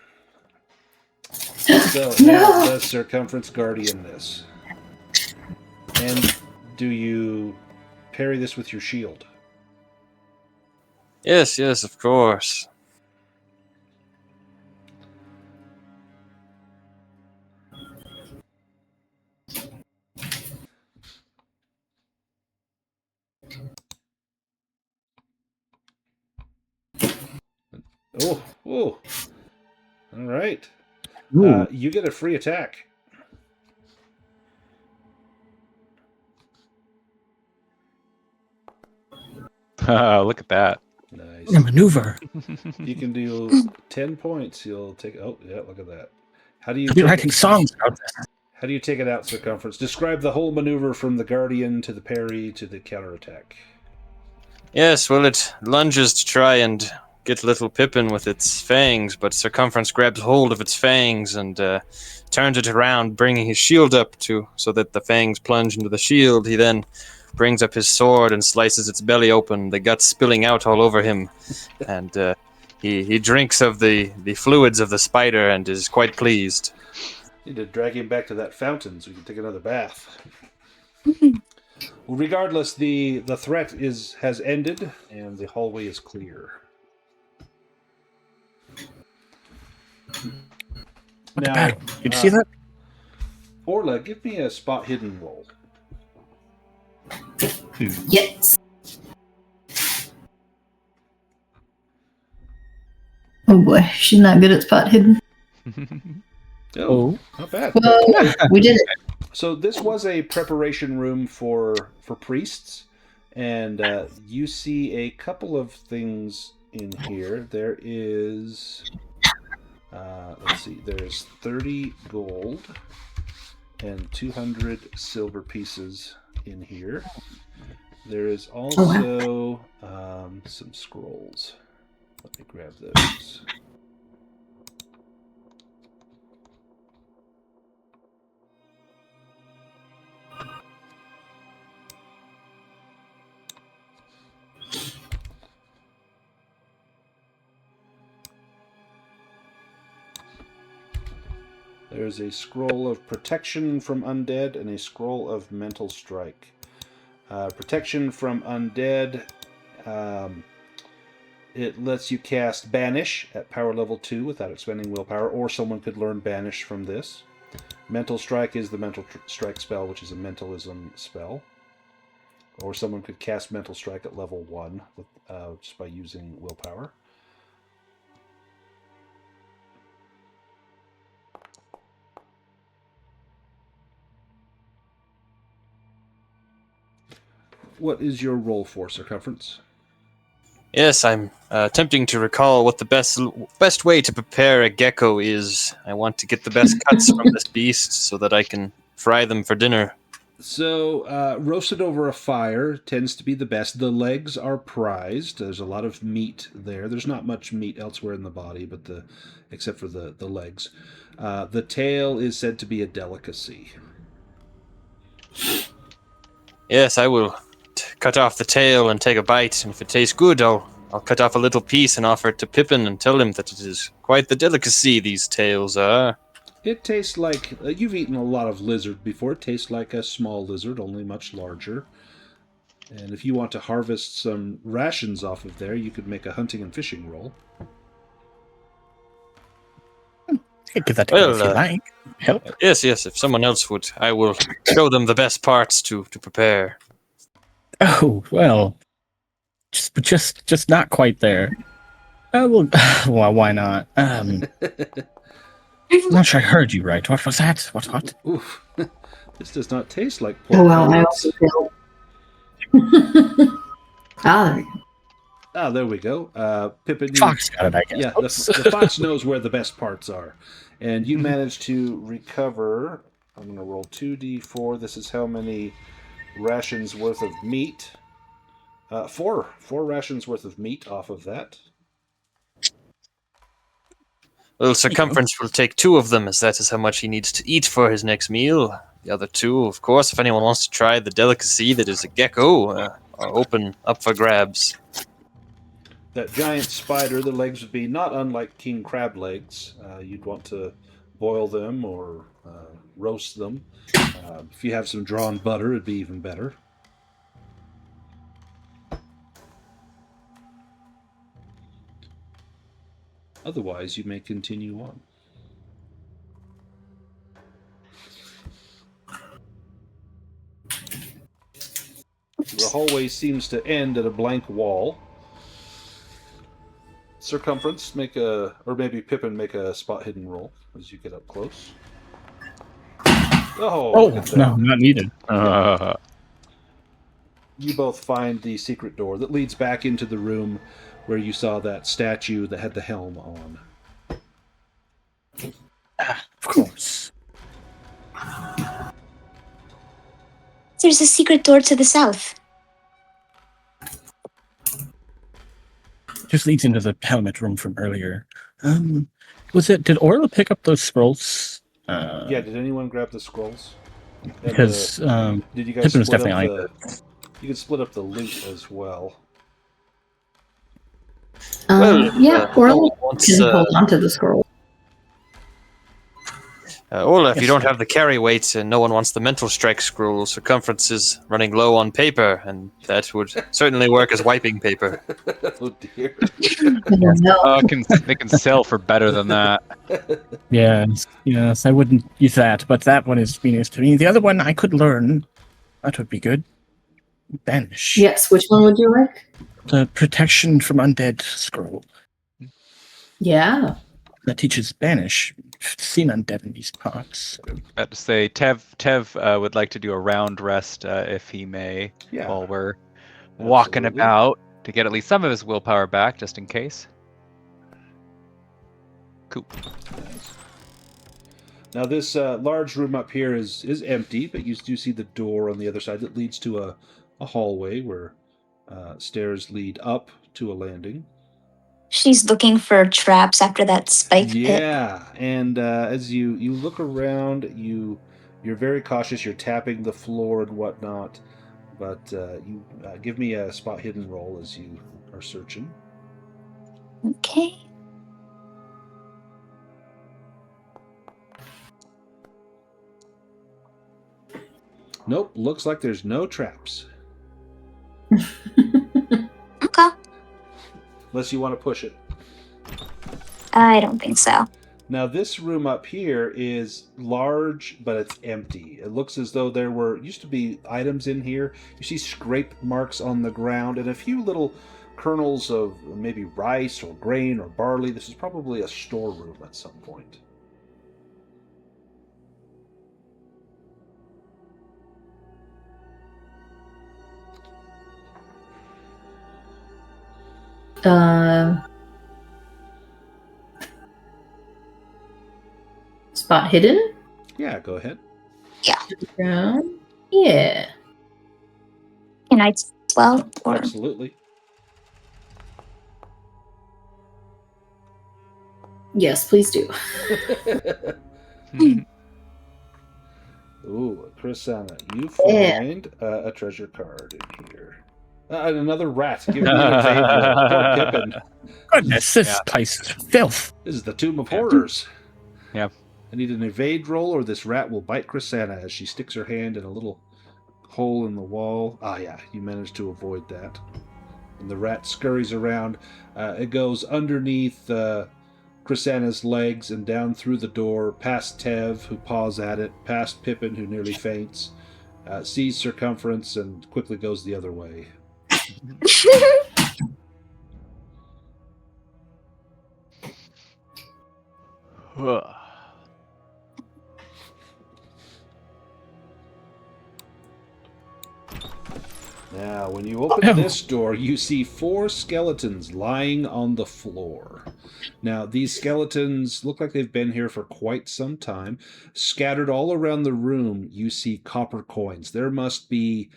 So now does Circumference Guardian this. And do you parry this with your shield? Yes, of course. Oh. All right. You get a free attack. Look at that. Nice. A maneuver. You can do 10 points. You'll take. Oh, yeah. Look at that. How do you? I'll be writing songs about this. How do you take it out, Circumference? Describe the whole maneuver from the Guardian to the parry to the counterattack. Yes, well, it lunges to try and get little Pippin with its fangs, but Circumference grabs hold of its fangs and turns it around, bringing his shield up so that the fangs plunge into the shield. He then brings up his sword and slices its belly open, the guts spilling out all over him, and he drinks of the fluids of the spider and is quite pleased. Need to drag him back to that fountain so we can take another bath. Well, regardless, the threat has ended and the hallway is clear. Now, Did you see that? Orla, give me a spot hidden roll. Yes. Oh boy, she's not good at spot hidden. Oh, not bad. Whoa, we did it. So this was a preparation room for priests, and you see a couple of things in here. There is, let's see, there's 30 gold and 200 silver pieces in here. There is also some scrolls. Let me grab those. There's a scroll of protection from undead and a scroll of mental strike. Protection from undead, it lets you cast Banish at power level 2 without expending willpower, or someone could learn Banish from this. Mental Strike is the Mental Strike spell, which is a mentalism spell. Or someone could cast Mental Strike at level 1 with, just by using willpower. What is your roll for, Circumference? Yes, I'm attempting to recall what the best way to prepare a gecko is. I want to get the best cuts from this beast so that I can fry them for dinner. So, roasted over a fire tends to be the best. The legs are prized. There's a lot of meat there. There's not much meat elsewhere in the body, but except for the legs. The tail is said to be a delicacy. Yes, I will cut off the tail and take a bite, and if it tastes good, I'll cut off a little piece and offer it to Pippin and tell him that it is quite the delicacy these tails are. It tastes like, you've eaten a lot of lizard before. It tastes like a small lizard, only much larger. And if you want to harvest some rations off of there, you could make a hunting and fishing roll. I could give that to you if you like. Help. Yes, if someone else would, I will show them the best parts to prepare. Oh, well. Just not quite there. Well, well, why not? I'm not sure I heard you right. What was that? What? Oof. This does not taste like pork Oh well, I cutlets. also feel. There we go. Ah, there we go. Pippin, Fox got it, I guess. yeah, Oops. the fox knows where the best parts are. And you managed to recover, I'm going to roll 2d4. This is how many rations worth of meat. Four rations worth of meat off of that. Well, Circumference will take 2 of them, as that is how much he needs to eat for his next meal. The other 2, of course, if anyone wants to try the delicacy that is a gecko, are open up for grabs. That giant spider, the legs would be not unlike king crab legs. You'd want to boil them or roast them. If you have some drawn butter, it'd be even better. Otherwise, you may continue on. The hallway seems to end at a blank wall. Circumference, or maybe Pippin, make a spot hidden roll as you get up close. Oh, look at that. No, not needed. You both find the secret door that leads back into the room where you saw that statue that had the helm on. Of course. There's a secret door to the south. Just leads into the helmet room from earlier. Did Orla pick up those scrolls? Yeah, did anyone grab the scrolls? Because did you guys Pippin was split definitely up you can split up the loot as well. Yeah, or no one wants, can hold on to the scroll. Ola, if you don't have the carry weight and no one wants the mental strike scroll, Circumference is running low on paper, and that would certainly work as wiping paper. Oh dear. They can sell for better than that. Yes, I wouldn't use that, but that one is meaningless to me. The other one I could learn. That would be good. Banish. Yes, which one would you like? The protection from undead scroll. Yeah. That teaches banish. I've seen undead in these parts. About to say, Tev would like to do a round rest if he may, Yeah. while we're walking Absolutely. about to get at least some of his willpower back, just in case. Cool. Nice. Now this large room up here is empty, but you do see the door on the other side that leads to a hallway where stairs lead up to a landing. She's looking for traps after that spike pit. Yeah, and as you look around, you're very cautious. You're tapping the floor and whatnot, but you give me a spot hidden roll as you are searching. Okay. Nope, looks like there's no traps. Okay. Unless you want to push it. I don't think so. Now this room up here is large, but it's empty. It looks as though there used to be items in here. You see scrape marks on the ground and a few little kernels of maybe rice or grain or barley. This is probably a storeroom at some point. Spot hidden? Yeah, go ahead. Yeah. Can I as well? Or Absolutely. Yes, please do. Ooh, Chrisanna, you find a treasure card in here. And another rat. Give me an evade roll. Poor Pippin. Goodness, this place is filth. This is the Tomb of Horrors. Yeah. I need an evade roll, or this rat will bite Chrisanna as she sticks her hand in a little hole in the wall. Ah, yeah, you managed to avoid that. And the rat scurries around. It goes underneath Chrisanna's legs and down through the door, past Tev, who paws at it, past Pippin, who nearly faints, sees Circumference, and quickly goes the other way. Now, when you open this door, you see 4 skeletons lying on the floor. Now, these skeletons look like they've been here for quite some time. Scattered all around the room, you see copper coins. There must be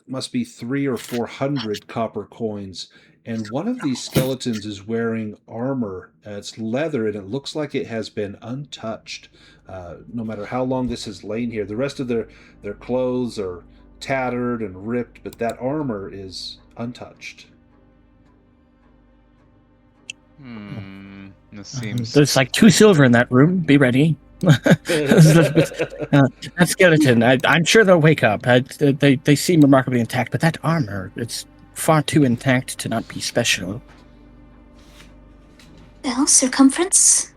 300 or 400 copper coins. And one of these skeletons is wearing armor. It's leather, and it looks like it has been untouched. No matter how long this has lain here, the rest of their clothes are tattered and ripped, but that armor is untouched. This seems. There's like 2 silver in that room. Be ready. That skeleton, I'm sure they'll wake up. They seem remarkably intact, but that armor, it's far too intact to not be special. Well, Circumference?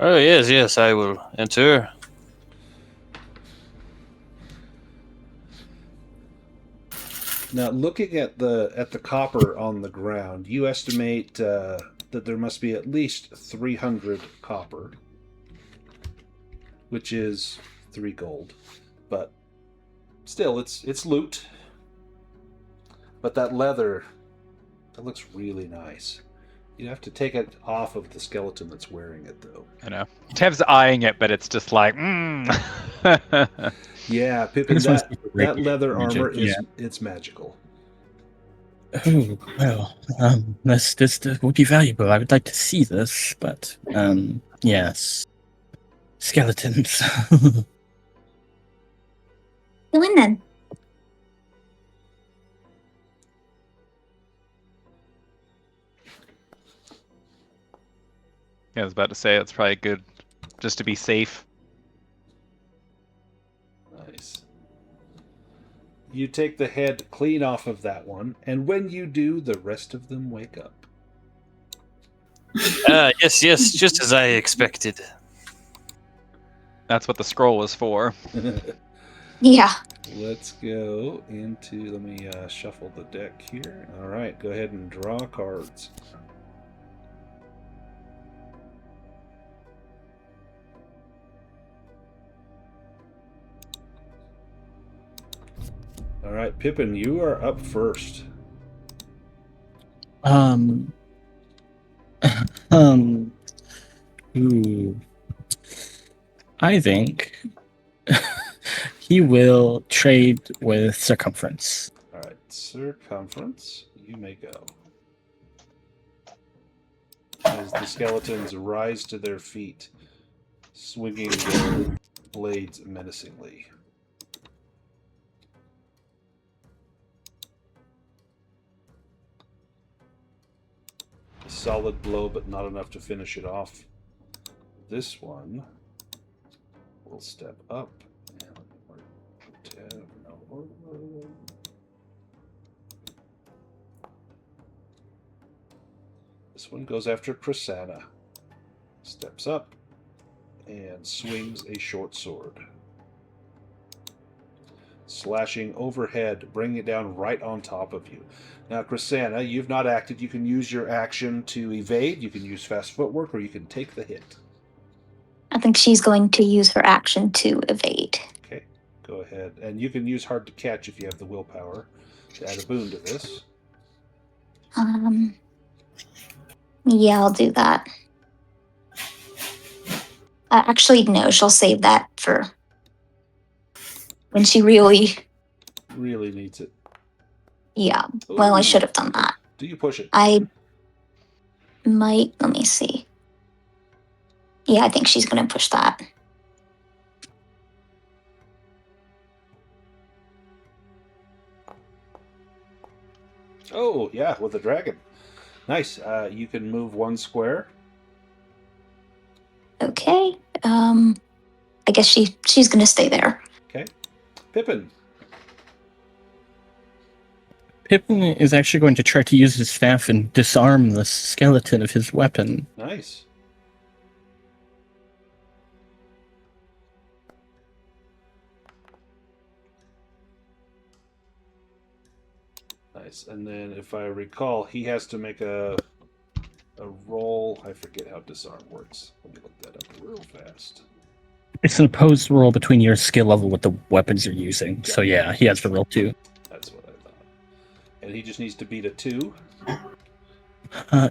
Oh, yes, I will enter. Now, looking at the copper on the ground, you estimate that there must be at least 300 copper, which is 3 gold. But still, it's loot. But that leather, that looks really nice. You have to take it off of the skeleton that's wearing it, though. I know. Tev's eyeing it, but it's just like, Yeah, Pippin, that leather armor it's magical. Oh, well, this would be valuable. I would like to see this, but, yes. Skeletons. Go in then. Yeah, I was about to say it's probably good just to be safe. Nice. You take the head clean off of that one, and when you do, the rest of them wake up. Yes, just as I expected. That's what the scroll was for. Yeah. Let's go into, let me shuffle the deck here. All right, go ahead and draw cards. All right, Pippin, you are up first. Ooh. I think he will trade with Circumference. All right, Circumference, you may go. As the skeletons rise to their feet, swinging their blades menacingly. A solid blow, but not enough to finish it off. This one will step up. This one goes after Chrysana. Steps up and swings a short sword. Slashing overhead, bringing it down right on top of you. Now, Chrysana, you've not acted. You can use your action to evade. You can use fast footwork, or you can take the hit. I think she's going to use her action to evade. Okay, go ahead. And you can use hard to catch if you have the willpower to add a boon to this. Yeah, I'll do that. Actually, no, she'll save that for when she really needs it. Yeah, well, I Ooh. should have done that. Do you push it? I might, let me see. Yeah, I think she's going to push that. Oh, yeah, with a dragon. Nice. You can move 1 square. Okay. I guess she's going to stay there. Okay. Pippin. Pippin is actually going to try to use his staff and disarm the skeleton of his weapon. Nice. Nice. And then, if I recall, he has to make a roll roll? I forget how disarm works. Let me look that up real fast. It's an opposed roll between your skill level with the weapons you're using. So yeah, he has to roll 2. That's what I thought. And he just needs to beat a 2.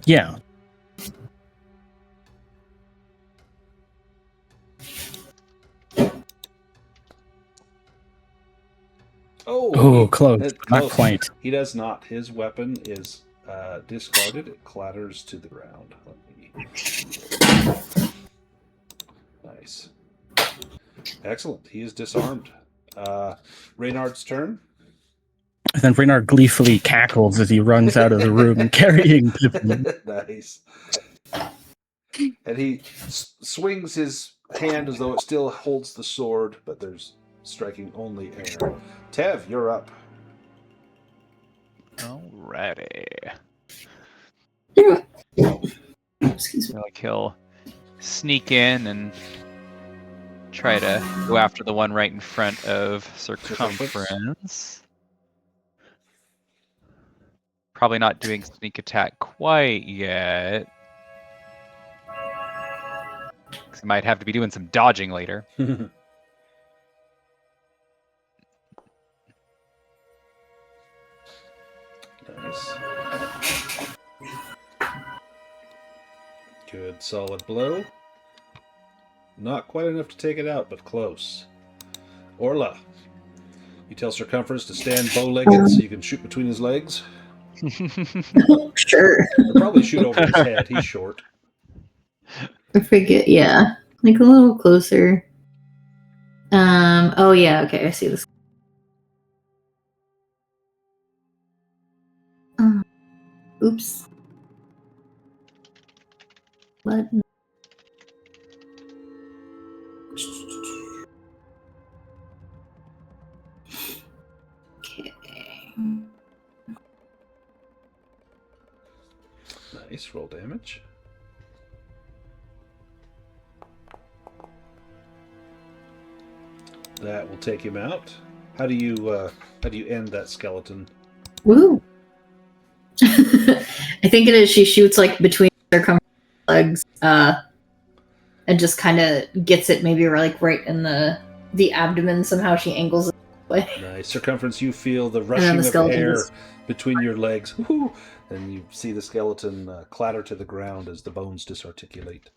Yeah. Oh, close. That's Not close. quite. He does not. His weapon is discarded. It clatters to the ground. Nice. Excellent. He is disarmed. Reynard's turn. And then Reynard gleefully cackles as he runs out of the room carrying Pippin. Nice. And he swings his hand as though it still holds the sword, but there's striking only air. Tev, you're up. Alrighty. Excuse me. Like he'll sneak in and try to go after the one right in front of Circumference. Probably not doing sneak attack quite yet. 'Cause he might have to be doing some dodging later. Nice. Good solid blow. Not quite enough to take it out, but close. Orla, you tell Circumference to stand bow-legged so you can shoot between his legs. Sure. Or probably shoot over his head. He's short. I forget. Yeah, like a little closer. Oh yeah. Okay, I see this. Oops. What? Okay. Nice. Roll damage. That will take him out. How do you end that skeleton? Woo. I think it is. She shoots like between their legs, and just kind of gets it maybe like right in the abdomen. Somehow she angles it that way. Nice. Circumference, you feel the rushing of air between your legs. Woo-hoo! And you see the skeleton clatter to the ground as the bones disarticulate.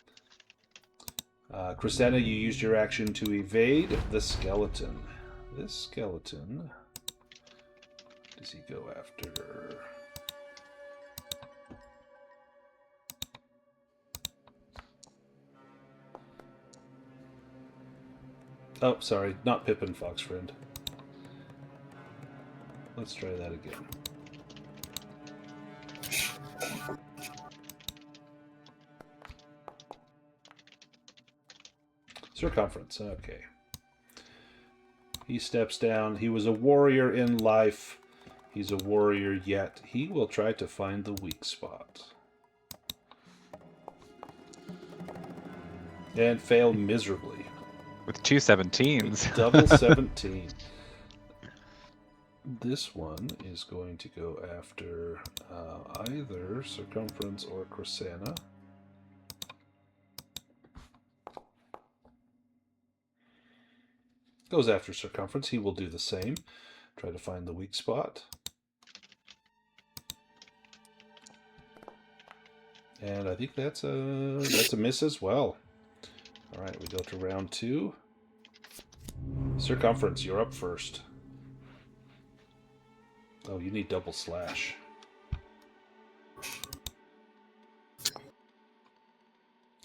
Chrisena, you used your action to evade the skeleton. This skeleton... does he go after... Oh, sorry, not Pippin, Fox Friend. Let's try that again. Circumference, okay. He steps down. He was a warrior in life. He's a warrior yet. He will try to find the weak spot. And fail miserably. With 2 17s. Double 17. This one is going to go after either Circumference or Chrisena. Goes after Circumference. He will do the same. Try to find the weak spot. And I think that's a miss as well. All right, we go to round 2. Circumference, you're up first. Oh, you need double slash.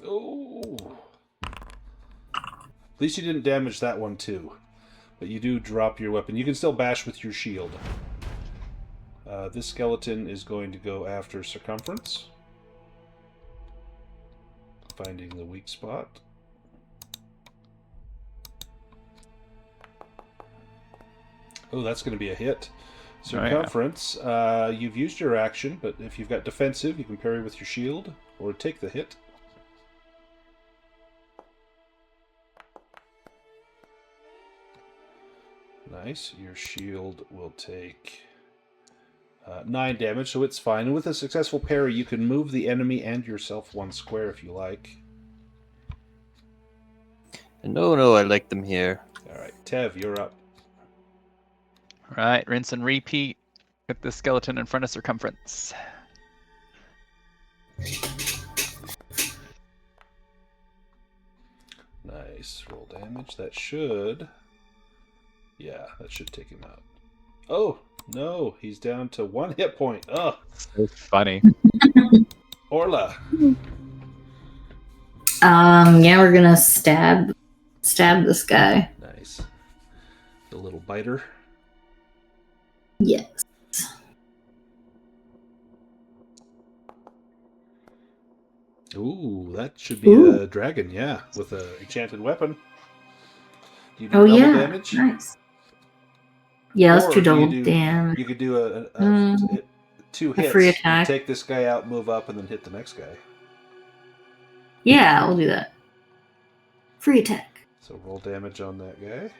Oh! At least you didn't damage that one too. But you do drop your weapon. You can still bash with your shield. This skeleton is going to go after Circumference. Finding the weak spot. Oh, that's going to be a hit. Circumference, you've used your action, but if you've got defensive, you can parry with your shield or take the hit. Nice. Your shield will take 9 damage, so it's fine. And with a successful parry, you can move the enemy and yourself 1 square if you like. No, I like them here. All right, Tev, you're up. All right, rinse and repeat. Get the skeleton in front of circumference. Nice. Roll damage. That should... Yeah, that should take him out. Oh, no. He's down to 1 hit point. Ugh. So funny. Orla. Yeah, we're gonna stab this guy. Nice. The little biter. Yes. Ooh, that should be a dragon, yeah, with an enchanted weapon. Do you do Oh double yeah. damage? Nice. Yeah, let's Or do you double do- damage. You could do a 2 A hits. free You attack. take this guy out, move up, and then hit the next guy. Yeah, we'll do that. Free attack. So roll damage on that guy.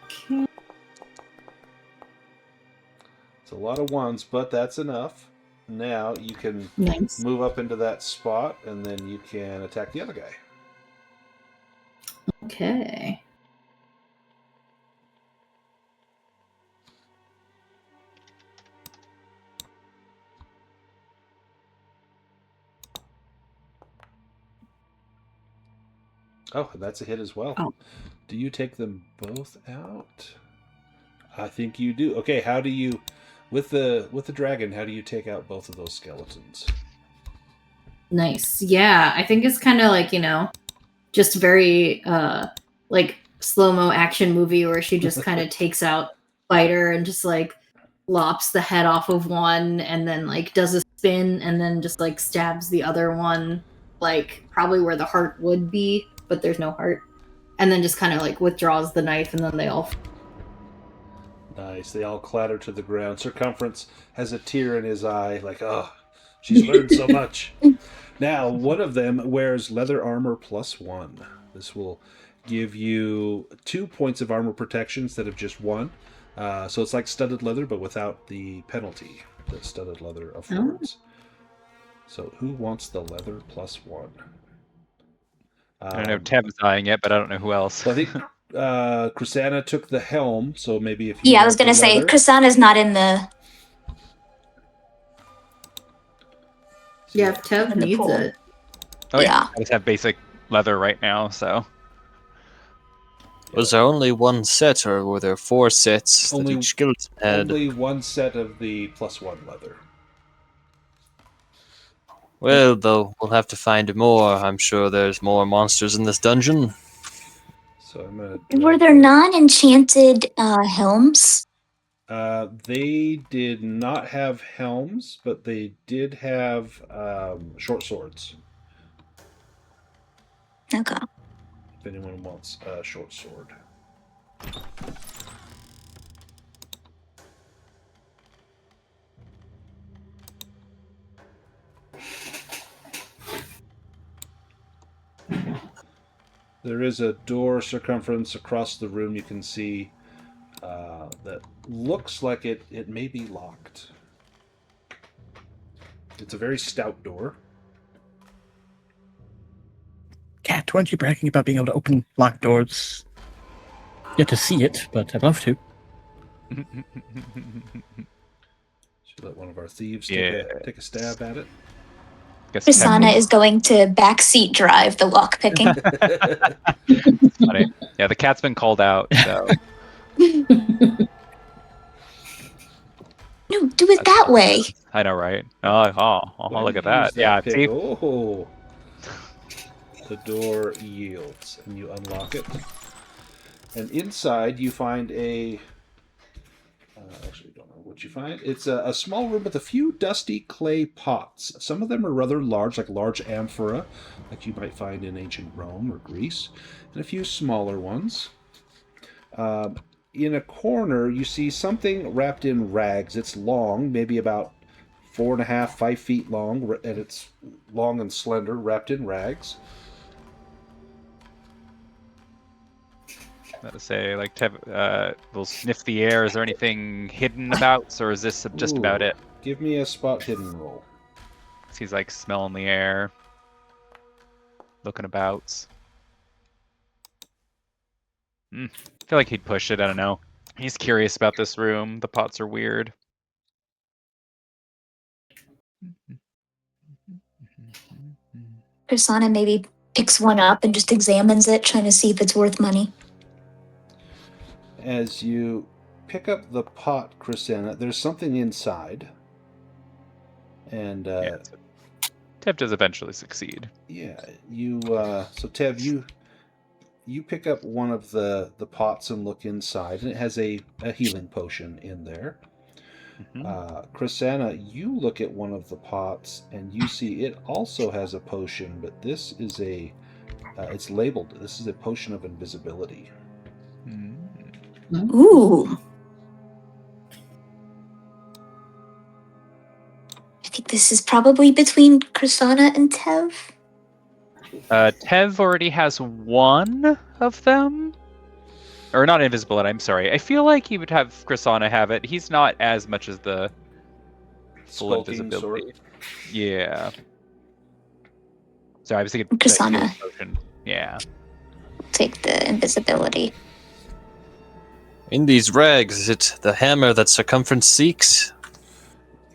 Okay. It's a lot of ones, but that's enough. Now you can Nice. move up into that spot, and then you can attack the other guy. Okay. Oh, and that's a hit as well. Oh. Do you take them both out? I think you do. Okay, how do you, with the dragon, how do you take out both of those skeletons? Nice. Yeah, I think it's kind of like, just very like slow-mo action movie where she just kind of takes out Biter and just like lops the head off of one and then like does a spin and then just like stabs the other one like probably where the heart would be, but there's no heart. And then just kind of like withdraws the knife and then they all Nice. They all clatter to the ground. Circumference has a tear in his eye, like, oh, she's learned so much. Now, one of them wears leather armor +1. This will give you 2 points of armor protection instead of just 1. So it's like studded leather, but without the penalty that studded leather affords. So who wants the leather +1? I don't know if Tev's eyeing it, but I don't know who else. Well, I think Chrisana took the helm, so maybe if you Yeah, I was want the gonna say leather- Krisana's not in the. Yeah, if Tev In the needs pool. it. Oh yeah. Yeah. I just have basic leather right now, so. Was there only 1 set, or were there 4 sets Only- that each skeleton had? Only 1 set of the +1 leather. Well, though, we'll have to find more. I'm sure there's more monsters in this dungeon. So I'm gonna. Were there non-enchanted helms? They did not have helms, but they did have short swords. Okay. If anyone wants a short sword. There is a door circumference across the room you can see that looks like it may be locked. It's a very stout door. Cat, weren't you bragging about being able to open locked doors? Yet to see it, but I'd love to. Should let one of our thieves Yeah. take a stab at it. Guess Krisana is going to backseat drive the lockpicking. funny. Yeah, the cat's been called out, so. No, do it that way. I know, right? Oh, When look you at that. use Yeah, pick- see? Oh. The door yields, and you unlock it. And inside, you find a... actually, I don't know what you find. It's a small room with a few dusty clay pots. Some of them are rather large, like large amphora, like you might find in ancient Rome or Greece, and a few smaller ones. In a corner, you see something wrapped in rags. It's long, maybe about 4.5, 5 feet long, and it's long and slender, wrapped in rags. About to say, like, Tev will sniff the air. Is there anything hidden about, or is this just about Ooh, it? Give me a spot hidden roll. He's like smelling the air, looking about. I feel like he'd push it. I don't know. He's curious about this room. The pots are weird. Persona maybe picks one up and just examines it, trying to see if it's worth money. As you pick up the pot, Chrisanna, there's something inside. And Yeah, Tev does eventually succeed. yeah, you so Tev, you pick up one of the pots and look inside, and it has a healing potion in there. Chrisanna, you look at one of the pots and you see it also has a potion, but this is it's labeled. This is a potion of invisibility. Ooh. I think this is probably between Chrisana and Tev. Tev already has one of them. Or not invisibility, I'm sorry. I feel like he would have Chrisana have it. He's not as much as the full Skulking invisibility. sort. Yeah. So I was thinking Chrisana. Yeah. Take the invisibility. In these rags, is it the hammer that Circumference seeks?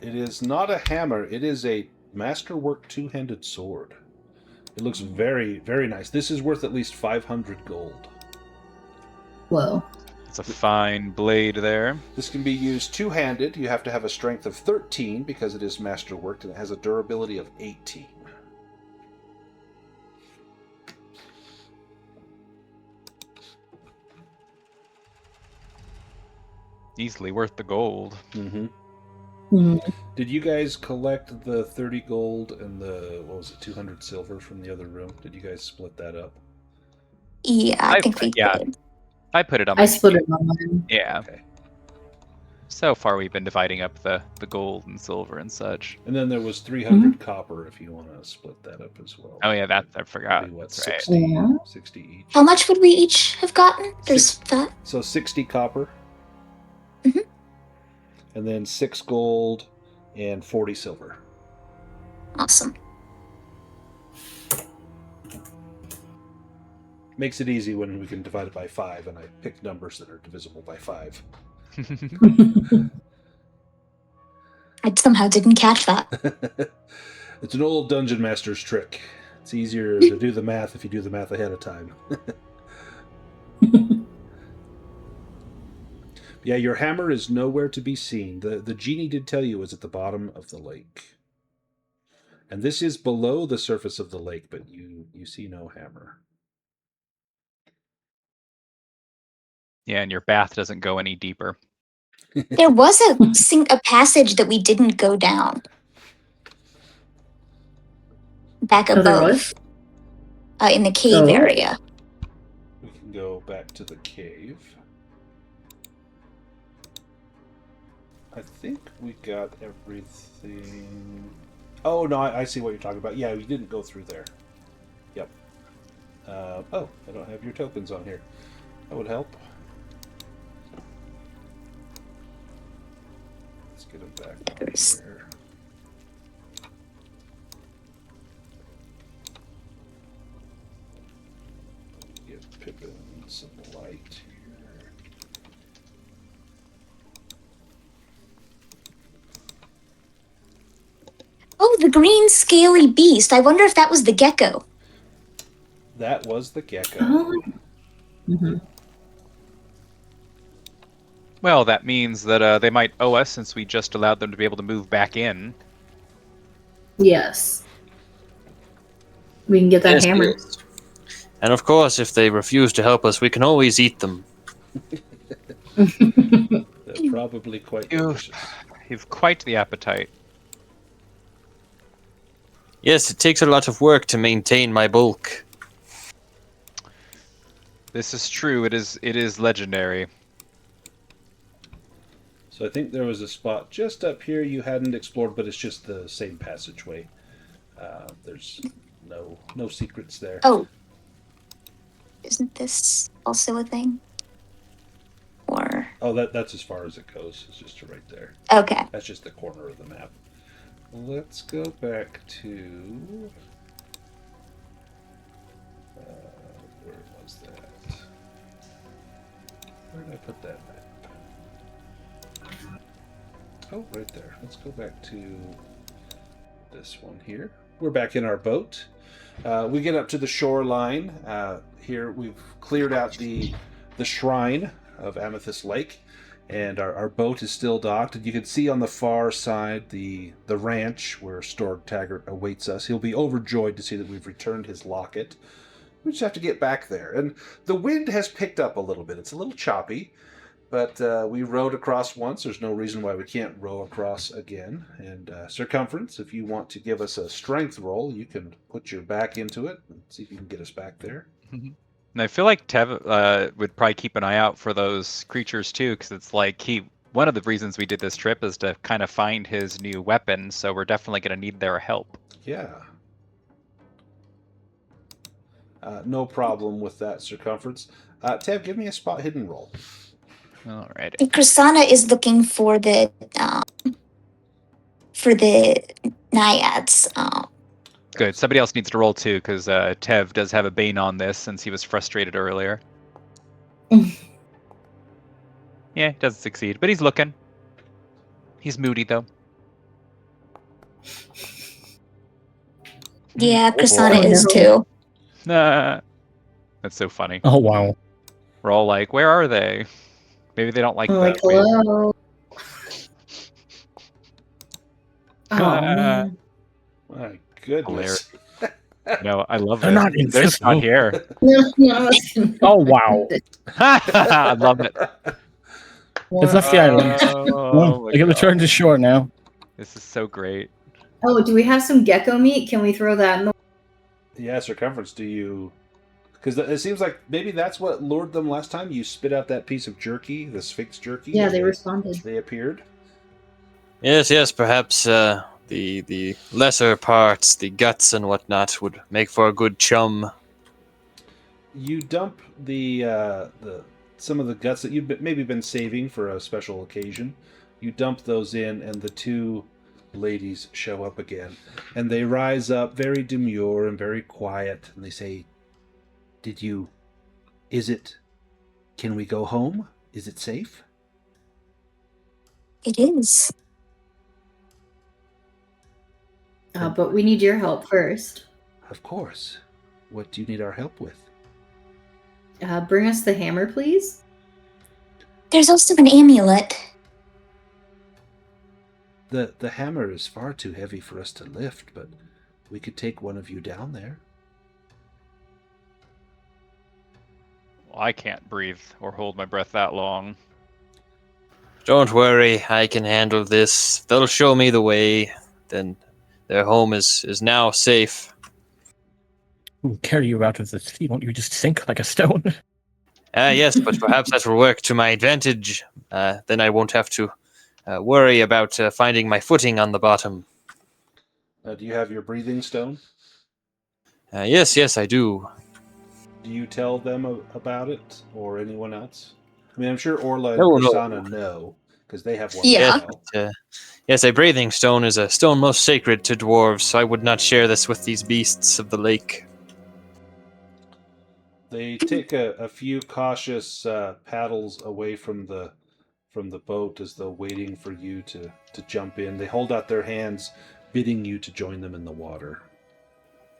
It is not a hammer. It is a masterwork two-handed sword. It looks very, very nice. This is worth at least 500 gold. Whoa. It's a fine blade there. This can be used two-handed. You have to have a strength of 13 because it is masterworked, and it has a durability of 18. Easily worth the gold. Mm-hmm. Mm. Did you guys collect the 30 gold and the, 200 silver from the other room? Did you guys split that up? Yeah, I think we did. I put it on I my split sheet. it on mine. Yeah. Okay. So far we've been dividing up the gold and silver and such. And then there was 300 copper if you want to split that up as well. Oh yeah, that I forgot. Maybe, what, That's right. 60, Yeah. 60 each? How much would we each have gotten? There's that. So 60 copper. Mhm. And then 6 gold and 40 silver. Awesome. Makes it easy when we can divide it by 5, and I picked numbers that are divisible by 5. I somehow didn't catch that. It's an old Dungeon Master's trick. It's easier to do the math if you do the math ahead of time. Yeah, your hammer is nowhere to be seen. The genie did tell you it was at the bottom of the lake. And this is below the surface of the lake, but you see no hammer. Yeah, and your bath doesn't go any deeper. There was a passage that we didn't go down. Back Oh, there above. was? In the cave Oh. area. We can go back to the cave. I think we got everything. Oh, no, I see what you're talking about. Yeah, we didn't go through there. Yep. Oh, I don't have your tokens on here. That would help. Let's get them back on here. Give Pippin some light here. Oh, the green scaly beast. I wonder if that was the gecko. That was the gecko. Oh. Mm-hmm. Well, that means that they might owe us since we just allowed them to be able to move back in. Yes. We can get that Yes, hammer. yes. And of course, if they refuse to help us, we can always eat them. They're probably quite delicious. You've quite the appetite. Yes, it takes a lot of work to maintain my bulk. This is true. It is legendary. So I think there was a spot just up here you hadn't explored, but it's just the same passageway. There's no secrets there. Oh. Isn't this also a thing? Oh, that's as far as it goes. It's just right there. Okay. That's just the corner of the map. Let's go back to... where was that? Where did I put that map? Oh, right there. Let's go back to this one here. We're back in our boat. We get up to the shoreline. Here we've cleared out the shrine of Amethyst Lake, and our boat is still docked. And you can see on the far side the ranch where Storg Taggart awaits us. He'll be overjoyed to see that we've returned his locket. We just have to get back there. And the wind has picked up a little bit. It's a little choppy, but we rowed across once. There's no reason why we can't row across again. And Circumference, if you want to give us a strength roll, you can put your back into it and see if you can get us back there. And I feel like Tev would probably keep an eye out for those creatures too, because it's like one of the reasons we did this trip is to kind of find his new weapon, so we're definitely going to need their help. Yeah. No problem with that, Circumference. Tev, give me a spot hidden roll. Alrighty. Krasana is looking for the naiads. Good. Somebody else needs to roll too, because Tev does have a bane on this since he was frustrated earlier. Yeah, he doesn't succeed, but he's looking. He's moody though. Yeah, Krasana boy. is too. That's so funny. Oh wow. We're all like, where are they? Maybe they don't like I'm that. like, hello. Oh, man. My goodness. No, I love They're it. not They're just not here. Oh wow. I love it. It's left the island. Oh, I get returned to shore now. This is so great. Oh, do we have some gecko meat? Can we throw that in the... Yeah, Circumference, do you... Because it seems like maybe that's what lured them last time. You spit out that piece of jerky, the Sphinx jerky. Yeah, they responded. They appeared. Yes, perhaps the lesser parts, the guts and whatnot, would make for a good chum. You dump the some of the guts that you've maybe been saving for a special occasion. You dump those in, and the two ladies show up again, and they rise up very demure and very quiet, and they say, can we go home? Is it safe? It is. But we need your help first. Of course. What do you need our help with? Bring us the hammer, please. There's also an amulet. The hammer is far too heavy for us to lift, but we could take one of you down there. Well, I can't breathe or hold my breath that long. Don't worry, I can handle this. They'll show me the way. Then their home is now safe. We'll carry you out of the sea. Won't you just sink like a stone? Yes, but perhaps that will work to my advantage. Then I won't have to worry about finding my footing on the bottom. Do you have your breathing stone? Yes, I do. Do you tell them about it, or anyone else? I mean, I'm sure Orla and No. Rosanna know, because they have one. Yeah. as well. Yes, a breathing stone is a stone most sacred to dwarves, so I would not share this with these beasts of the lake. They take a few cautious paddles away from the boat as though waiting for you to jump in. They hold out their hands, bidding you to join them in the water.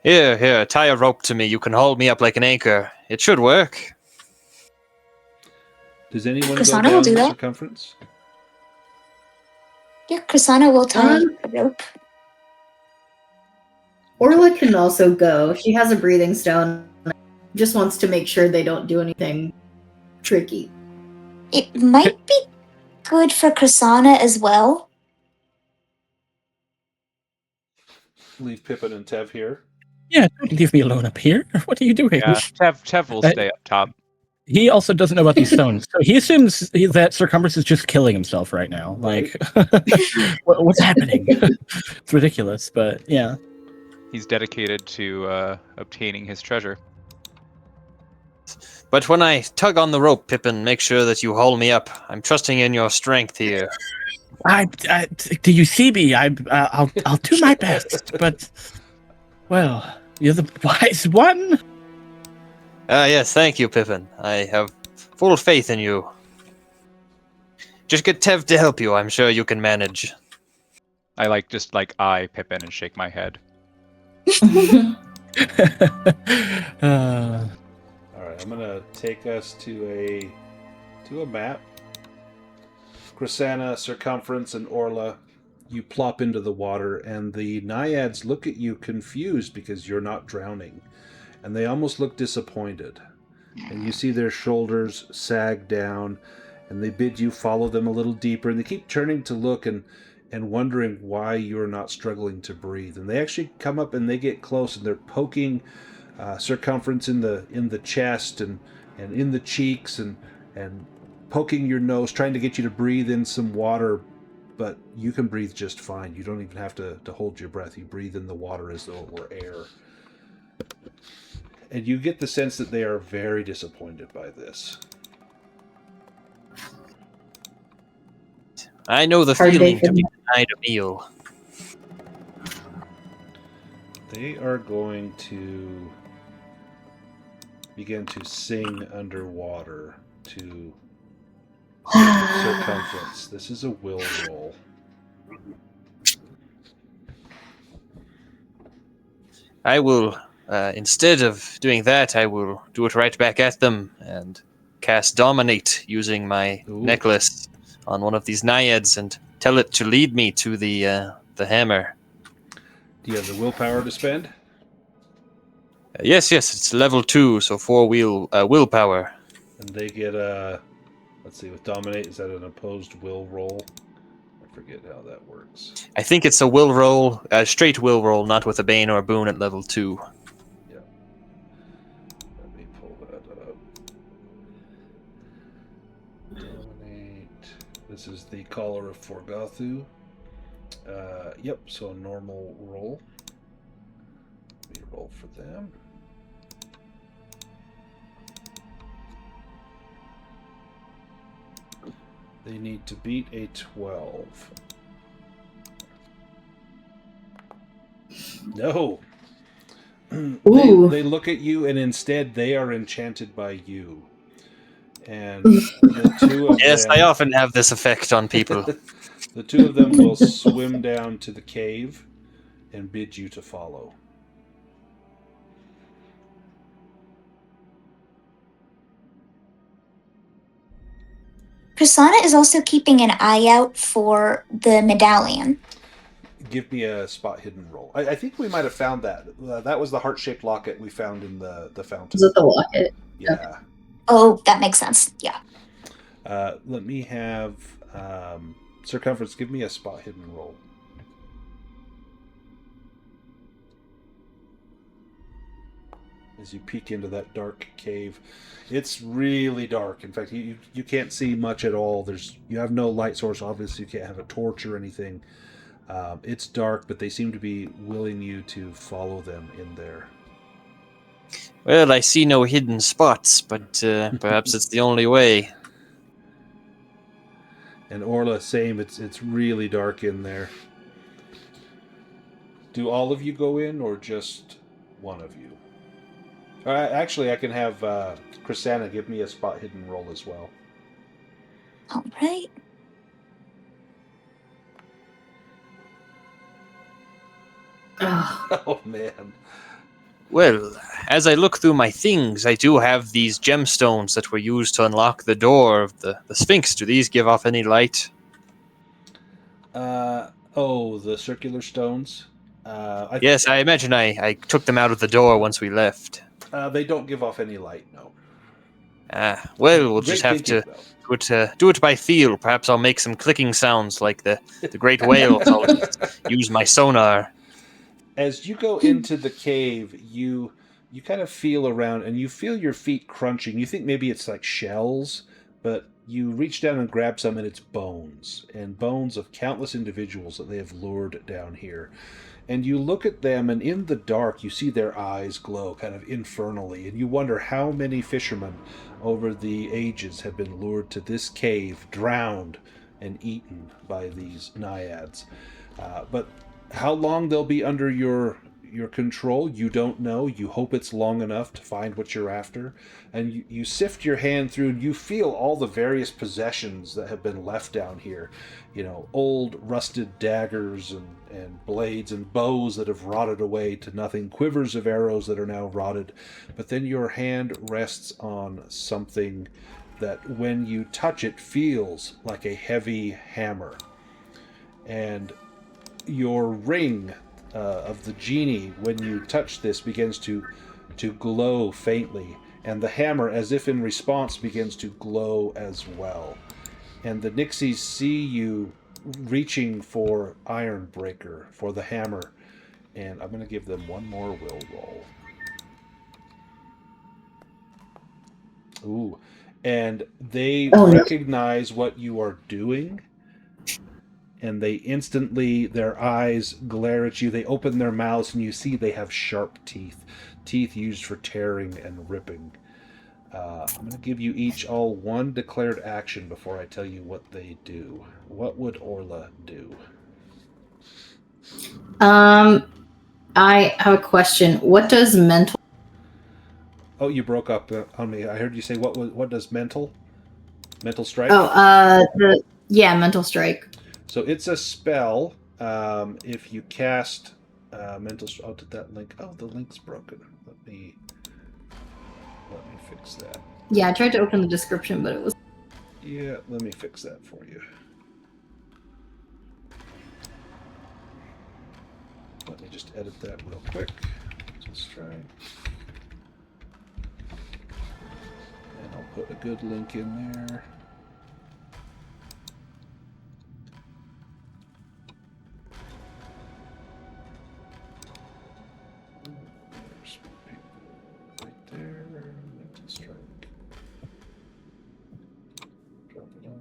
Here, tie a rope to me. You can hold me up like an anchor. It should work. Does anyone Kasana go will down do the that. circumference? Yeah, Krasana will tie a rope. Orla can also go. She has a breathing stone. Just wants to make sure they don't do anything tricky. It might be good for Krasana as well. Leave Pippin and Tev here. Yeah, don't leave me alone up here. What are you doing? Yeah, Tev will stay up top. He also doesn't know about these stones, so he assumes that Circumference is just killing himself right now. Like, what's happening? It's ridiculous, but yeah. He's dedicated to obtaining his treasure. But when I tug on the rope, Pippin, make sure that you haul me up. I'm trusting in your strength here. Do you see me? I'll do my best, but well, you're the wise one. Yes, thank you, Pippin. I have full faith in you. Just get Tev to help you. I'm sure you can manage. I just eye Pippin and shake my head. All right, I'm gonna take us to a map. Krisanna, Circumference, and Orla, you plop into the water, and the naiads look at you confused because you're not drowning, and they almost look disappointed. And you see their shoulders sag down, and they bid you follow them a little deeper, and they keep turning to look and wondering why you're not struggling to breathe. And they actually come up and they get close, and they're poking Circumference in the chest and in the cheeks and poking your nose, trying to get you to breathe in some water, but you can breathe just fine. You don't even have to hold your breath. You breathe in the water as though it were air. And you get the sense that they are very disappointed by this. I know the Hard feeling day for to be them. denied a meal. They are going to begin to sing underwater to Circumference. This is a will roll. I will, instead of doing that, I will do it right back at them and cast Dominate using my necklace on one of these naiads and tell it to lead me to the hammer. Do you have the willpower to spend? Yes, it's level 2, so 4 willpower. And they get a... Let's see, with Dominate, is that an opposed will roll? I forget how that works. I think it's a will roll, a straight will roll, not with a bane or a boon at level 2. Yeah. Let me pull that up. Dominate. This is the Collar of Forgothu. Yep, so a normal roll. Let me roll for them. They need to beat a 12. No. They look at you, and instead they are enchanted by you. And the two of Yes, them, I often have this effect on people. the two of them will swim down to the cave and bid you to follow. Prasanna is also keeping an eye out for the medallion. Give me a spot hidden roll. I think we might have found that. That was the heart-shaped locket we found in the fountain. Is it the locket? Yeah. Okay. Oh, that makes sense. Yeah. Let me have Circumference. Give me a spot hidden roll. As you peek into that dark cave, it's really dark. In fact, you can't see much at all. You have no light source. Obviously, you can't have a torch or anything. It's dark, but they seem to be willing you to follow them in there. Well, I see no hidden spots, but perhaps it's the only way. And Orla, same. It's really dark in there. Do all of you go in, or just one of you? Actually, I can have Krisanna give me a spot hidden roll as well. All right. Oh, man. Well, as I look through my things, I do have these gemstones that were used to unlock the door of the Sphinx. Do these give off any light? The circular stones? Yes, I imagine I took them out of the door once we left. They don't give off any light, no. Well, we'll just Great have to thinking, do it by feel. Perhaps I'll make some clicking sounds like the great whales. I'll use my sonar. As you go into the cave, you kind of feel around, and you feel your feet crunching. You think maybe it's like shells, but you reach down and grab some, and it's bones, and bones of countless individuals that they have lured down here. And you look at them, and in the dark, you see their eyes glow kind of infernally, and you wonder how many fishermen over the ages have been lured to this cave, drowned and eaten by these naiads. But how long they'll be under your control, you don't know. You hope it's long enough to find what you're after. And you sift your hand through, and you feel all the various possessions that have been left down here. You know, old rusted daggers and blades and bows that have rotted away to nothing, quivers of arrows that are now rotted. But then your hand rests on something that when you touch it feels like a heavy hammer. And your ring of the genie, when you touch this, begins to glow faintly, and the hammer, as if in response, begins to glow as well. And the Nixies see you reaching for Ironbreaker, for the hammer, and I'm going to give them one more will roll. Ooh. And they recognize what you are doing, and they instantly, their eyes glare at you. They open their mouths, and you see they have sharp teeth. Teeth used for tearing and ripping. I'm going to give you each all one declared action before I tell you what they do. What would Orla do? I have a question. What does mental... Oh, you broke up on me. I heard you say, what does mental? Mental strike? Mental strike. So it's a spell. If you cast mental strike... Oh, did that link... Oh, the link's broken. Let me fix that. Yeah, I tried to open the description, but it was... Yeah, let me fix that for you. Let me just edit that real quick. Let's try. And I'll put a good link in there. There's people right there. Mental strike. Drop it on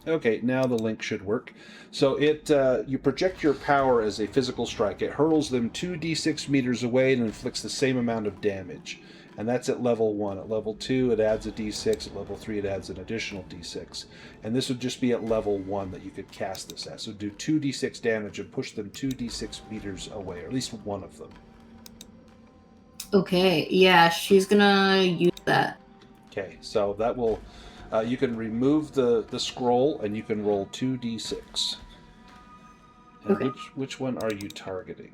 there. Okay, now the link should work. So it you project your power as a physical strike. It hurls them 2d6 meters away and inflicts the same amount of damage. And that's at level 1. At level 2, it adds a d6. At level 3, it adds an additional d6. And this would just be at level 1 that you could cast this at. So do 2d6 damage and push them 2d6 meters away, or at least one of them. Okay, yeah, she's gonna use that. Okay, so that will... you can remove the scroll, and you can roll 2d6. And Okay. which one are you targeting?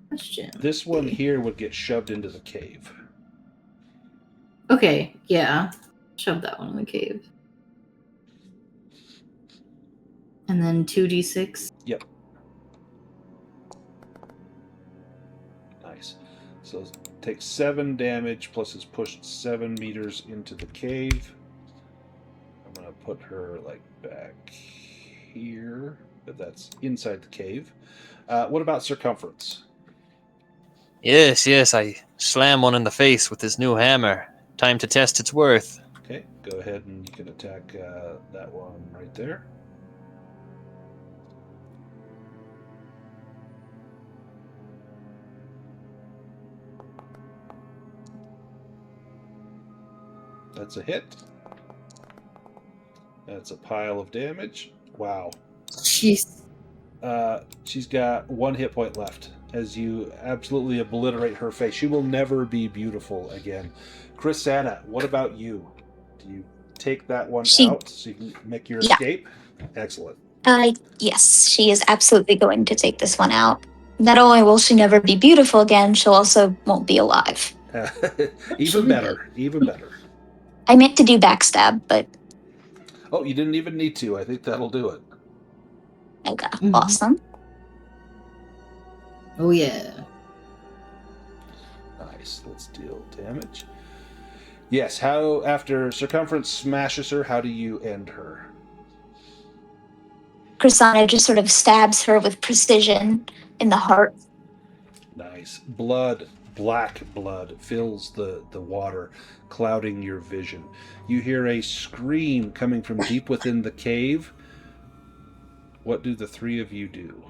Question. This one here would get shoved into the cave. Okay, yeah. Shove that one in the cave. And then 2d6. Yep. Nice. So takes 7 damage, plus it's pushed 7 meters into the cave. I'm going to put her, like, back here, but that's inside the cave. What about circumference? Yes, I slam one in the face with this new hammer. Time to test its worth. Okay, go ahead and you can attack that one right there. That's a hit. That's a pile of damage. Wow. Jeez. She's got 1 hit point left as you absolutely obliterate her face. She will never be beautiful again. Chrisanna, what about you? Do you take that one out so you can make your escape? Excellent. Yes, she is absolutely going to take this one out. Not only will she never be beautiful again, she'll also won't be alive. Even better. Even better. I meant to do backstab, but... Oh, you didn't even need to. I think that'll do it. Okay, awesome. Oh, yeah. Nice. Let's deal damage. Yes, how, after Circumference smashes her, how do you end her? Chrisana just sort of stabs her with precision in the heart. Nice. Blood, black blood, fills the water, clouding your vision. You hear a scream coming from deep within the cave, what do the three of you do?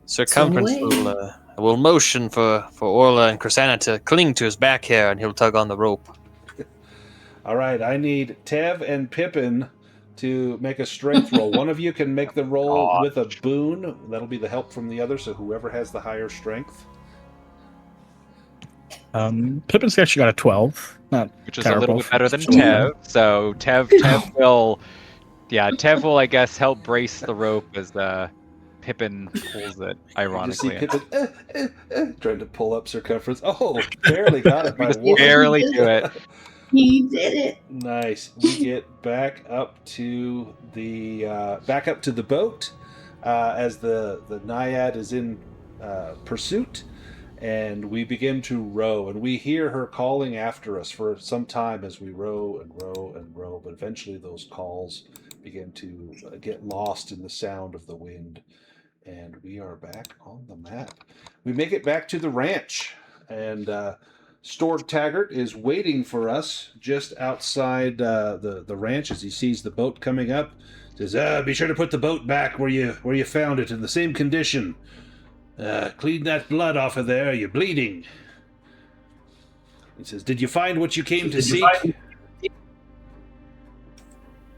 Circumference Swing away. will motion for Orla and Chrisana to cling to his back hair, and he'll tug on the rope. All right, I need Tev and Pippin to make a strength roll. One of you can make the roll with a boon. That'll be the help from the other, so whoever has the higher strength. Pippin's actually got a 12. Not Which is terrible a little bit better than for someone. Tev. So Tev will, Tev will, I guess, help brace the rope as Pippin pulls it. You see Ironically, Pippin trying to pull up circumference. Oh, barely got it by just one. barely do it. He did it. Nice. We get back up to the boat as the naiad is in pursuit, and we begin to row. And we hear her calling after us for some time as we row and row and row. But eventually, those calls begin to get lost in the sound of the wind, and we are back on the map. We make it back to the ranch, and Storg Taggart is waiting for us just outside the ranch as he sees the boat coming up. Says, "Be sure to put the boat back where you found it in the same condition. Clean that blood off of there. You're bleeding." He says, "Did you find what you came to seek?"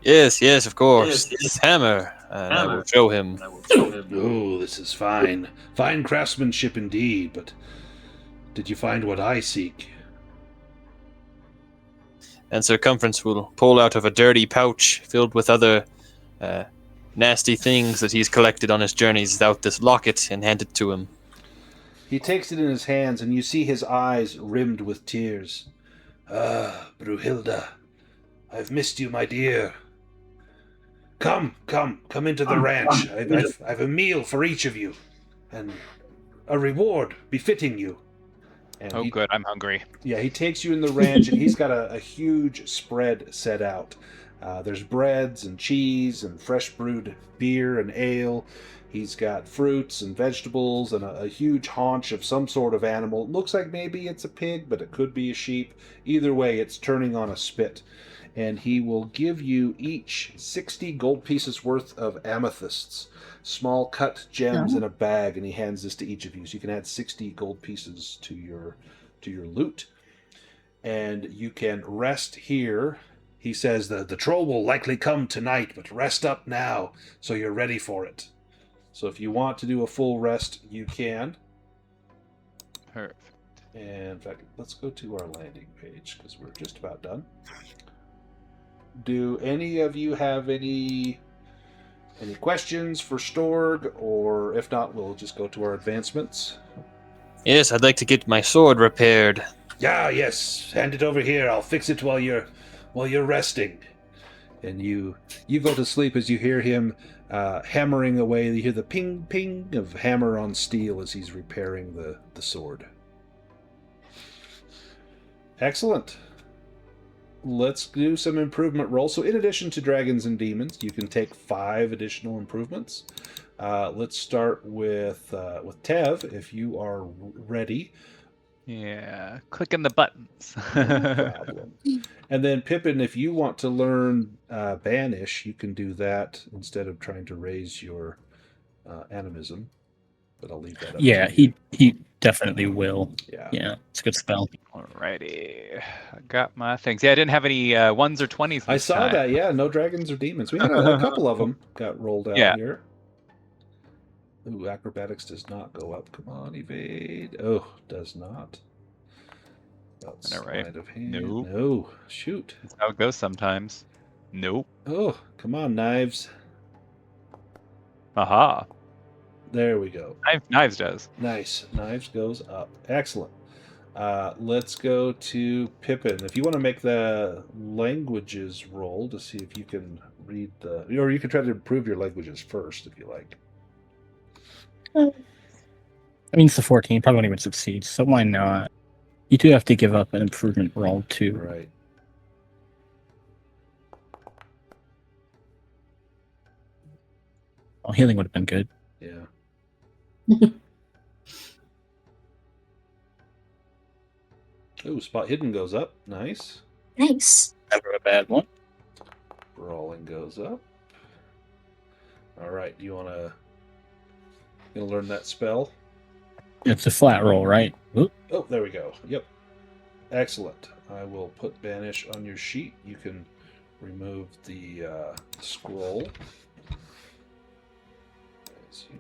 Yes, of course. This hammer, and I will show him. Oh, this is fine. Fine craftsmanship indeed, but did you find what I seek? And Circumference will pull out of a dirty pouch filled with other nasty things that he's collected on his journeys out this locket and hand it to him. He takes it in his hands, and you see his eyes rimmed with tears. Brunhilde, I've missed you, my dear. Come into the ranch. I've a meal for each of you, and a reward befitting you. And Good, I'm hungry. Yeah, he takes you in the ranch, and he's got a huge spread set out. There's breads and cheese and fresh brewed beer and ale. He's got fruits and vegetables and a huge haunch of some sort of animal. It looks like maybe it's a pig, but it could be a sheep. Either way, it's turning on a spit. And he will give you each 60 gold pieces worth of amethysts, small cut gems in a bag, and he hands this to each of you. So you can add 60 gold pieces to your loot. And you can rest here. He says the troll will likely come tonight, but rest up now so you're ready for it. So if you want to do a full rest, you can. Perfect. And in fact, let's go to our landing page because we're just about done. Do any of you have any questions for Storg, or if not, we'll just go to our advancements. Yes, I'd like to get my sword repaired. Yes. Hand it over here. I'll fix it while you're resting. And you go to sleep as you hear him hammering away. You hear the ping ping of hammer on steel as he's repairing the sword. Excellent. Let's do some improvement rolls. So in addition to Dragons and Demons, you can take 5 additional improvements. Let's start with Tev, if you are ready. Yeah, clicking the buttons. No problem. And then Pippin, if you want to learn Banish, you can do that instead of trying to raise your animism. But I'll leave that up to you. he definitely will. Yeah, it's a good spell. Alrighty, I got my things. Yeah, I didn't have any 1s or 20s. I saw that. Yeah, no dragons or demons. We had a couple of them got rolled out here. Ooh, acrobatics does not go up. Come on, evade. Oh, does not. That's sleight of hand. Nope. No, shoot. That's how it goes sometimes. Nope. Oh, come on, knives. Aha. There we go. Knives does. Nice. Knives goes up. Excellent. Let's go to Pippin. If you want to make the languages roll to see if you can read or you can try to improve your languages first if you like. I mean, it's a 14. Probably won't even succeed, so why not? You do have to give up an improvement roll, too. Right. Well, healing would have been good. Yeah. Ooh, spot hidden goes up. Nice. Nice. Never a bad one. Brawling goes up. All right. Do you want to learn that spell? It's a flat roll, right? Oop. Oh, there we go. Yep. Excellent. I will put banish on your sheet. You can remove the scroll.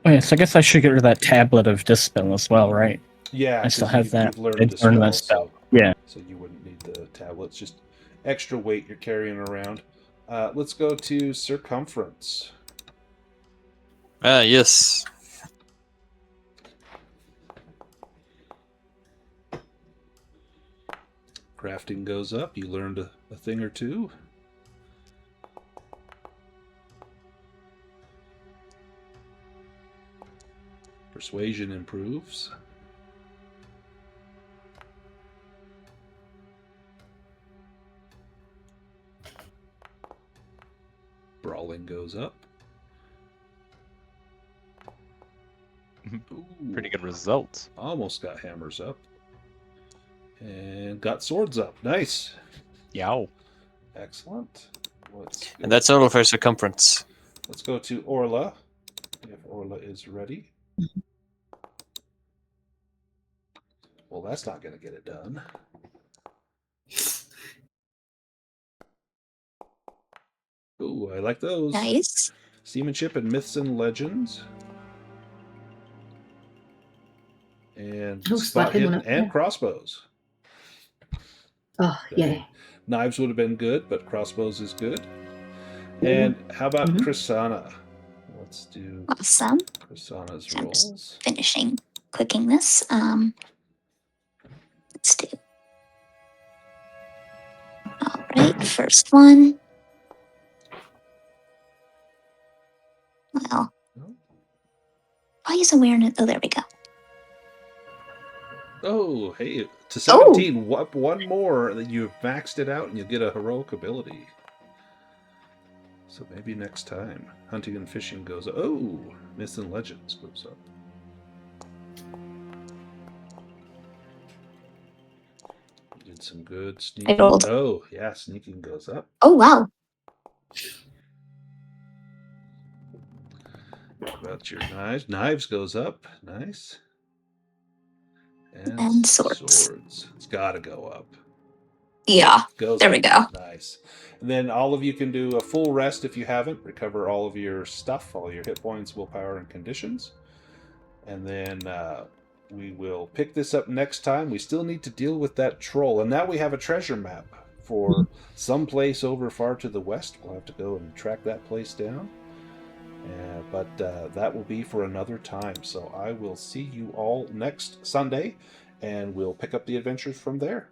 Oh, yes, I guess I should get rid of that tablet of Dispel as well, right? Yeah, I still 'cause have you've, that. You've learned I the learned spell, that spell. so, Yeah. so you wouldn't need the tablets. Just extra weight you're carrying around. Let's go to circumference. Yes. Crafting goes up. You learned a thing or two. Persuasion improves. Brawling goes up. Ooh, Pretty good results. almost got hammers up. And got swords up. Nice. Yow. Excellent. And that's all of our circumference. Let's go to Orla. If Orla is ready. Well, that's not going to get it done. Ooh, I like those. Nice. Seamanship and Myths and Legends. And Oh, spot hidden and crossbows. Oh, yay. Knives would have been good, but crossbows is good. And how about Krisana? Let's do Awesome. Krisana's So I'm just rolls. finishing cooking this. Let's do. All right, first one. Well, why is awareness? Oh, there we go. Oh, hey, to 17. One more, that you've maxed it out and you get a heroic ability. So maybe next time. Hunting and fishing goes up. Oh, Myths and Legends goes up. You did some good sneaking. rolled. Oh, yeah, sneaking goes up. Oh, wow. What about your knives? Knives goes up. Nice. And swords. It's got to go up. Yeah. Goes There up. we go. Nice. And then all of you can do a full rest if you haven't. Recover all of your stuff, all your hit points, willpower, and conditions. And then we will pick this up next time. We still need to deal with that troll. And now we have a treasure map for some place over far to the west. We'll have to go and track that place down. But that will be for another time. So I will see you all next Sunday, and we'll pick up the adventures from there.